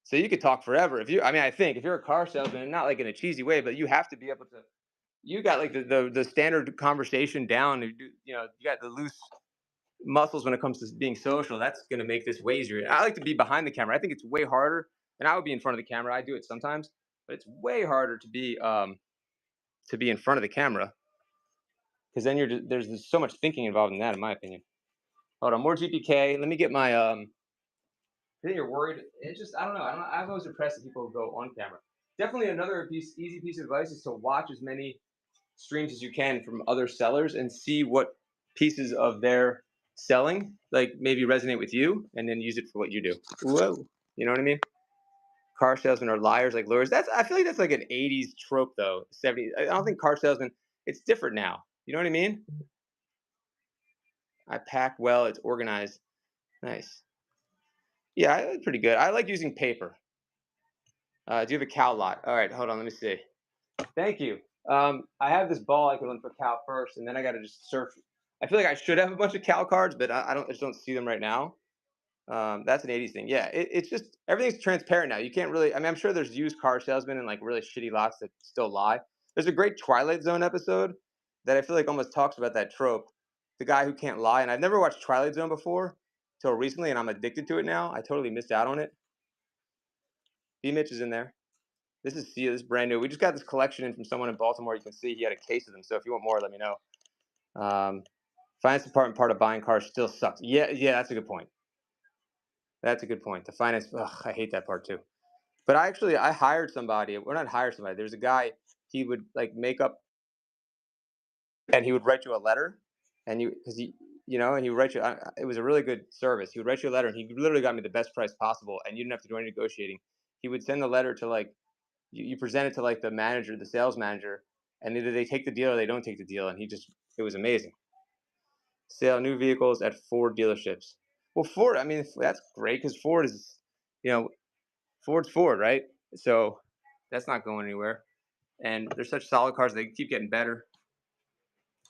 So you could talk forever. I mean, I think if you're a car salesman, not like in a cheesy way, but you have to be able to. You got like the standard conversation down. You got the loose muscles when it comes to being social. That's gonna make this way easier. I like to be behind the camera. I think it's way harder, and I would be in front of the camera. I do it sometimes, but it's way harder to be in front of the camera because then there's so much thinking involved in that, in my opinion. Hold on, more GPK. Let me get my I think you're worried. It's just I don't know. I'm always impressed that people go on camera. Definitely another easy piece of advice is to watch as many streams as you can from other sellers and see what pieces of their selling like maybe resonate with you, and then use it for what you do. Whoa, you know what I mean? Car salesmen are liars like lures. I feel like that's like an '80s trope though. '70s. I don't think car salesmen. It's different now. You know what I mean? I pack well. It's organized. Nice. Yeah, it's pretty good. I like using paper. Do you have a cow lot? All right, hold on. Let me see. Thank you. I have this ball I can run for cow first, and then I got to just surf. I feel like I should have a bunch of cow cards, but I just don't see them right now. That's an '80s thing. Yeah, it's just everything's transparent now. You can't really. I mean, I'm sure there's used car salesmen and like really shitty lots that still lie. There's a great Twilight Zone episode that I feel like almost talks about that trope. The guy who can't lie, and I've never watched Twilight Zone before till recently, and I'm addicted to it now. I totally missed out on it. B Mitch is in there. This is Sia. This is brand new. We just got this collection in from someone in Baltimore. You can see he had a case of them. So if you want more, let me know. Finance department part of buying cars still sucks. Yeah, that's a good point. That's a good point. The finance, I hate that part too. But I hired somebody. We're not hired somebody. There's a guy. He would like make up, and he would write you a letter, and and he would write you. It was a really good service. He would write you a letter, and he literally got me the best price possible, and you didn't have to do any negotiating. He would send the letter to like you present it to like the manager, the sales manager, and either they take the deal or they don't take the deal. And it was amazing. Sell new vehicles at Ford dealerships. Well, Ford, I mean, that's great because Ford is, Ford's Ford, right? So that's not going anywhere. And they're such solid cars; they keep getting better.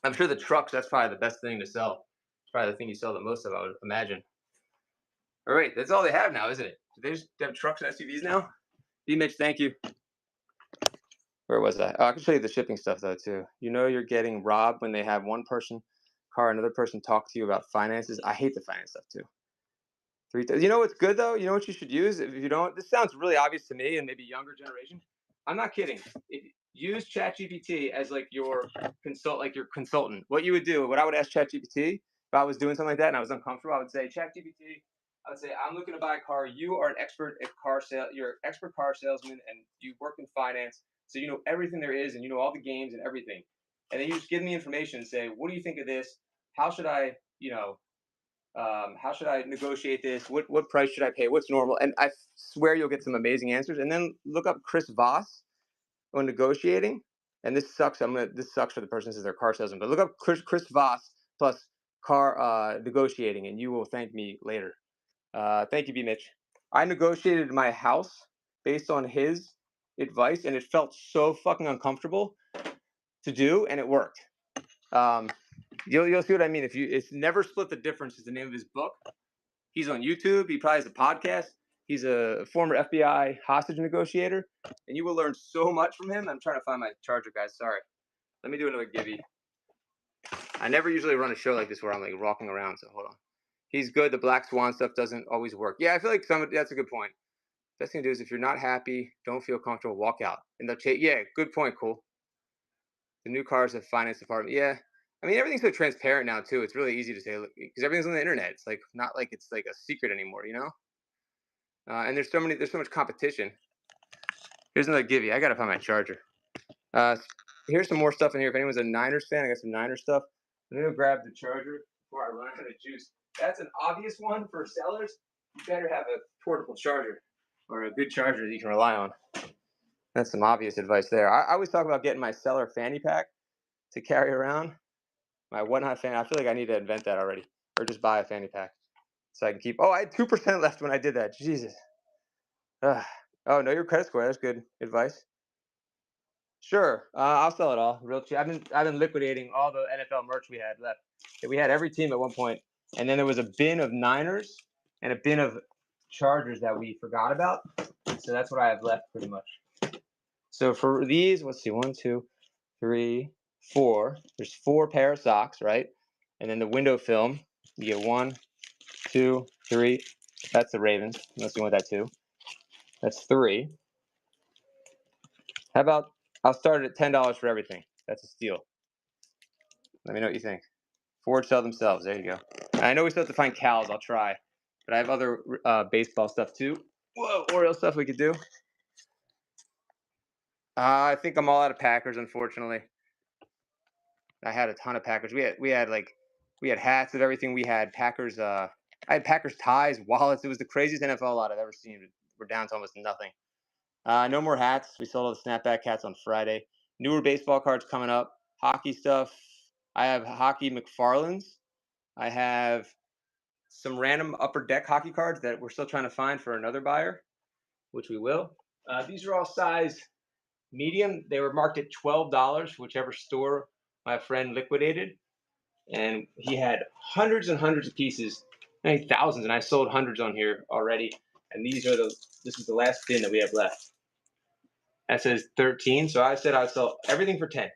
I'm sure the trucks, that's probably the best thing to sell. It's probably the thing you sell the most of, I would imagine. All right, that's all they have now, isn't it? Do they just have trucks and SUVs now? B Mitch, thank you. Where was I? Oh, I can show you the shipping stuff though too. You're getting robbed when they have one person car another person talk to you about finances. I hate the finance stuff too. You know what's good though? You know what you should use if you don't. This sounds really obvious to me and maybe younger generation. I'm not kidding. Use ChatGPT as like your consultant. What you would do, what I would ask ChatGPT if I was doing something like that and I was uncomfortable, I would say, ChatGPT, I would say, I'm looking to buy a car. You are an expert at car sale. You're an expert car salesman, and you work in finance, so you know everything there is, and you know all the games and everything. And then you just give me information and say, what do you think of this? How should I, how should I negotiate this? What price should I pay? What's normal? And I swear you'll get some amazing answers. And then look up Chris Voss on negotiating. And this sucks. This sucks for the person who says they're car salesman. But look up Chris Voss plus car negotiating, and you will thank me later. Thank you, B Mitch. I negotiated my house based on his advice, and it felt so fucking uncomfortable to do, and it worked. You'll see what I mean. It's Never Split the Difference is the name of his book. He's on YouTube. He probably has a podcast. He's a former FBI hostage negotiator, and you will learn so much from him. I'm trying to find my charger, guys. Sorry. Let me do another gibby. I never usually run a show like this where I'm like walking around, so hold on. He's good. The Black Swan stuff doesn't always work. Yeah, I feel like that's a good point. Best thing to do is if you're not happy, don't feel comfortable, walk out. And they'll take, yeah, good point, cool. The new cars have finance department. Yeah. I mean, everything's so transparent now too. It's really easy to say because everything's on the internet. It's like not like it's like a secret anymore, you know. And there's so much competition. Here's another givey. I gotta find my charger. Here's some more stuff in here. If anyone's a Niners fan, I got some Niners stuff. I'm gonna grab the charger before I run out of juice. That's an obvious one for sellers. You better have a portable charger or a good charger that you can rely on. That's some obvious advice there. I always talk about getting my seller fanny pack to carry around. My whatnot fanny. I feel like I need to invent that already, or just buy a fanny pack so I can keep. Oh, I had 2% left when I did that. Jesus. Ugh. Oh, know your credit score. That's good advice. Sure, I'll sell it all real cheap. I've been liquidating all the NFL merch we had left. We had every team at one point, and then there was a bin of Niners and a bin of Chargers that we forgot about. So that's what I have left, pretty much. So for these, let's see, 1, 2, 3, 4. There's 4 pair of socks, right? And then the window film, you get 1, 2, 3. That's the Ravens. Unless you want that too. That's 3. How about I'll start it at $10 for everything. That's a steal. Let me know what you think. Ford sell themselves. There you go. I know we still have to find cows. I'll try. But I have other baseball stuff too. Whoa, Oriole stuff we could do. I think I'm all out of Packers, unfortunately. I had a ton of Packers. We had hats of everything. We had Packers. I had Packers ties, wallets. It was the craziest NFL lot I've ever seen. We're down to almost nothing. No more hats. We sold all the snapback hats on Friday. Newer baseball cards coming up. Hockey stuff. I have hockey McFarland's. I have some random upper deck hockey cards that we're still trying to find for another buyer, which we will. These are all size medium. They were marked at $12, whichever store my friend liquidated. And he had hundreds and hundreds of pieces, maybe thousands, and I sold hundreds on here already. And this is the last bin that we have left. That says 13, so I said I'd sell everything for 10.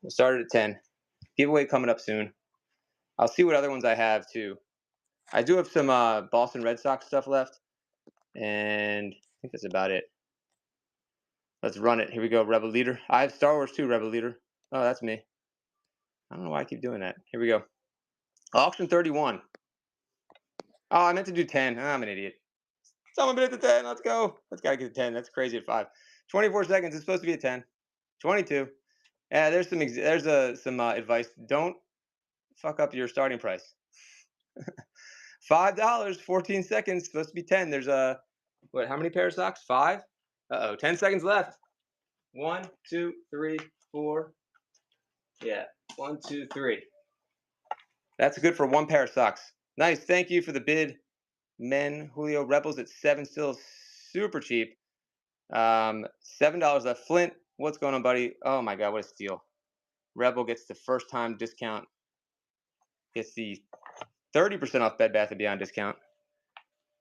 We'll start at 10. Giveaway coming up soon. I'll see what other ones I have too. I do have some Boston Red Sox stuff left, and I think that's about it. Let's run it. Here we go, Rebel Leader. I have Star Wars too, Rebel Leader. Oh, that's me. I don't know why I keep doing that. Here we go. Auction 31. Oh, I meant to do 10. I'm an idiot. Someone bid at the 10. Let's go. Let's gotta get to 10. That's crazy at 5. 24 seconds. It's supposed to be a 10. 22. Yeah, there's some advice. Don't fuck up your starting price. $5, 14 seconds. Supposed to be 10. There's how many pairs of socks? 5. 10 seconds left. 1, 2, 3, 4. Yeah, 1, 2, 3. That's good for 1 pair of socks. Nice. Thank you for the bid, men. Julio Rebels at 7, still super cheap. $7 left. Flint, what's going on, buddy? Oh my God, what a steal! Rebel gets the first time discount. Gets the 30% off Bed Bath & Beyond discount.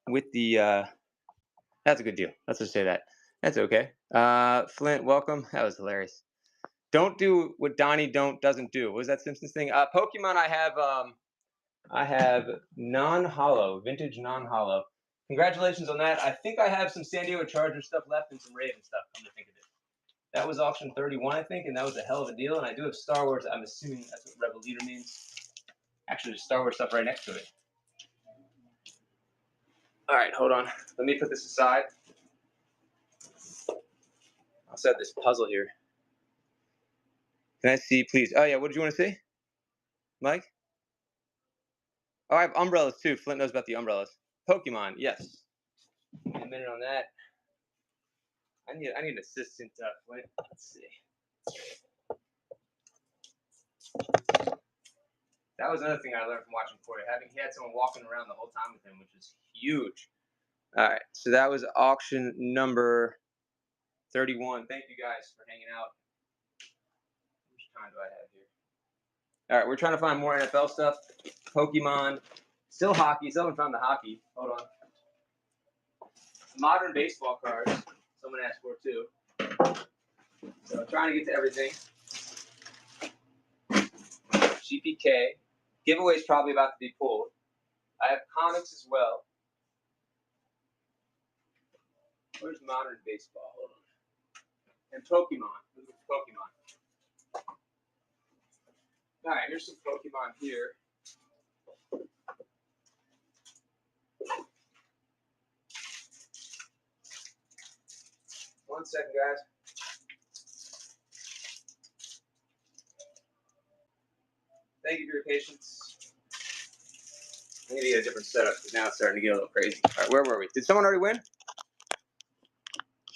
With the that's a good deal. Let's just say that. That's okay. Flint, welcome. That was hilarious. Don't do what Donnie doesn't do. What was that Simpsons thing? Pokemon. I have non-hollow, vintage non-hollow. Congratulations on that. I think I have some San Diego Chargers stuff left and some Raven stuff. Come to think of it, that was auction 31, I think, and that was a hell of a deal. And I do have Star Wars. I'm assuming that's what Rebel Leader means. Actually, there's Star Wars stuff right next to it. All right, hold on. Let me put this aside. I'll set this puzzle here. Can I see, please? Oh, yeah, what did you want to see, Mike? Oh, I have umbrellas, too. Flint knows about the umbrellas. Pokemon, yes. Give me a minute on that. I need an assistant, Flint. Let's see. That was another thing I learned from watching Corey. He had someone walking around the whole time with him, which was huge. All right, so that was auction number 31. Thank you guys for hanging out. How much time do I have here? All right, we're trying to find more NFL stuff. Pokemon, still hockey. Someone found the hockey. Hold on. Modern baseball cards. Someone asked for too. So I'm trying to get to everything. GPK. Giveaway is probably about to be pulled. I have comics as well. Where's modern baseball? Hold on. And Pokemon. Look at Pokemon. All right, here's some Pokemon here. One second, guys. Thank you for your patience. I need to get a different setup because now it's starting to get a little crazy. All right, where were we? Did someone already win?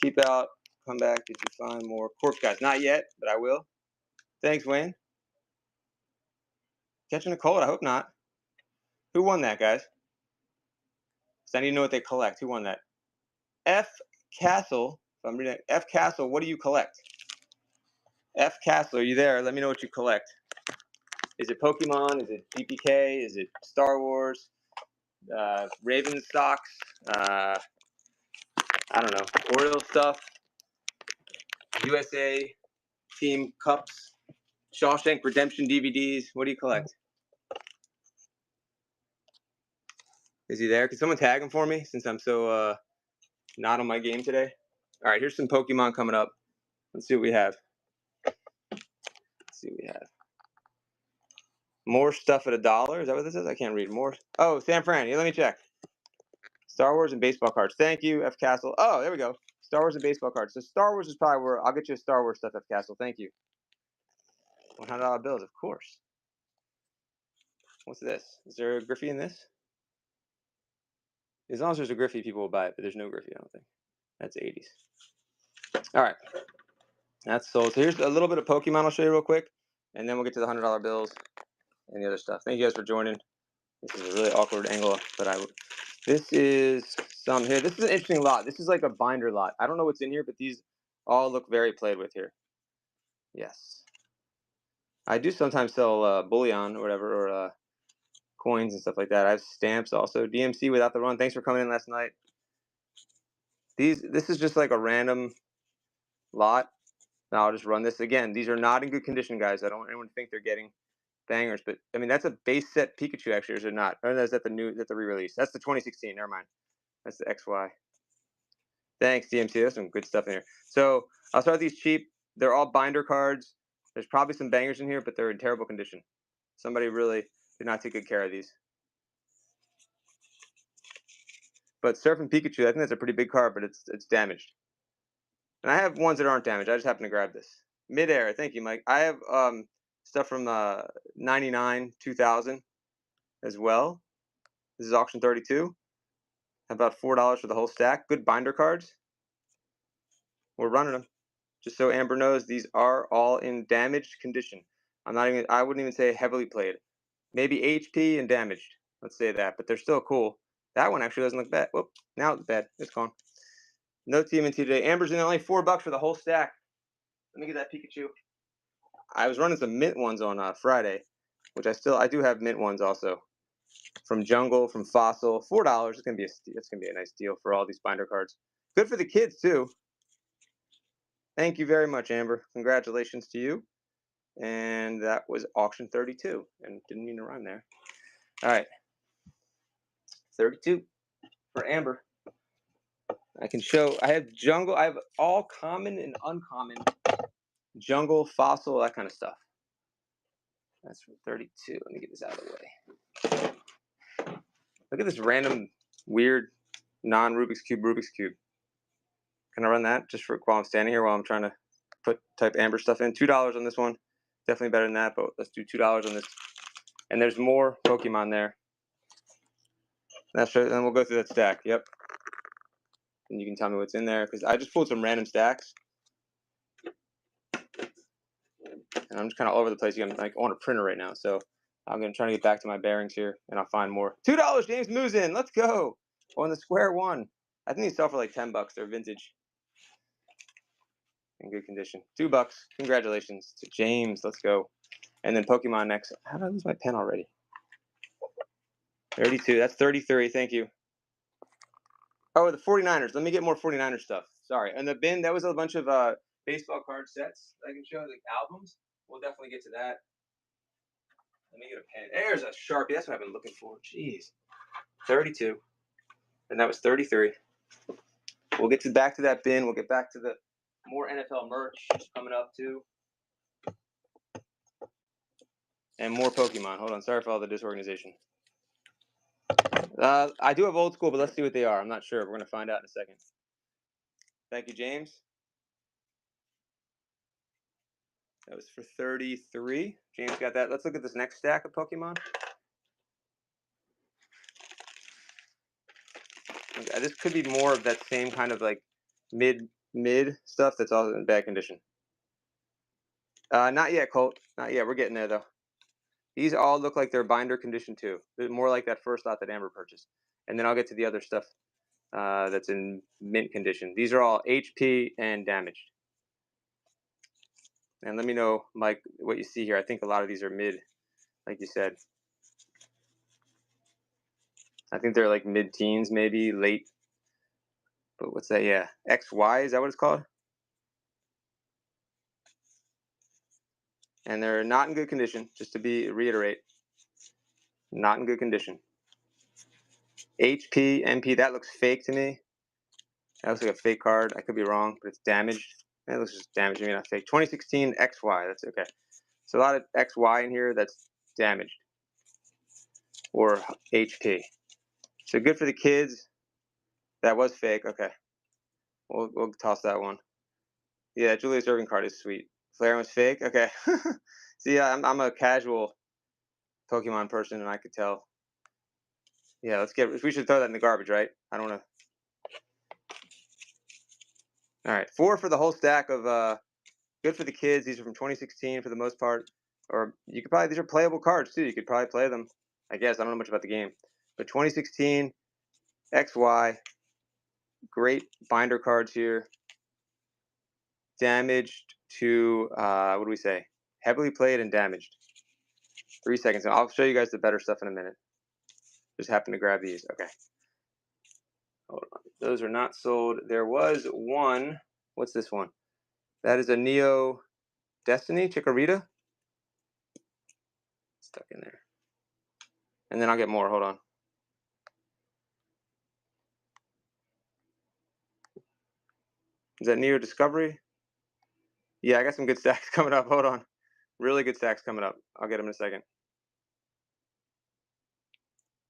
Keep out. Come back. Did you find more corpse guys? Not yet, but I will. Thanks, Wayne. Catching a cold? I hope not. Who won that, guys? So I need to know what they collect. Who won that? F. Castle. If I'm reading it, F. Castle, what do you collect? F. Castle, are you there? Let me know what you collect. Is it Pokemon? Is it GPK? Is it Star Wars? Raven stocks? I don't know. Oriole stuff? USA team cups? Shawshank Redemption DVDs? What do you collect? Is he there? Can someone tag him for me since I'm so not on my game today? All right, here's some Pokemon coming up. Let's see what we have. More stuff at $1. Is that what this is? I can't read more. Oh, San Fran. Yeah, let me check. Star Wars and baseball cards. Thank you, F. Castle. Oh, there we go. Star Wars and baseball cards. So Star Wars is probably where I'll get you Star Wars stuff, F. Castle. Thank you. $100 bills, of course. What's this? Is there a Griffey in this? As long as there's a Griffey, people will buy it, but there's no Griffey, I don't think. That's 80s. All right. That's sold. So here's a little bit of Pokemon I'll show you real quick, and then we'll get to the $100 bills and the other stuff. Thank you guys for joining. This is a really awkward angle, but this is some here. This is an interesting lot. This is like a binder lot. I don't know what's in here, but these all look very played with here. Yes. I do sometimes sell bullion or whatever, or coins and stuff like that. I have stamps also. DMC without the run. Thanks for coming in last night. This is just like a random lot. Now I'll just run this again. These are not in good condition, guys. I don't want anyone to think they're getting bangers, but I mean that's a base set Pikachu actually, or is it not? Or is that the re-release? That's the 2016. Never mind. That's the XY. Thanks, DMC. There's some good stuff in here. So I'll start with these cheap. They're all binder cards. There's probably some bangers in here, but they're in terrible condition. Somebody really did not take good care of these. But Surfing Pikachu, I think that's a pretty big card, but it's damaged. And I have ones that aren't damaged. I just happen to grab this. Midair, thank you, Mike. I have stuff from 99, 2000 as well. This is auction 32. About $4 for the whole stack. Good binder cards. We're running them. Just so Amber knows, these are all in damaged condition. I wouldn't even say heavily played. Maybe HP and damaged. Let's say that, but they're still cool. That one actually doesn't look bad. Whoop, now it's bad. It's gone. No TMNT today. Amber's in only $4 for the whole stack. Let me get that Pikachu. I was running some mint ones on Friday, which I do have mint ones also. From Jungle, from Fossil, $4. It's gonna be a nice deal for all these binder cards. Good for the kids too. Thank you very much, Amber. Congratulations to you. And that was auction 32. And didn't mean to rhyme there. All right. 32 for Amber. I can show, I have jungle, I have all common and uncommon jungle, fossil, that kind of stuff. That's from 32. Let me get this out of the way. Look at this random, weird, non-Rubik's Cube. Can I run that just for while I'm standing here while I'm trying to type Amber stuff in? $2 on this one. Definitely better than that, but let's do $2 on this. And there's more Pokemon there. That's right. Then we'll go through that stack. Yep. And you can tell me what's in there because I just pulled some random stacks. And I'm just kind of all over the place. I'm like on a printer right now, so I'm gonna try to get back to my bearings here, and I'll find more. $2, James Musin. Let's go on the square one. I think these sell for like $10. They're vintage, in good condition. $2. Congratulations to James. Let's go. And then Pokemon next. How did I lose my pen already? 32. That's 33. Thank you. Oh, the 49ers. Let me get more 49ers stuff. Sorry. And the bin, that was a bunch of baseball card sets I can show, like albums. We'll definitely get to that. Let me get a pen. There's a Sharpie. That's what I've been looking for. Jeez. 32. And that was 33. We'll get back to that bin. We'll get back to the more NFL merch coming up too. And more Pokemon. Hold on. Sorry for all the disorganization. I do have old school, but let's see what they are. I'm not sure. We're going to find out in a second. Thank you, James. That was for 33. James got that. Let's look at this next stack of Pokemon. This could be more of that same kind of like mid stuff that's all in bad condition. Not yet, Colt. Not yet. We're getting there though. These all look like they're binder condition too. They're more like that first lot that Amber purchased. And then I'll get to the other stuff that's in mint condition. These are all HP and damaged. And let me know, Mike, what you see here. I think a lot of these are mid, like you said. I think they're like mid-teens, maybe late. But what's that? Yeah, XY, is that what it's called? And they're not in good condition, just to reiterate. Not in good condition. HP, MP, that looks fake to me. That looks like a fake card. I could be wrong, but it's damaged. It looks just damaged, maybe not fake. 2016 XY, that's okay. So a lot of XY in here that's damaged. Or HP. So good for the kids. That was fake, okay. We'll toss that one. Yeah, Julius Irving card is sweet. Flair was fake, okay. See, I'm a casual Pokemon person, and I could tell. Yeah, we should throw that in the garbage, right? I don't want to. All right, 4 for the whole stack of good for the kids. These are from 2016 for the most part. Or you could probably, these are playable cards too. You could probably play them. I guess I don't know much about the game, but 2016 XY, great binder cards here. Damaged to what do we say? Heavily played and damaged. 3 seconds. I'll show you guys the better stuff in a minute. Just happened to grab these. Okay. Hold on. Those are not sold. There was one. What's this one? That is a Neo Destiny Chikorita. Stuck in there. And then I'll get more. Hold on. Is that Neo Discovery? Yeah, I got some good stacks coming up. Hold on. Really good stacks coming up. I'll get them in a second.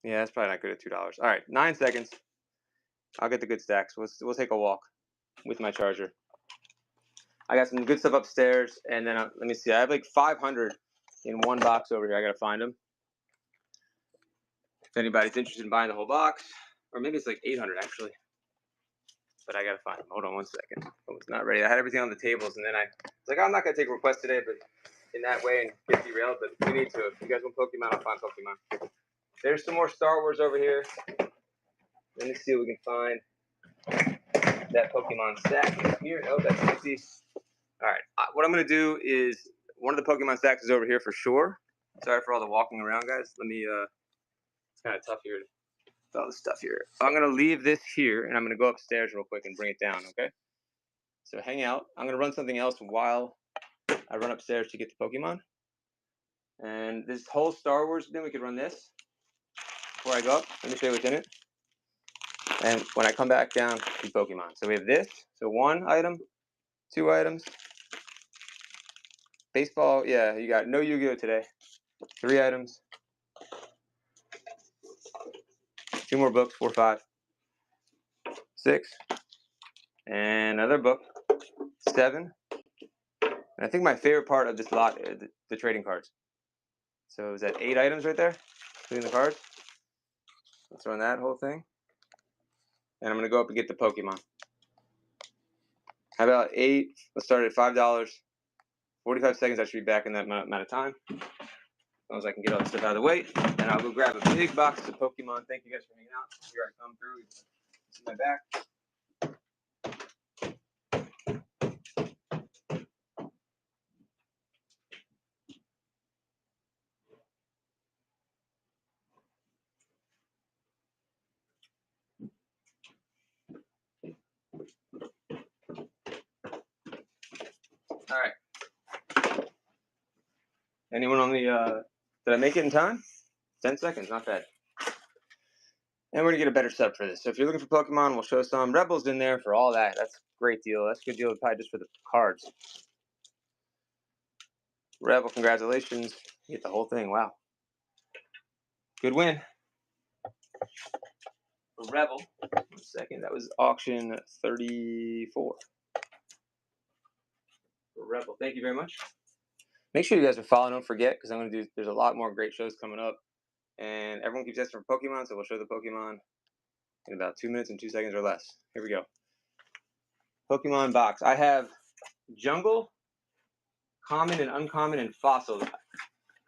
Yeah, that's probably not good at $2. All right, 9 seconds. I'll get the good stacks. We'll take a walk with my charger. I got some good stuff upstairs, and then let me see. I have like 500 in one box over here. I gotta find them. If anybody's interested in buying the whole box, or maybe it's like 800 actually. But I gotta find them. Hold on 1 second. I was not ready. I had everything on the tables, and then I was like, I'm not gonna take requests today, but in that way and get derailed. But we need to. If you guys want Pokemon, I'll find Pokemon. There's some more Star Wars over here. Let me see what we can find. That Pokemon stack is here. Oh, that's empty. All right. What I'm going to do is one of the Pokemon stacks is over here for sure. Sorry for all the walking around, guys. Let me, it's kind of tough here with all this stuff here. I'm going to leave this here, and I'm going to go upstairs real quick and bring it down, okay? So hang out. I'm gonna run something else while I run upstairs to get the Pokemon. And this whole Star Wars thing, we could run this before I go up. Let me show you what's in it. And when I come back down, do Pokemon. So we have this. So 1 item, 2 items. Baseball, yeah, you got no Yu-Gi-Oh today. 3 items. 2 more books, 4, 5, 6. And another book, 7. And I think my favorite part of this lot is the trading cards. So is that 8 items right there, including the cards? Let's run that whole thing. And I'm going to go up and get the Pokemon. How about 8? Let's start at $5. 45 seconds, I should be back in that amount of time. As long as I can get all this stuff out of the way. And I'll go grab a big box of Pokemon. Thank you guys for hanging out. Here I come through. See my back. All right. Anyone on the, did I make it in time? 10 seconds, not bad. And we're going to get a better setup for this. So if you're looking for Pokemon, we'll show some. Rebels in there for all that. That's a great deal. That's a good deal probably just for the cards. Rebel, congratulations. You get the whole thing. Wow. Good win. For Rebel, 1 second. That was auction 34. For Rebel, thank you very much. Make sure you guys are following. Don't forget, because I'm going to do, there's a lot more great shows coming up. And everyone keeps asking for Pokemon, so we'll show the Pokemon in about 2 minutes and 2 seconds or less. Here we go. Pokemon box. I have Jungle, Common and Uncommon, and Fossil.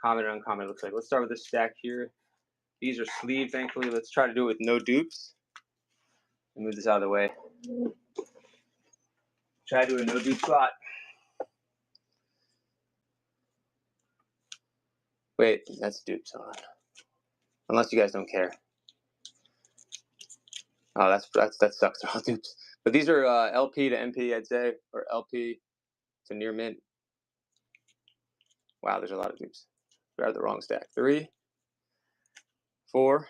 Common and Uncommon, it looks like. Let's start with this stack here. These are sleeved, thankfully. Let's try to do it with no dupes. Move this out of the way. Try to do a no dupe slot. Wait, that's dupes. Hold on. Unless you guys don't care. Oh, that sucks. They're all dupes. But these are LP to MP, I'd say, or LP to near mint. Wow, there's a lot of dupes. Grab the wrong stack. 3, 4.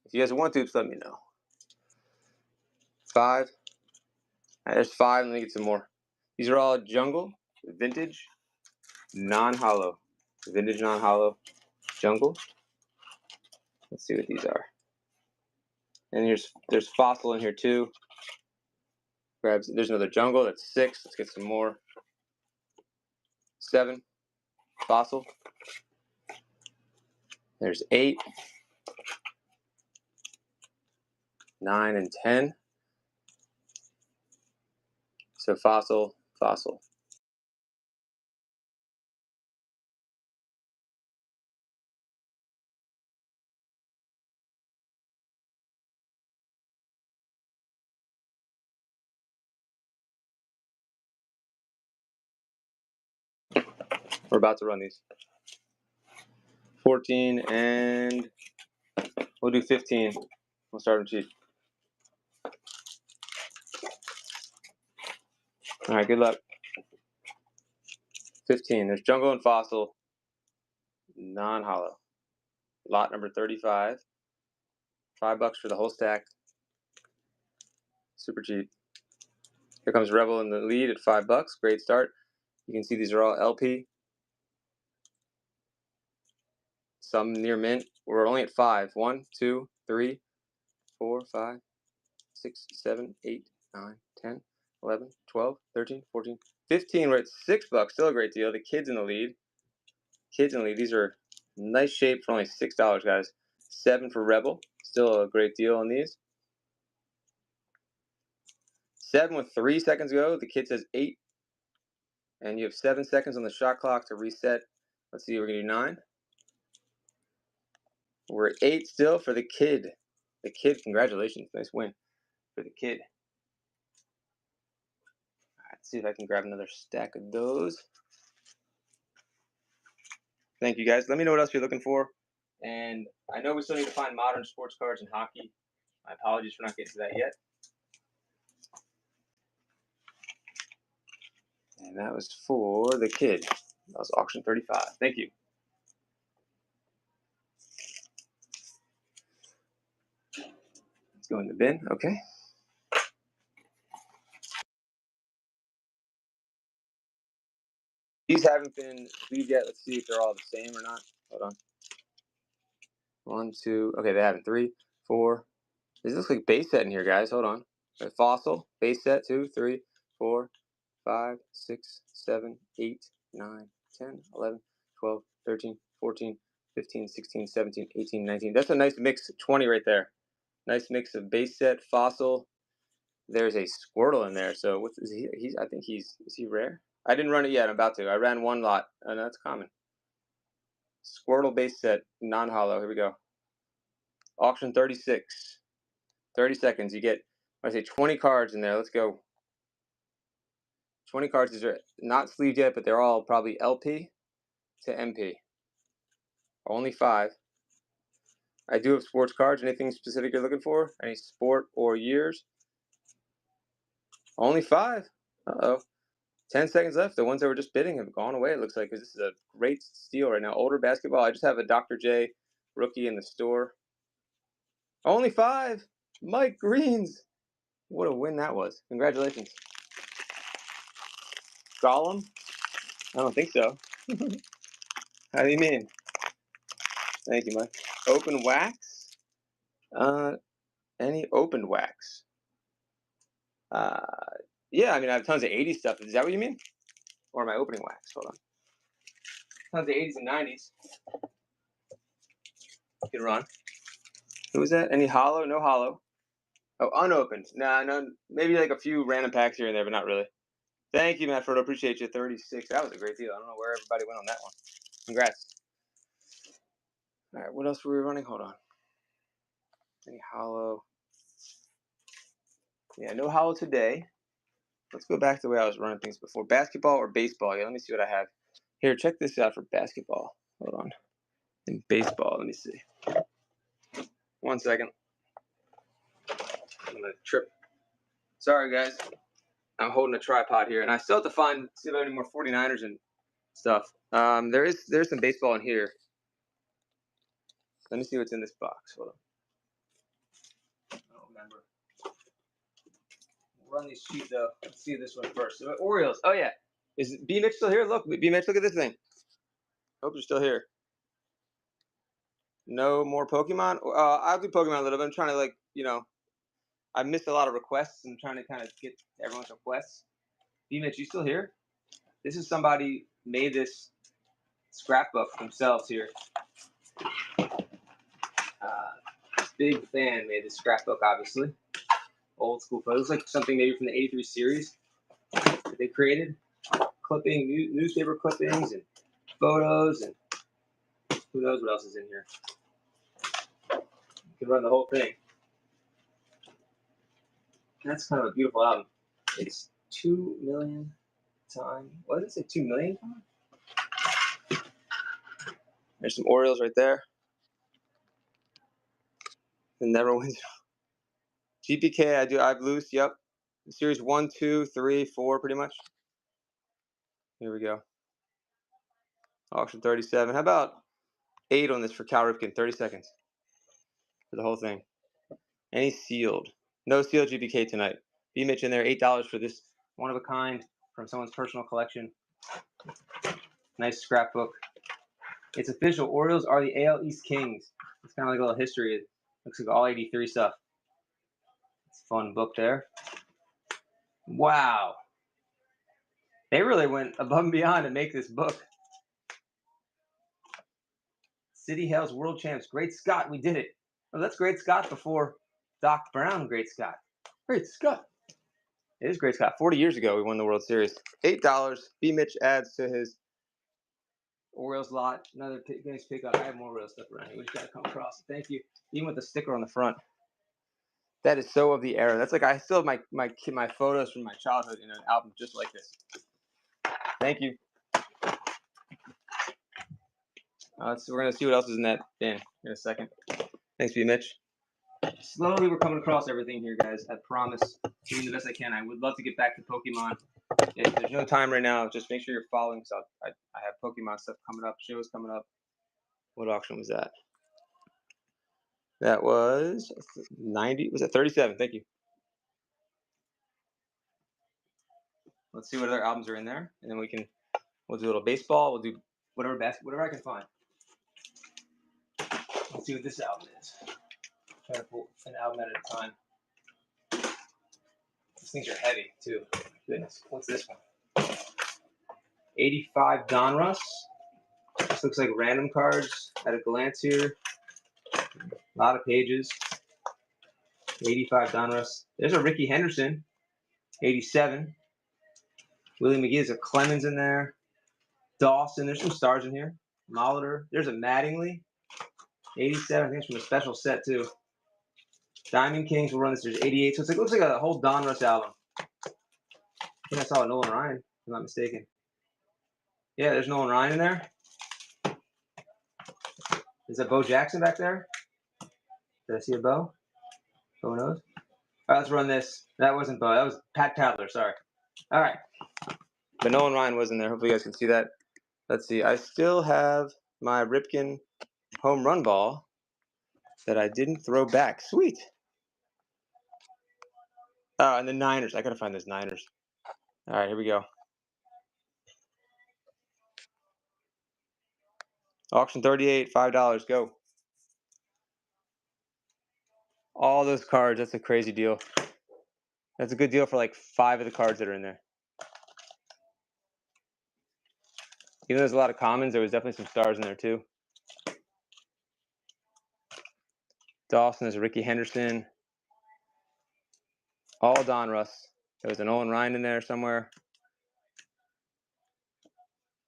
If you guys want dupes, let me know. 5. Right, there's 5. Let me get some more. These are all Jungle, Vintage, non-hollow. Vintage, non-hollow, Jungle. Let's see what these are. And there's Fossil in here too. There's another Jungle. That's 6. Let's get some more. 7. Fossil. There's 8. 9 and 10. So Fossil, Fossil. We're about to run these. 14 and we'll do 15. We'll start with cheap. All right, good luck. 15. There's Jungle and Fossil, non-hollow. Lot number 35. $5 for the whole stack. Super cheap. Here comes Rebel in the lead at $5. Great start. You can see these are all LP. Some near mint. We're only at 5. 1, 2, 3, 4, 5, 6, 7, 8, 9, 10, 11, 12, 13, 14, 15. We're at $6. Still a great deal. The kids in the lead. Kids in the lead. These are nice shape for only $6, guys. 7 for Rebel. Still a great deal on these. 7 with 3 seconds to go. The kid says 8. And you have 7 seconds on the shot clock to reset. Let's see, we're going to do 9. We're at 8 still for the kid. The kid, congratulations. Nice win for the kid. All right, let's see if I can grab another stack of those. Thank you, guys. Let me know what else you're looking for. And I know we still need to find modern sports cards and hockey. My apologies for not getting to that yet. And that was for the kid. That was auction 35. Thank you. Let's go in the bin. Okay. These haven't been sleeved yet. Let's see if they're all the same or not. Hold on. 1, 2. Okay, they haven't. 3, 4. This looks like base set in here, guys. Hold on. Fossil, base set, 2, 3, 4, 5, 6, 7, 8, 9, 10, 11, 12, 13, 14, 15, 16, 17, 18, 19. That's a nice mix. 20 right there. Nice mix of base set, fossil. There's a Squirtle in there. So what's is he? I think is he rare? I didn't run it yet. I'm about to. I ran one lot. And that's common. Squirtle base set, non-hollow. Here we go. Auction 36. 30 seconds. You get, I say 20 cards in there. Let's go. 20 cards. These are not sleeved yet, but they're all probably LP to MP. Only 5. I do have sports cards. Anything specific you're looking for? Any sport or years? Only 5. Uh-oh. 10 seconds left. The ones that were just bidding have gone away, it looks like, because this is a great steal right now. Older basketball. I just have a Dr. J rookie in the store. Only 5. Mike Greens. What a win that was. Congratulations. Gollum? I don't think so. How do you mean? Thank you, Mike. Open wax? Any open wax? Yeah, I mean, I have tons of 80s stuff. Is that what you mean? Or am I opening wax? Hold on. Tons of 80s and 90s. Good run. Who was that? Any hollow? No hollow. Oh, unopened. Nah, no, maybe like a few random packs here and there, but not really. Thank you, Matt Frodo. Appreciate you. 36. That was a great deal. I don't know where everybody went on that one. Congrats. All right, what else were we running? Hold on. Any hollow? Yeah, no hollow today. Let's go back to the way I was running things before. Basketball or baseball? Yeah, let me see what I have. Here, check this out for basketball. Hold on. In baseball, let me see. 1 second. I'm gonna trip. Sorry, guys. I'm holding a tripod here, and I still have to see if I have any more 49ers and stuff. There's some baseball in here. Let me see what's in this box. Hold on. I don't remember. We'll run these cheap though. Let's see this one first. So, Orioles. Oh yeah. Is B Mitch still here? Look, B Mitch, look at this thing. Hope you're still here. No more Pokemon? I'll do Pokemon a little bit. I'm trying to I missed a lot of requests. I'm trying to kind of get everyone's requests. B Mitch, you still here? This is somebody made this scrapbook themselves here. Big fan made this scrapbook, obviously. Old school photos. It looks like something maybe from the 83 series that they created. Newspaper clippings and photos, and who knows what else is in here. You can run the whole thing. That's kind of a beautiful album. It's 2 million times. What did it say? 2 million times? There's some Orioles right there. The never wins. GPK, I've loose. Yep. Series 1, 2, 3, 4, pretty much. Here we go. Auction 37. How about 8 on this for Cal Ripken? 30 seconds for the whole thing. Any sealed? No sealed GPK tonight. B Mitch in there. $8 for this one of a kind from someone's personal collection. Nice scrapbook. It's official. Orioles are the AL East Kings. It's kind of like a little history. It looks like all 83 stuff. It's a fun book there. Wow. They really went above and beyond to make this book. City Hails World Champs. Great Scott, we did it. Oh, that's Great Scott before Doc Brown. Great Scott. Great Scott. It is Great Scott. 40 years ago, we won the World Series. $8. B Mitch adds to his Orioles lot. Another nice pickup. I have more Orioles stuff around here. We just got to come across it. Thank you. Even with the sticker on the front. That is so of the era. That's like I still have my photos from my childhood in an album just like this. Thank you. We're gonna see what else is in that bin in a second. Thanks, B Mitch. Slowly, we're coming across everything here, guys. I promise. Doing the best I can. I would love to get back to Pokemon. If there's no time right now, just make sure you're following stuff. I have Pokemon stuff coming up, shows coming up. What auction was that? That was 90. Was that 37? Thank you. Let's see what other albums are in there, and then we'll do a little baseball. We'll do whatever I can find. Let's see what this album is. Try to pull an album at a time. These things are heavy too. Goodness, what's this one? 85 Donruss. This looks like random cards at a glance here. A lot of pages. 85 Donruss. There's a Ricky Henderson. 87. Willie McGee. There's a Clemens in there. Dawson. There's some stars in here. Molitor. There's a Mattingly. 87. I think it's from a special set too. Diamond Kings will run this. There's 88. So it looks like a whole Donruss album. I think I saw a Nolan Ryan, if I'm not mistaken. Yeah, there's Nolan Ryan in there. Is that Bo Jackson back there? Did I see a Bo? Bo knows? All right, let's run this. That wasn't Bo. That was Pat Tadler. Sorry. All right. But Nolan Ryan was in there. Hopefully you guys can see that. Let's see. I still have my Ripken home run ball that I didn't throw back. Sweet. Oh, and the Niners. I got to find those Niners. All right, here we go. Auction 38, $5. Go. All those cards. That's a crazy deal. That's a good deal for like 5 of the cards that are in there. Even though there's a lot of commons, there was definitely some stars in there too. Dawson is Ricky Henderson. All Donruss. There was an Nolan Ryan in there somewhere.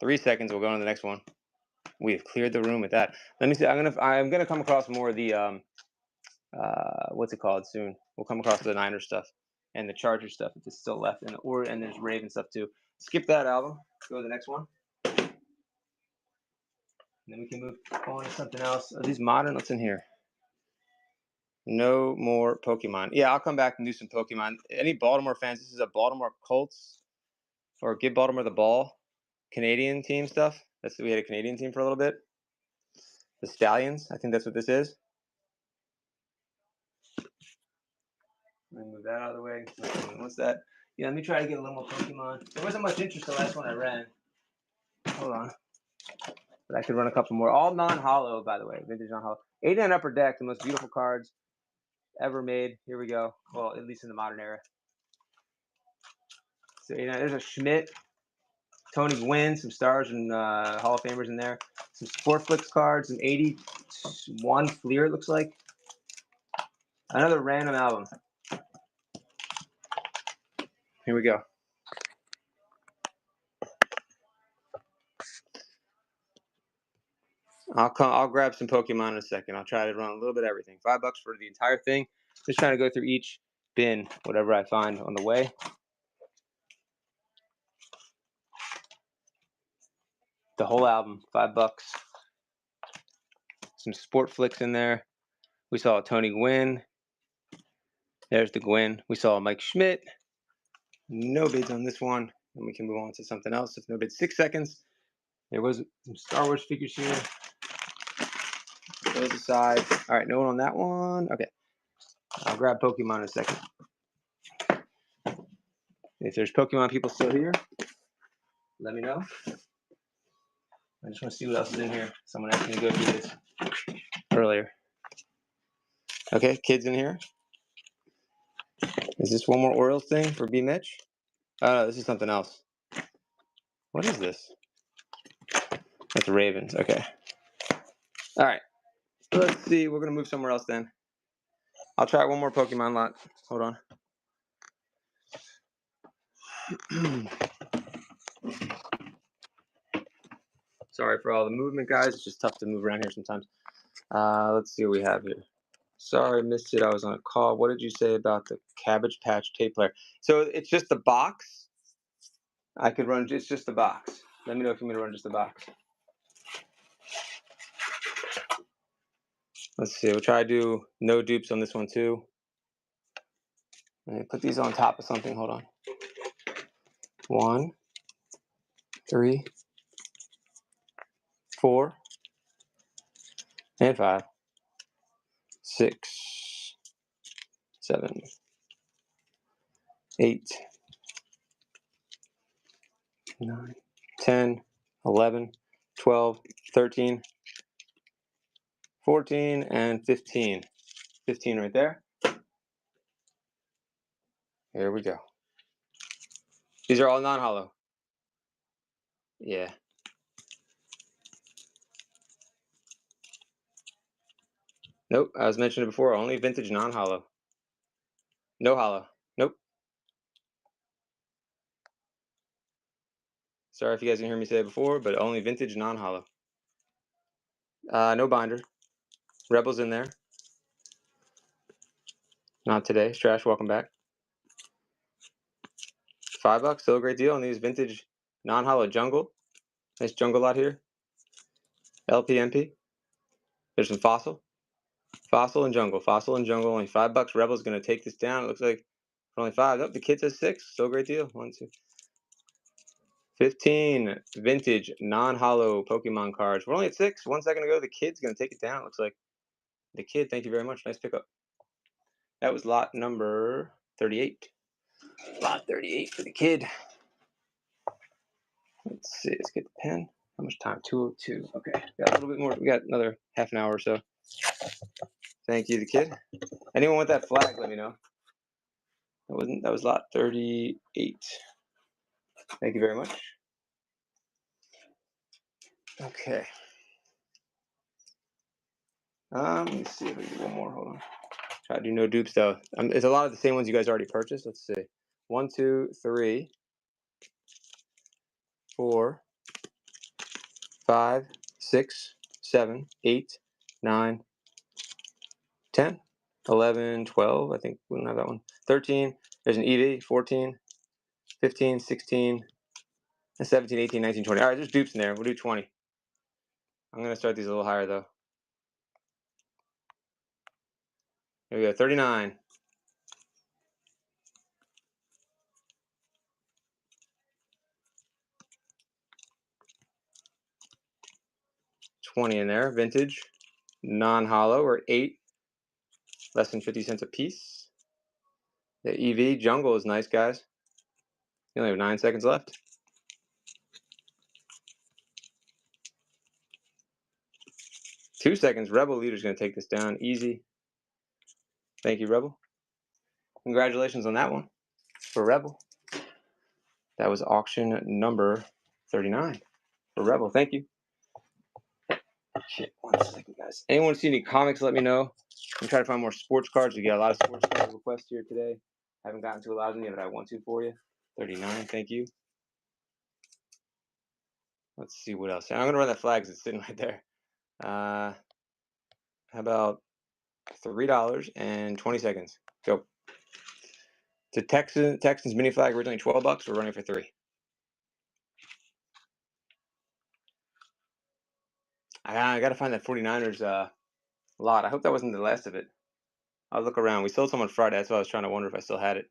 3 seconds. We'll go on to the next one. We have cleared the room with that. Let me see. I'm gonna come across more of the what's it called soon. We'll come across the Niners stuff and the Chargers stuff if it's still left, and there's Raven stuff too. Skip that album. Go to the next one. And then we can move on to something else. Are these modern? What's in here? No more Pokemon. Yeah, I'll come back and do some Pokemon. Any Baltimore fans? This is a Baltimore Colts, or give Baltimore the ball. Canadian team stuff. We had a Canadian team for a little bit. The Stallions. I think that's what this is. Let me move that out of the way. What's that? Yeah, let me try to get a little more Pokemon. There wasn't much interest the last one I ran. Hold on. But I could run a couple more. All non-hollow, by the way. Vintage non-hollow. 89 Upper Deck, the most beautiful cards ever made. Here we go. Well, at least in the modern era. So 89. There's a Schmidt. Tony Gwynn, some stars and Hall of Famers in there. Some Sportflix cards, some 81 Fleer, it looks like. Another random album. Here we go. I'll grab some Pokemon in a second. I'll try to run a little bit of everything. $5 for the entire thing. Just trying to go through each bin, whatever I find on the way. The whole album, $5. Some Sportflix in there. We saw Tony Gwynn. There's the Gwynn. We saw Mike Schmidt. No bids on this one. And we can move on to something else. If no bids, 6 seconds. There was some Star Wars figures here. Those aside. All right, no one on that one. Okay. I'll grab Pokemon in a second. If there's Pokemon people still here, let me know. I just want to see what else is in here. Someone asked me to go through this earlier. Okay, kids in here. Is this one more Orioles thing for B. Mitch? Oh, no, this is something else. What is this? That's Ravens. Okay. All right. Let's see. We're going to move somewhere else then. I'll try one more Pokemon lot. Hold on. Sorry for all the movement, guys. It's just tough to move around here sometimes. Let's see what we have here. Sorry, I missed it. I was on a call. What did you say about the Cabbage Patch tape player? So it's just the box. I could run. It's just the box. Let me know if you want me to run just the box. Let's see. We'll try to do no dupes on this one too. Let me put these on top of something. Hold on. 1, 3, 4, and 5, 6, 7, 8, 9, 10, 11, 12, 13, 14, and 15. 15 right there. Here we go. These are all non-hollow. Yeah. Nope. I was mentioning it before. Only vintage non-hollow. No hollow. Nope. Sorry if you guys didn't hear me say it before, but only vintage non-hollow. No binder. Rebels in there. Not today. Trash, welcome back. $5, still a great deal on these vintage non-hollow jungle. Nice jungle lot here. LPMP. There's some fossil. Fossil and jungle. Fossil and jungle. Only $5. Rebel's gonna take this down. It looks like for only 5. Nope, the kid says 6. Still a great deal. 1, 2. 15 vintage non-hollow Pokemon cards. We're only at 6. 1 second ago, the kid's gonna take it down. It looks like the kid. Thank you very much. Nice pickup. That was lot number 38. Lot 38 for the kid. Let's see. Let's get the pen. How much time? 2:02. Okay. Got a little bit more. We got another half an hour or so. Thank you, the kid. Anyone with that flag, let me know. That was lot 38. Thank you very much. Okay. Let me see if we can do one more. Hold on. Try to do no dupes though. It's a lot of the same ones you guys already purchased. Let's see. 1, 2, 3, 4, 5, 6, 7, 8, 9, 10, 11, 12. I think we don't have that one. 13. There's an EV. 14, 15, 16, 17, 18, 19, 20. All right, there's dupes in there. We'll do 20. I'm going to start these a little higher though. Here we go. 39. 20 in there. Vintage. Non-hollow. We're at 8. Less than 50 cents a piece. The EV jungle is nice, guys. You only have 9 seconds left. Two seconds. Rebel leader's going to take this down easy. Thank you, Rebel. Congratulations on that one for Rebel. That was auction number 39 for Rebel. Thank you. Shit, 1 second, guys. Anyone see any comics, let me know. I'm trying to find more sports cards. We got a lot of sports card requests here today. Haven't gotten to a lot of them yet, but I want to for you. 39, thank you. Let's see what else. I'm going to run that flag because it's sitting right there. How about $3.20? Go. The Texans mini flag originally $12. We're running for 3. I got to find that 49ers lot. I hope that wasn't the last of it. I'll look around. We sold some on Friday. That's why I was trying to wonder if I still had it.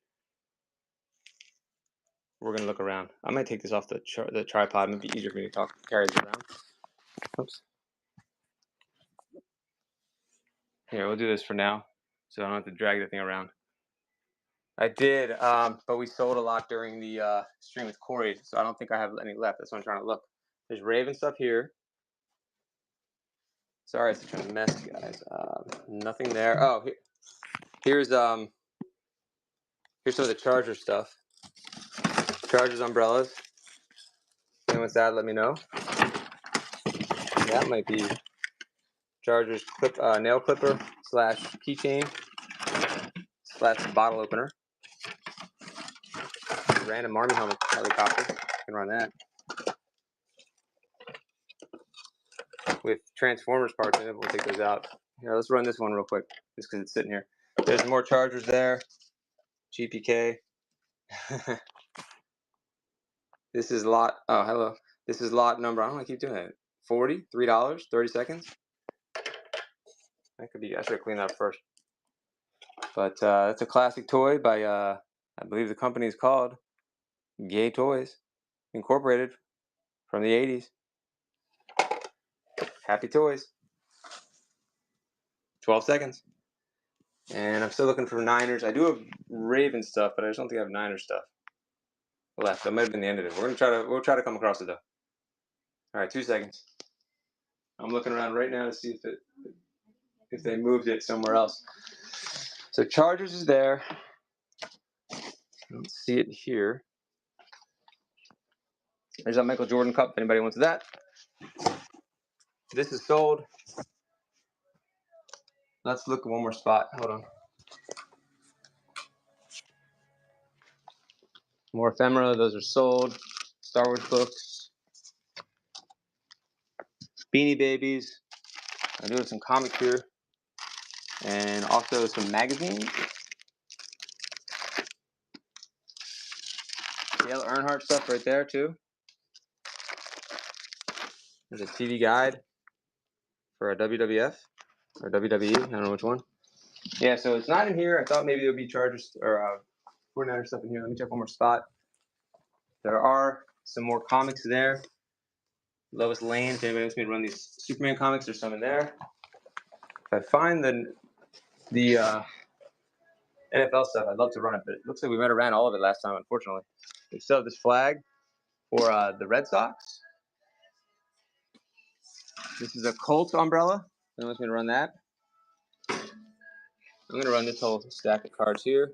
We're going to look around. I might take this off the tripod. It'd be easier for me to carry this around. Oops. Here, we'll do this for now, so I don't have to drag the thing around. I did, but we sold a lot during the stream with Corey, so I don't think I have any left. That's why I'm trying to look. There's Raven stuff here. Sorry, it's such a mess, guys. Nothing there. Oh, here's some of the Charger stuff. Chargers umbrellas. Anyone's that? Let me know. That might be Chargers nail clipper / keychain / bottle opener. Random Army helicopter. You can run that. With Transformers parts in it, we'll take those out. Here, let's run this one real quick, just because it's sitting here. There's more Chargers there. GPK. This is lot. Oh, hello. This is lot number. I don't want to keep doing that. $40, $3, 30 seconds. That could be. I should have cleaned that up first. But it's a classic toy by I believe the company is called Gay Toys Incorporated from the 80s. Happy Toys. 12 seconds. And I'm still looking for Niners. I do have Raven stuff, but I just don't think I have Niners stuff left. That might have been the end of it. We'll try to come across it though. All right, 2 seconds. I'm looking around right now to see if they moved it somewhere else. So Chargers is there. I don't see it here. There's that Michael Jordan cup. If anybody wants that. This is sold. Let's look at one more spot. Hold on. More ephemera. Those are sold. Star Wars books. Beanie Babies. I do have some comics here. And also some magazines. Dale Earnhardt stuff right there too. There's a TV guide for a WWF or WWE. I don't know which one. Yeah, so it's not in here. I thought maybe there would be Chargers or 49er stuff in here. Let me check one more spot. There are some more comics there. Lois Lane, if anybody wants me to run these Superman comics, there's some in there. If I find the NFL stuff, I'd love to run it, but it looks like we might have ran all of it last time, unfortunately. We still have this flag for the Red Sox. This is a Colts umbrella. Anyone wants me to run that? I'm going to run this whole stack of cards here.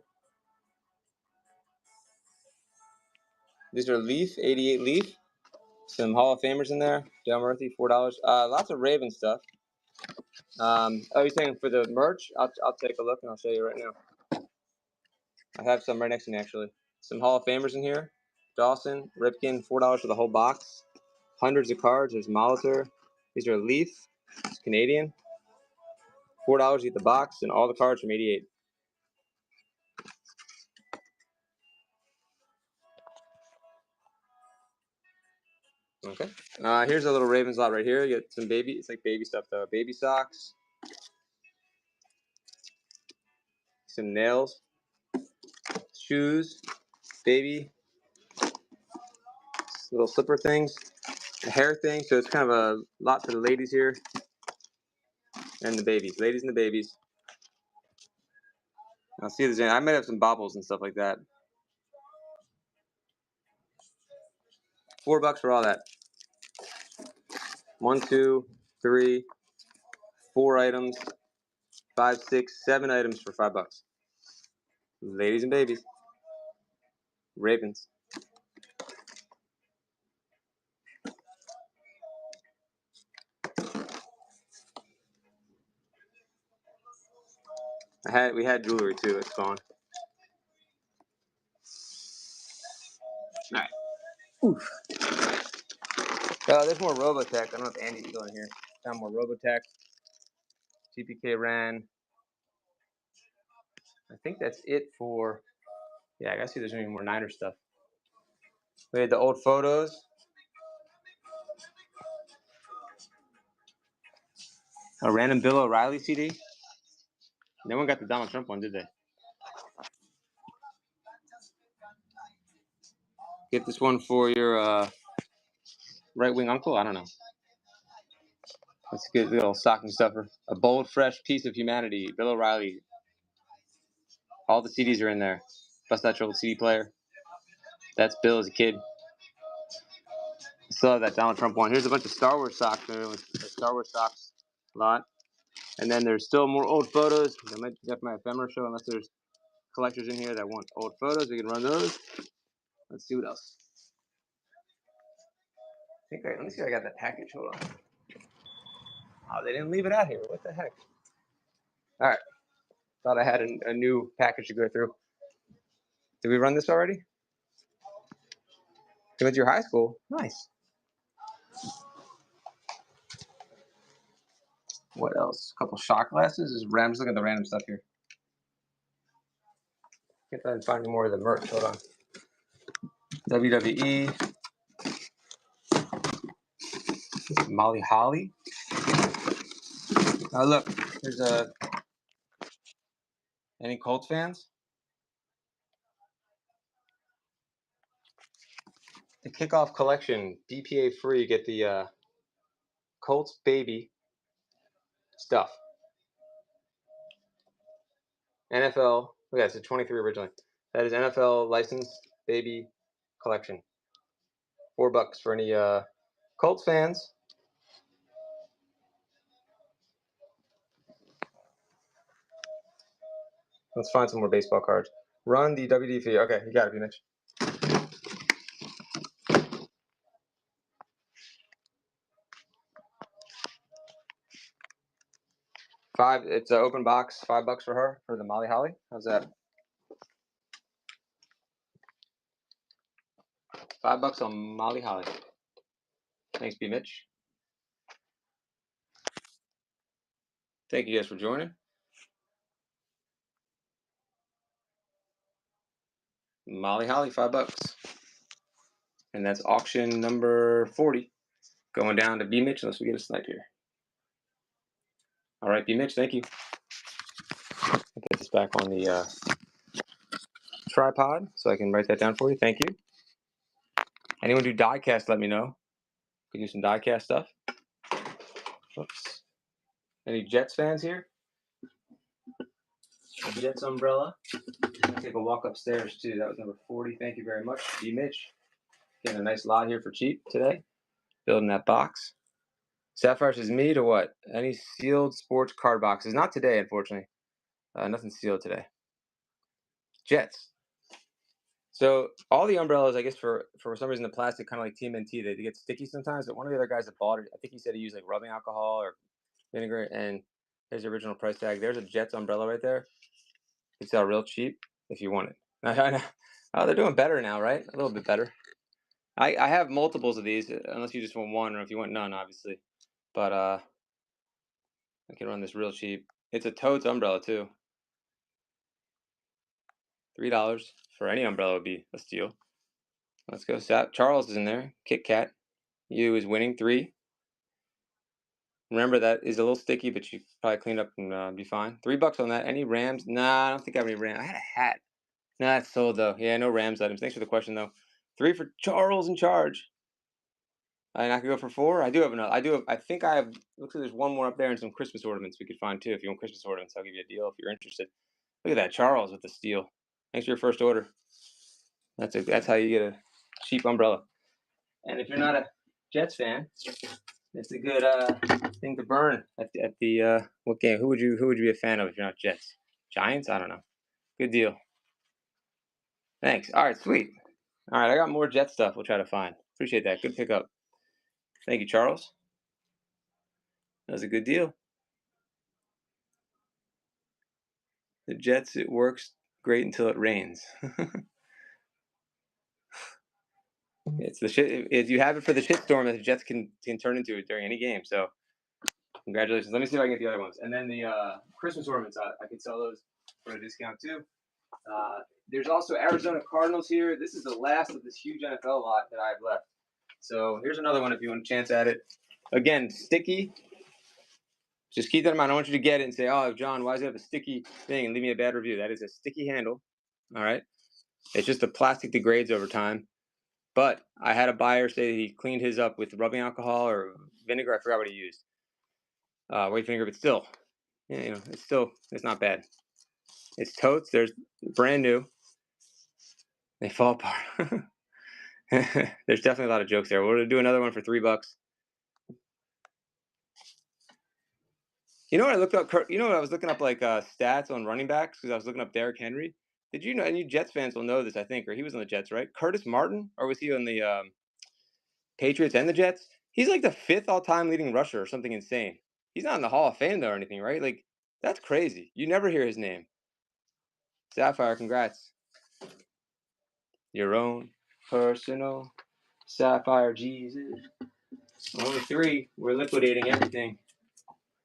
These are Leaf, 88 Leaf. Some Hall of Famers in there. Dale Murphy, $4. Lots of Raven stuff. Oh, you're saying for the merch? I'll take a look and I'll show you right now. I have some right next to me, actually. Some Hall of Famers in here. Dawson, Ripken, $4 for the whole box. Hundreds of cards. There's Molitor. These are Leaf. It's Canadian. $4 to get the box and all the cards from 88. Okay. Here's a little Ravens lot right here. You get some baby. It's like baby stuff though. Baby socks. Some nails. Shoes. Baby. Little slipper things. A hair thing. So it's kind of a lot for the ladies here. And the babies. Ladies and the babies. I'll see if there's any. I might have some baubles and stuff like that. $4 for all that. 1, 2, 3, 4 items. 5, 6, 7 items for $5. Ladies and babies. Ravens. We had jewelry too. It's gone. All right. Oof. There's more Robotech. I don't know if Andy's still in here. Found more Robotech. TPK ran. I think that's it for. Yeah, I gotta see if there's any more Niner stuff. We had the old photos. A random Bill O'Reilly CD. No one got the Donald Trump one, did they? Get this one for your right-wing uncle? I don't know. That's a good little stocking stuffer. A bold, fresh piece of humanity. Bill O'Reilly. All the CDs are in there. Bust that your old CD player. That's Bill as a kid. I still have that Donald Trump one. Here's a bunch of Star Wars socks. The Star Wars socks lot. And then there's still more old photos. I might check my ephemera show unless there's collectors in here that want old photos. We can run those. Let's see what else. Let me see if I got that package. Hold on. Oh, they didn't leave it out here. What the heck? All right. Thought I had a new package to go through. Did we run this already? You went to your high school. Nice. What else? A couple shot glasses. I'm just looking at the random stuff here. Can't try and find more of the merch. Hold on. WWE. Molly Holly. Now look, Here's any Colts fans? The kickoff collection, BPA free. Get the Colts baby stuff. NFL. Yeah, it's a 23 originally. That is NFL licensed baby collection. $4 for any Colts fans. Let's find some more baseball cards. Run the WD feed. Okay, you got it, Mitch. It's an open box. $5 for her for the Molly Holly. How's that? $5 on Molly Holly. Thanks, B. Mitch. Thank you guys for joining. Molly Holly, $5. And that's auction number 40. Going down to B. Mitch unless we get a snipe here. All right, B. Mitch, thank you. I'll put this back on the tripod so I can write that down for you. Thank you. Anyone do die cast, let me know. We can do some die cast stuff. Oops. Any Jets fans here? Jets umbrella. I'll take a walk upstairs too. That was number 40. Thank you very much, B. Mitch. Getting a nice lot here for cheap today. Building that box. Sapphire says me to what? Any sealed sports card boxes? Not today, unfortunately. Nothing sealed today. Jets. So all the umbrellas, I guess for some reason, the plastic kind of like TMNT, they get sticky sometimes. But one of the other guys that bought it, I think he said he used like rubbing alcohol or vinegar. And there's the original price tag. There's a Jets umbrella right there. You sell real cheap if you want it. Oh, they're doing better now, right? A little bit better. I have multiples of these, unless you just want one, or if you want none, obviously. But I can run this real cheap. It's a Toads umbrella too. $3 for any umbrella would be a steal. Let's go. Charles is in there. Kit Kat. You is winning 3. Remember that is a little sticky, but you probably clean up and be fine. $3 on that. Any Rams? Nah, I don't think I have any Rams. I had a hat. Nah, it's sold though. Yeah, no Rams items. Thanks for the question though. 3 for Charles in charge. And I could go for 4. I do have another. I think I have. Looks like there's one more up there and some Christmas ornaments we could find too. If you want Christmas ornaments, I'll give you a deal if you're interested. Look at that, Charles with the steal. Thanks for your first order. That's how you get a cheap umbrella. And if you're not a Jets fan, it's a good thing to burn at the what game? Who would you be a fan of if you're not Jets? Giants? I don't know. Good deal. Thanks. All right, sweet. All right, I got more Jet stuff. We'll try to find. Appreciate that. Good pickup. Thank you, Charles. That was a good deal. The Jets, it works great until it rains. It's the shit. If you have it for the shitstorm that the Jets can turn into it during any game. So, congratulations. Let me see if I can get the other ones. And then the Christmas ornaments, I can sell those for a discount too. There's also Arizona Cardinals here. This is the last of this huge NFL lot that I have left. So here's another one if you want a chance at it. Again, sticky. Just keep that in mind. I don't want you to get it and say, "Oh, John, why does it have a sticky thing?" and leave me a bad review. That is a sticky handle. All right. It's just the plastic degrades over time. But I had a buyer say he cleaned his up with rubbing alcohol or vinegar. I forgot what he used. White vinegar, but still, yeah, it's not bad. It's totes. There's brand new. They fall apart. There's definitely a lot of jokes there. We're gonna do another one for $3. You know what I looked up? You know what I was looking up like stats on running backs because I was looking up Derrick Henry. Did you know? And you Jets fans will know this, I think, or he was on the Jets, right? Curtis Martin, or was he on the Patriots and the Jets? He's like the 5th all-time leading rusher or something insane. He's not in the Hall of Fame though or anything, right? Like that's crazy. You never hear his name. Sapphire, congrats. Your own personal Sapphire Jesus. Only 3. We're liquidating everything.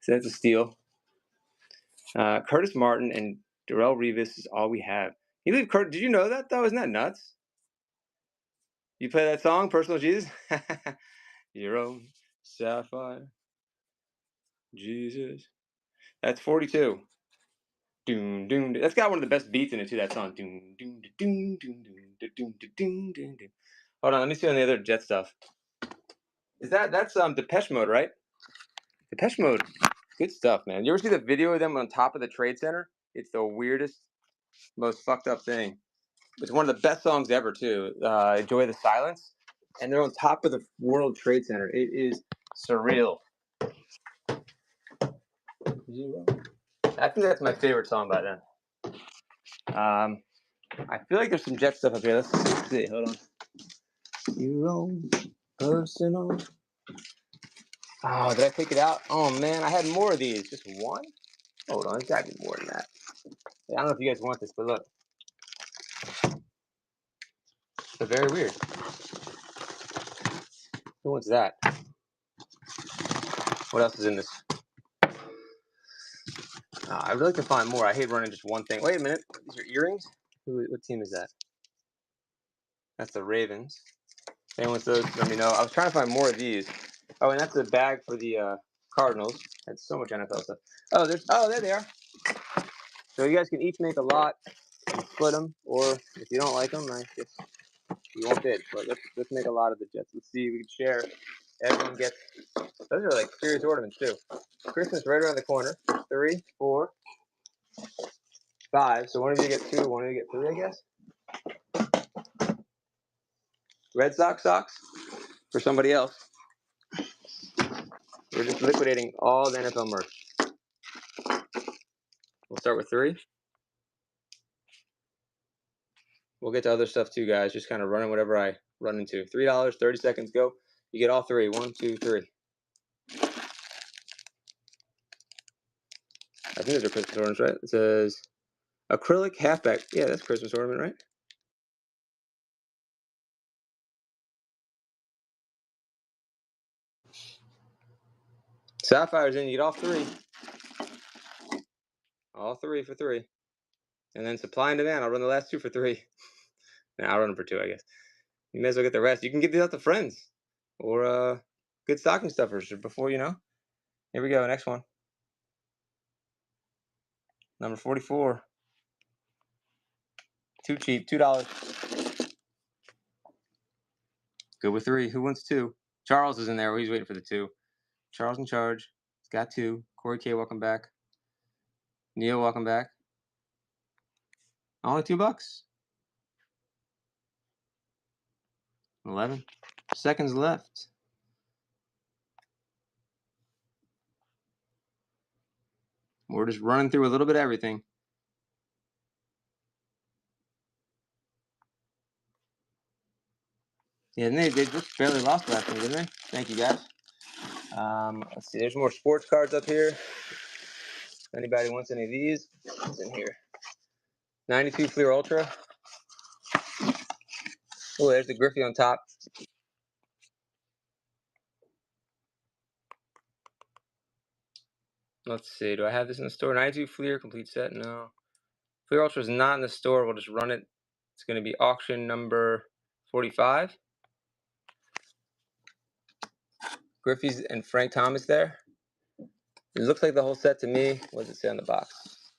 So that's a steal. Curtis Martin and Darrelle Revis is all we have. Did you know that though? Isn't that nuts? You play that song, Personal Jesus? Your own Sapphire Jesus. That's 42. Doom, doom. That's got one of the best beats in it too. That song. Doom, doom, doom, doom, doom, doom, doom, doom, doom. Hold on, let me see on the other Jet stuff. That's Depeche Mode, right? Depeche Mode, good stuff, man. You ever see the video of them on top of the Trade Center? It's the weirdest, most fucked up thing. It's one of the best songs ever too. Enjoy the Silence, and they're on top of the World Trade Center. It is surreal. I think that's my favorite song by them. I feel like there's some Jet stuff up here. Let's see. Hold on. Your own personal. Oh, did I take it out? Oh man, I had more of these. Just one? Hold on, there's gotta be more than that. I don't know if you guys want this, but look. It's very weird. Who wants that? What else is in this? I'd really like to find more. I hate running just one thing. Wait a minute. These are earrings? What team is that? That's the Ravens. If anyone wants those, let me know. I was trying to find more of these. Oh, and that's the bag for the Cardinals. That's so much NFL stuff. Oh, there they are. So you guys can each make a lot and split them, or if you don't like them, I guess you won't bid. But let's make a lot of the Jets. Let's see if we can share. Everyone gets. Those are like serious ornaments too. Christmas right around the corner. 3, 4, 5. So one of you get 2, one of you get 3, I guess. Red Sox socks for somebody else. We're just liquidating all the NFL merch. We'll start with 3. We'll get to other stuff too, guys. Just kind of running whatever I run into. $3, 30 seconds, go. You get all 3. 1, 2, 3. I think those are Christmas ornaments, right? It says acrylic halfback. Yeah, that's Christmas ornament, right? Sapphire's in. You get all 3. All 3 for 3. And then supply and demand. I'll run the last 2 for 3. Nah, I'll run them for 2, I guess. You may as well get the rest. You can give these out to friends or good stocking stuffers before you know. Here we go. Next one. Number 44. Too cheap. $2. Good with 3. Who wants 2? Charles is in there. He's waiting for the 2. Charles in charge. He's got 2. Corey K, welcome back. Neil, welcome back. Only $2. 11 seconds left. We're just running through a little bit of everything. Yeah, they just barely lost last time, didn't they? Thank you, guys. Let's see. There's more sports cards up here. If anybody wants any of these, it's in here. 92 Fleer Ultra. Oh, there's the Griffey on top. Let's see. Do I have this in the store? 92 Fleer complete set. No. Fleer Ultra is not in the store. We'll just run it. It's going to be auction number 45. Griffey's and Frank Thomas there. It looks like the whole set to me. What does it say on the box?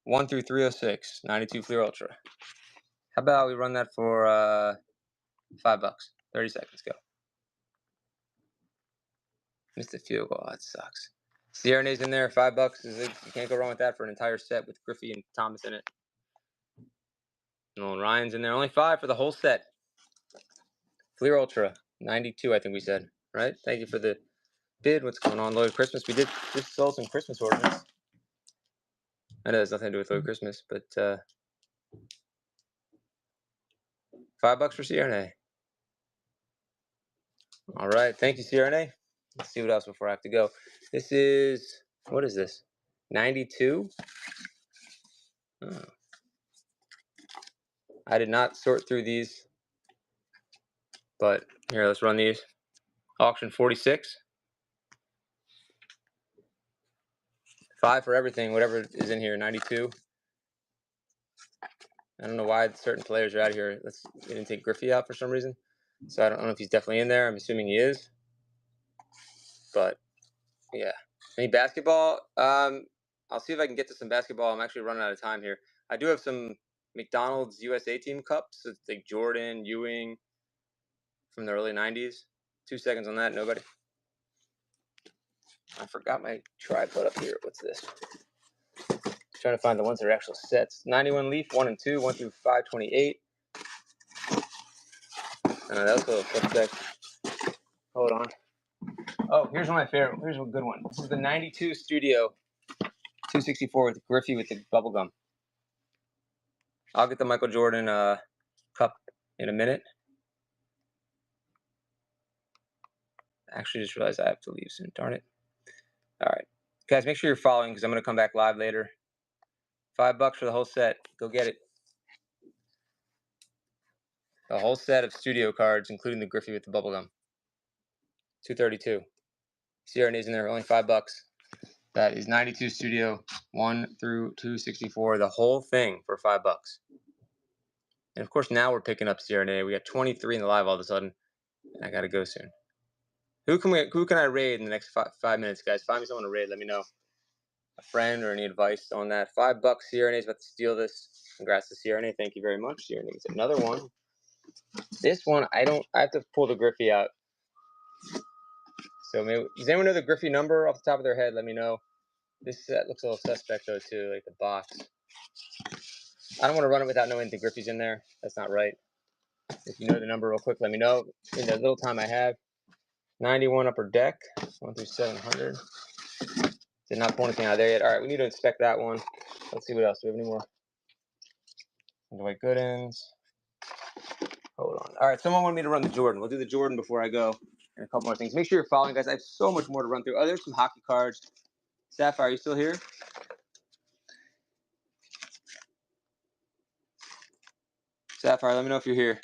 1 through 306. 92 Fleer Ultra. How about we run that for $5? 30 seconds, go. Missed a field goal. That sucks. Sierra's in there. $5. You can't go wrong with that for an entire set with Griffey and Thomas in it. Nolan Ryan's in there. Only 5 for the whole set. Fleer Ultra. 92, I think we said. Right? Thank you for the bid. What's going on, Lloyd Christmas? We did just sold some Christmas ornaments. I know it has nothing to do with Lloyd Christmas, but $5 for Sierra. All right. Thank you, Sierra. Let's see what else before I have to go. This is, what is this? 92? Oh. I did not sort through these, but here, let's run these. Auction 46. 5 for everything, whatever is in here. 92. I don't know why certain players are out of here. They didn't take Griffey out for some reason, so I don't know if he's definitely in there. I'm assuming he is, but yeah. Any basketball? I'll see if I can get to some basketball. I'm actually running out of time here. I do have some McDonald's USA team cups. It's like Jordan, Ewing from the early 90s. 2 seconds on that, nobody. I forgot my tripod up here. What's this? Trying to find the ones that are actual sets. 91 Leaf, 1 and 2, 1 through 528. That was a little flip sec. Hold on. Oh, here's one of my favorite. Here's a good one. This is the 92 Studio 264 with Griffey with the bubble gum. I'll get the Michael Jordan cup in a minute. Actually, just realized I have to leave soon. Darn it. All right. Guys, make sure you're following because I'm going to come back live later. $5 for the whole set. Go get it. The whole set of studio cards, including the Griffey with the bubblegum. $232. CRNA's in there, only $5. That is 92 Studio 1 through 264. The whole thing for $5. And of course, now we're picking up CRNA. We got 23 in the live all of a sudden, and I got to go soon. Who can I raid in the next 5 minutes, guys? Find me someone to raid. Let me know. A friend or any advice on that. $5. CRNA's about to steal this. Congrats to CRNA. Thank you very much. CRNA gets another one. This one, I have to pull the Griffey out. So maybe, does anyone know the Griffey number off the top of their head? Let me know. This set looks a little suspect though too, like the box. I don't want to run it without knowing the Griffey's in there. That's not right. If you know the number real quick, let me know. In the little time I have. 91 upper deck, 1 through 700. Did not pull anything out of there yet. All right, we need to inspect that one. Let's see what else. Do we have any more? Dwight Goodens. Hold on. All right, someone wanted me to run the Jordan. We'll do the Jordan before I go. And a couple more things. Make sure you're following, guys. I have so much more to run through. Oh, there's some hockey cards. Sapphire, are you still here? Sapphire, let me know if you're here.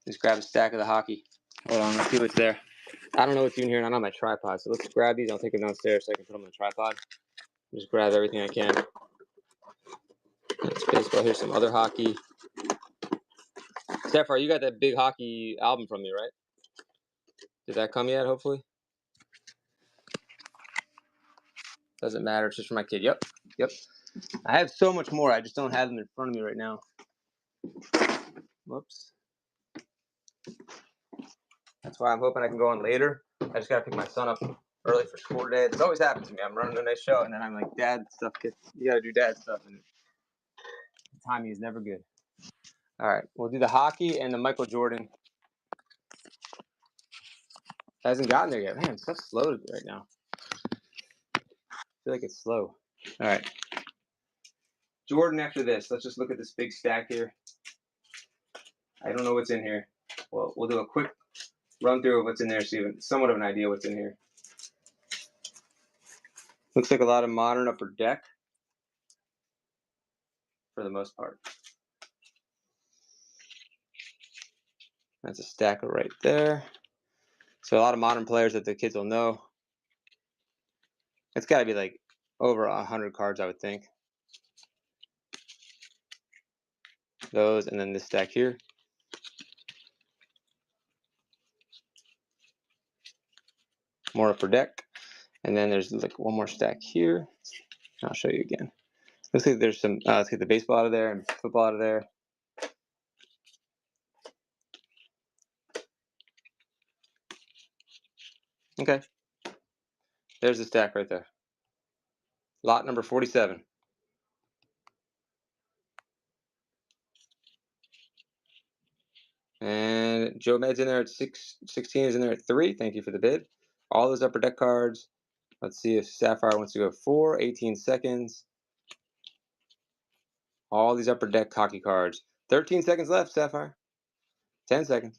Just grab a stack of the hockey. Hold on, let's see what's there. I don't know what's in here, not on my tripod. So let's grab these. I'll take them downstairs so I can put them on the tripod. Just grab everything I can. That's baseball. Here's some other hockey. Sapphire, you got that big hockey album from me, right? Did that come yet, hopefully? Doesn't matter. It's just for my kid. Yep. I have so much more. I just don't have them in front of me right now. Whoops. That's why I'm hoping I can go on later. I just got to pick my son up early for school today. This always happens to me. I'm running a nice show, and then I'm like, Dad stuff. You got to do dad stuff. And the timing is never good. All right. We'll do the hockey and the Michael Jordan. Hasn't gotten there yet. Man, it's so slow right now. I feel like it's slow. All right. Jordan after this. Let's just look at this big stack here. I don't know what's in here. Well, we'll do a quick run through of what's in there so you have somewhat of an idea what's in here. Looks like a lot of modern upper deck for the most part. That's a stacker right there. So a lot of modern players that the kids will know. It's got to be like over 100 cards, I would think. Those, and then this stack here. More upper deck. And then there's like one more stack here. I'll show you again. Looks like there's some, let's get the baseball out of there and football out of there. Okay. There's the stack right there. Lot number 47. And Joe Med's in there at 16 is in there at 3. Thank you for the bid. All those upper deck cards. Let's see if Sapphire wants to go 4, 18 seconds. All these upper deck hockey cards. 13 seconds left, Sapphire. 10 seconds.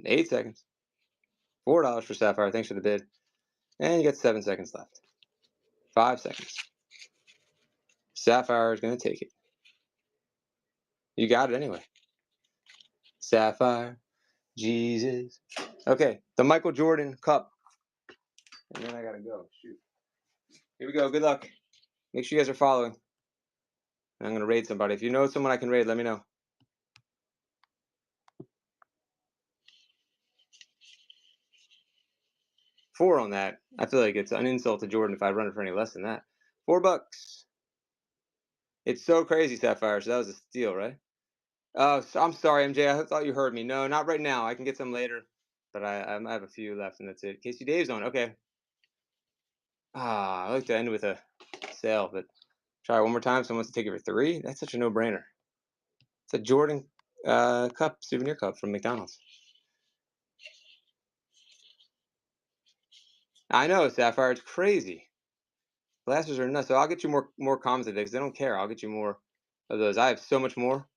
8 seconds. $4 for Sapphire. Thanks for the bid. And you got 7 seconds left. 5 seconds. Sapphire is going to take it. You got it anyway. Sapphire. Jesus. Okay, the Michael Jordan Cup. And then I got to go. Shoot. Here we go. Good luck. Make sure you guys are following. I'm going to raid somebody. If you know someone I can raid, let me know. 4 on that. I feel like it's an insult to Jordan if I run it for any less than that. $4. It's so crazy, Sapphire. So that was a steal, right? Oh, I'm sorry, MJ. I thought you heard me. No, not right now. I can get some later, but I have a few left, and that's it. Casey Dave's on. Okay. I like to end with a sale, but try it one more time. Someone wants to take it for 3. That's such a no-brainer. It's a Jordan cup, souvenir cup from McDonald's. I know, Sapphire. It's crazy. Blasters are nuts. So I'll get you more comments today because they don't care. I'll get you more of those. I have so much more.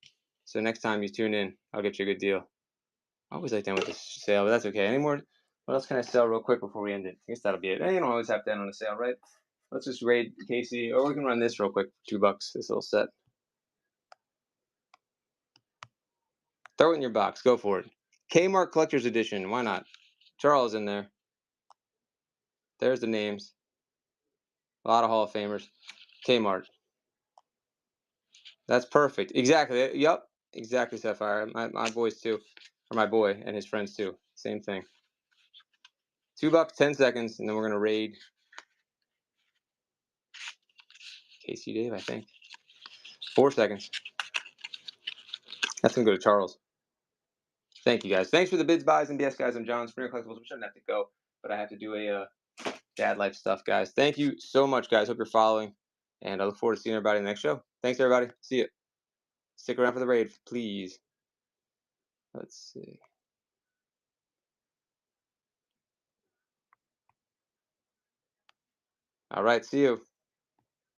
So next time you tune in, I'll get you a good deal. I always like to end with a sale, but that's okay. Any more? What else can I sell real quick before we end it? I guess that'll be it. You don't always have to end on a sale, right? Let's just raid Casey, or we can run this real quick. $2. This little set. Throw it in your box. Go for it. Kmart Collector's Edition. Why not? Charles in there. There's the names. A lot of Hall of Famers. Kmart. That's perfect. Exactly. Yep. Exactly, Sapphire. My boys too. Or my boy and his friends too. Same thing. $2, 10 seconds, and then we're gonna raid Casey Dave, I think. 4 seconds. That's gonna go to Charles. Thank you guys. Thanks for the bids, buys, and BS, guys. I'm John, Springer Collectibles. We shouldn't have to go, but I have to do a dad life stuff, guys. Thank you so much, guys. Hope you're following, and I look forward to seeing everybody in the next show. Thanks, everybody. See you. Stick around for the raid, please. Let's see. All right, see you.